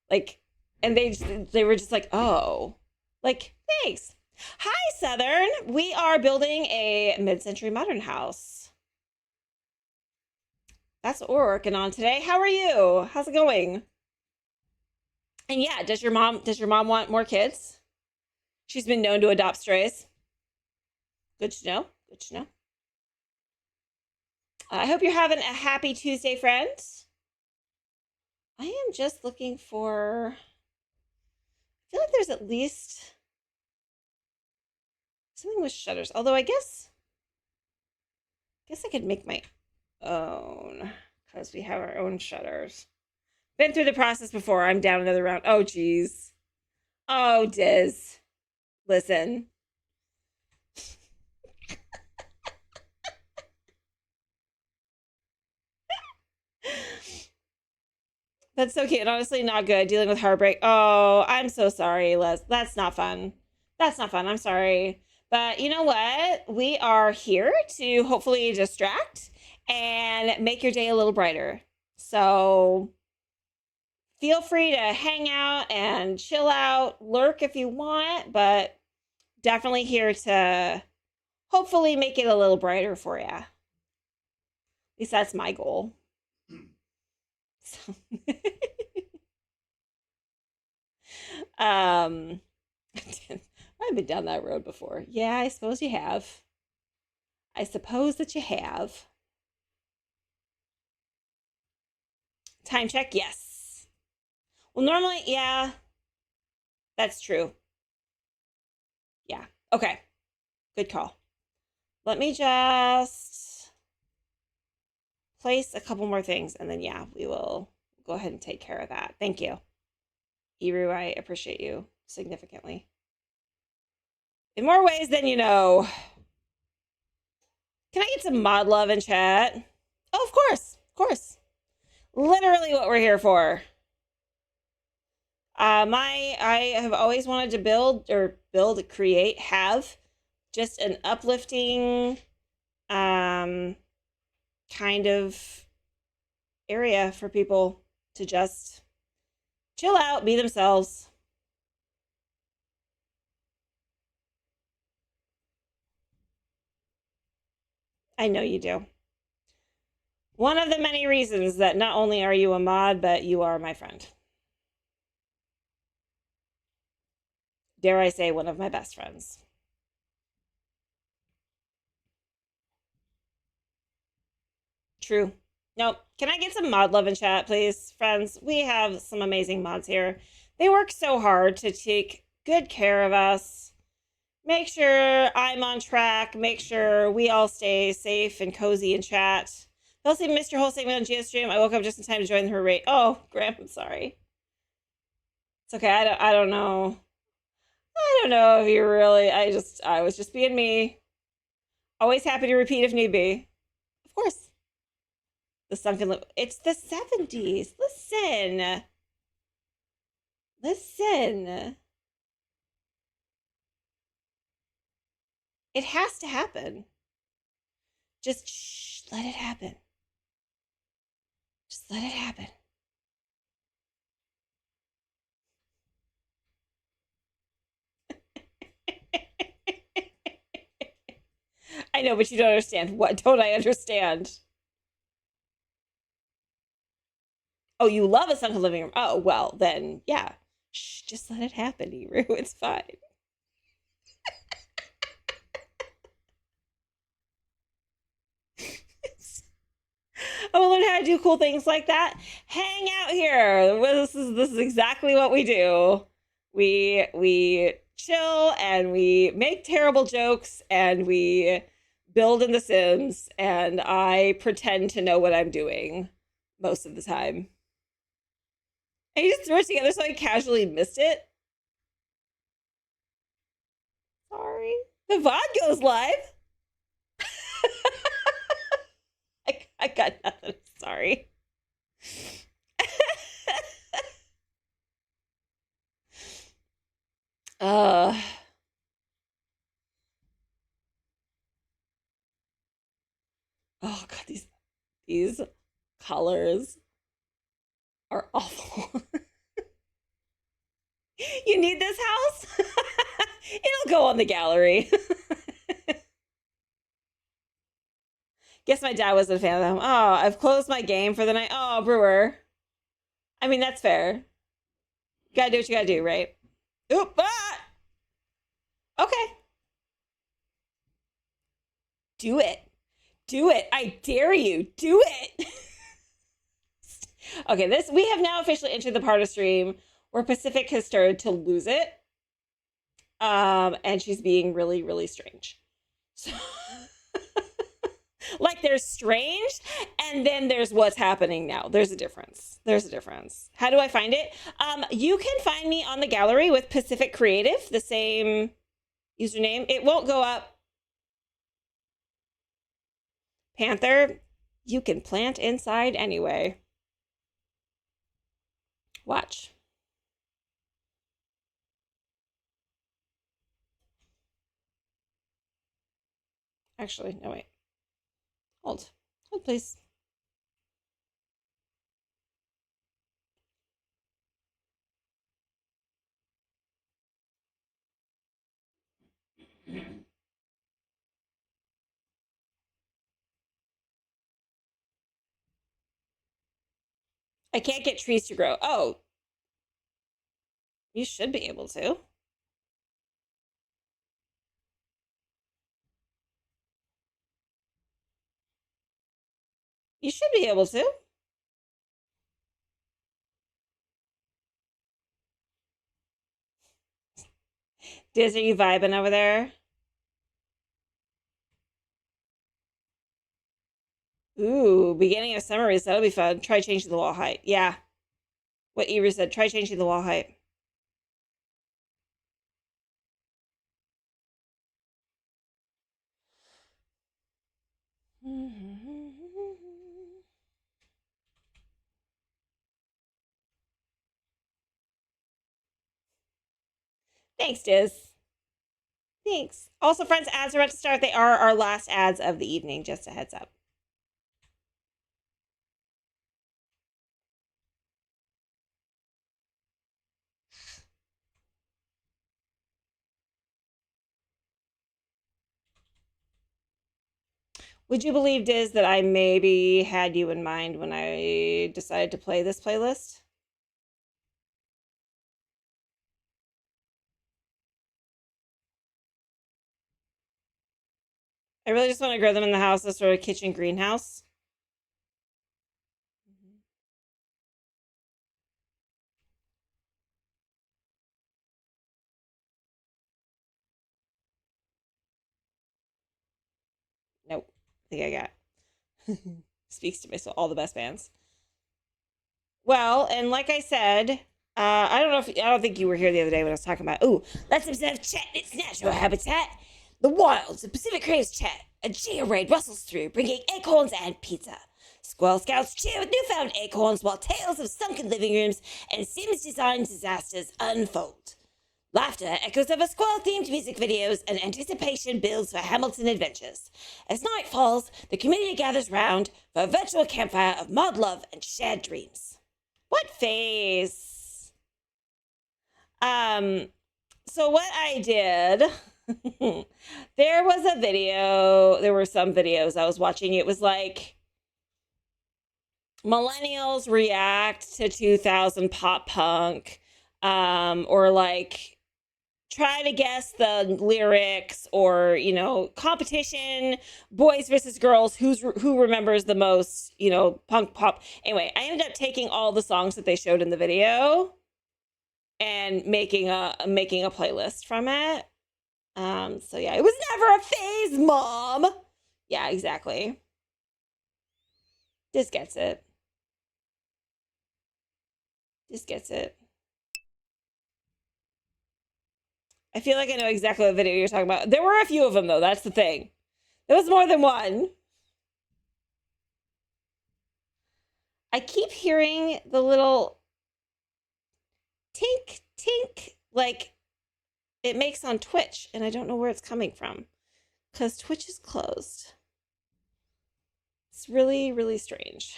[SPEAKER 1] And they were just like, oh, thanks. Hi, Southern. We are building a mid-century modern house. That's what we're working on today. How are you? How's it going? And yeah, does your mom want more kids? She's been known to adopt strays. Good to know. Good to know. I hope you're having a happy Tuesday, friends. I am just looking for, I feel like there's at least something with shutters. Although I guess I could make my own because we have our own shutters. Been through the process before. I'm down another round. Oh, geez. Oh, Diz. Listen. That's so cute. And honestly, not good. Dealing with heartbreak. Oh, I'm so sorry, Les. That's not fun. That's not fun. I'm sorry. But you know what? We are here to hopefully distract and make your day a little brighter. So feel free to hang out and chill out, lurk if you want, but definitely here to hopefully make it a little brighter for you. At least that's my goal. So I've been down that road before. Yeah, I suppose you have. I suppose that you have. Time check, yes. Well, normally, yeah, that's true. Yeah, okay. Good call. Let me just place a couple more things, and then, yeah, we will go ahead and take care of that. Thank you. Iru, I appreciate you significantly. In more ways than you know. Can I get some mod love in chat? Oh, of course. Of course. Literally what we're here for. I have always wanted to create, have just an uplifting kind of area for people to just chill out, be themselves. I know you do. One of the many reasons that not only are you a mod, but you are my friend. Dare I say, one of my best friends. True. Nope. Can I get some mod love in chat, please, friends? We have some amazing mods here. They work so hard to take good care of us. Make sure I'm on track. Make sure we all stay safe and cozy in chat. Kelsey missed your whole segment on GeoStream. I woke up just in time to join her rate. Oh, Graham, I'm sorry. It's okay. I don't know. I don't know if you really. I was just being me. Always happy to repeat if need be. Of course. The sunken lip. It's the 70s. Listen. Listen. It has to happen. Just shh, let it happen. Just let it happen. I know, but you don't understand. What don't I understand? Oh, you love a sunken living room. Oh, well, then, yeah. Shh, just let it happen, Iru. It's fine. I will learn how to do cool things like that. Hang out here. This is exactly what we do. We chill and we make terrible jokes and we build in The Sims, and I pretend to know what I'm doing most of the time. And you just threw it together so I casually missed it. Sorry. The VOD goes live. I got nothing. Sorry. Oh God, these colors are awful. You need this house? It'll go on the gallery. Guess my dad wasn't a fan of them. Oh, I've closed my game for the night. Oh, Brewer. I mean, that's fair. You gotta do what you gotta do, right? Oop! Ah! Okay. Do it. Do it. I dare you. Do it. Okay, we have now officially entered the part of stream where Pacific has started to lose it. And she's being really, really strange. So like there's strange, and then there's what's happening now. There's a difference. There's a difference. How do I find it? You can find me on the gallery with Pacific Creative, the same username. It won't go up. Panther, you can plant inside anyway. Watch. Actually, no, wait. Hold. Hold, please. I can't get trees to grow. Oh. You should be able to. You should be able to. Diz, are you vibing over there? Ooh, beginning of summer is that'll be fun. Try changing the wall height. Yeah. What Eva said, try changing the wall height. Thanks, Diz. Thanks. Also, friends, ads are about to start. They are our last ads of the evening, just a heads up. Would you believe, Diz, that I maybe had you in mind when I decided to play this playlist? I really just want to grow them in the house, this sort of kitchen greenhouse. Nope. I think I got. Speaks to me, so all the best bands. Well, and like I said, I don't think you were here the other day when I was talking about, let's observe chat in its natural habitat. The wilds of Pacific Coast chat. A Gia raid rustles through, bringing acorns and pizza. Squirrel Scouts cheer with newfound acorns while tales of sunken living rooms and Sims-designed disasters unfold. Laughter echoes over squirrel-themed music videos and anticipation builds for Hamilton adventures. As night falls, the community gathers round for a virtual campfire of mod love and shared dreams. What phase? So what I did, there were some videos I was watching. It was like millennials react to 2000 pop punk, or like try to guess the lyrics, or, competition, boys versus girls, who remembers the most, punk pop. Anyway, I ended up taking all the songs that they showed in the video and making a playlist from it. So yeah, it was never a phase, Mom. Yeah, exactly. This gets it. I feel like I know exactly what video you're talking about. There were a few of them, though. That's the thing. There was more than one. I keep hearing the little tink, tink, like it makes on Twitch, and I don't know where it's coming from because Twitch is closed. It's really, really strange.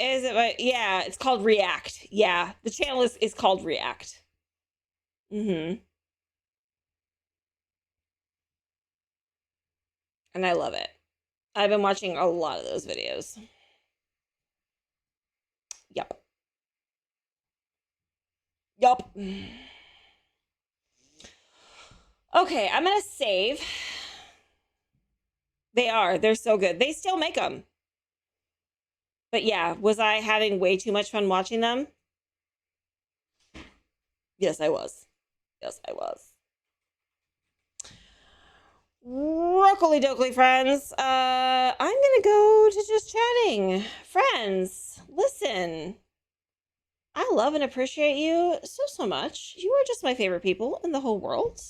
[SPEAKER 1] Is it? Yeah, it's called React. Yeah, the channel is called React. And I love it. I've been watching a lot of those videos. Yup. Okay, I'm gonna save. They're so good. They still make them. But yeah, was I having way too much fun watching them? Yes, I was. Rockly dokley, friends. I'm gonna go to just chatting. Friends, listen. I love and appreciate you so much. You are just my favorite people in the whole world.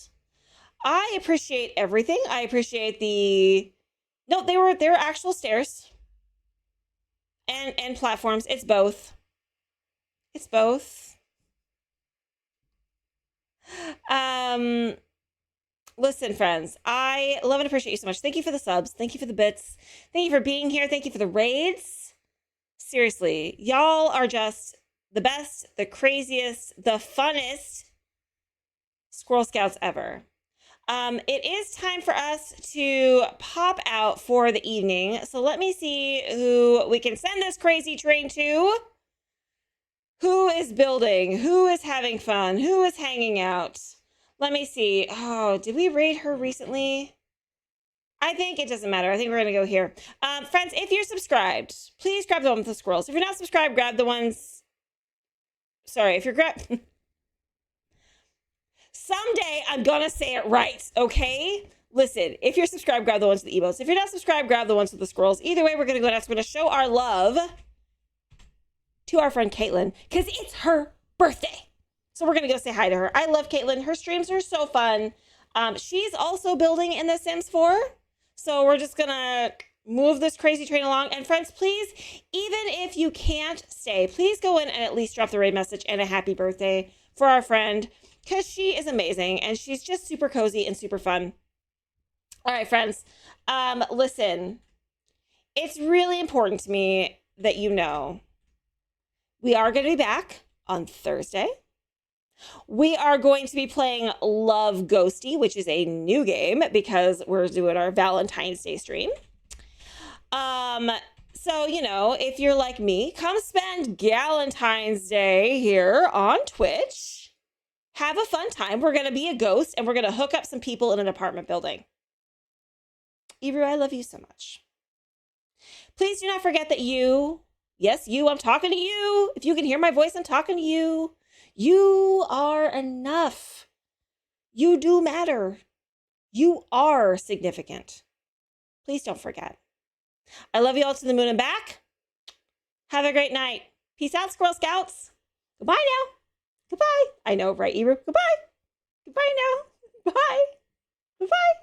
[SPEAKER 1] I appreciate everything. I appreciate they're actual stairs and platforms. It's both. It's both. Listen, friends, I love and appreciate you so much. Thank you for the subs. Thank you for the bits. Thank you for being here. Thank you for the raids. Seriously, y'all are just the best, the craziest, the funnest Squirrel Scouts ever. It is time for us to pop out for the evening. So let me see who we can send this crazy train to. Who is building? Who is having fun? Who is hanging out? Let me see. Oh, did we raid her recently? I think it doesn't matter. I think we're going to go here. Friends, if you're subscribed, please grab the one with the squirrels. If you're not subscribed, grab the ones... Sorry, if you're Someday I'm going to say it right, okay? Listen, if you're subscribed, grab the ones with the emotes. If you're not subscribed, grab the ones with the squirrels. Either way, we're going to go next. We're going to show our love to our friend Caitlin because it's her birthday. So we're going to go say hi to her. I love Caitlin. Her streams are so fun. She's also building in The Sims 4. So we're just going to move this crazy train along. And friends, please, even if you can't stay, please go in and at least drop the raid message and a happy birthday for our friend because she is amazing and she's just super cozy and super fun. All right, friends. Listen, it's really important to me that you know we are going to be back on Thursday. We are going to be playing Love Ghosty, which is a new game because we're doing our Valentine's Day stream. So, you know, if you're like me, come spend Galentine's Day here on Twitch. Have a fun time. We're going to be a ghost and we're going to hook up some people in an apartment building. Ebru, I love you so much. Please do not forget that you, yes, you, I'm talking to you. If you can hear my voice, I'm talking to you. You are enough. You do matter. You are significant. Please don't forget. I love you all to the moon and back. Have a great night. Peace out, Squirrel Scouts. Goodbye now. Goodbye. I know, right, Ebru? Goodbye. Goodbye now. Bye. Goodbye.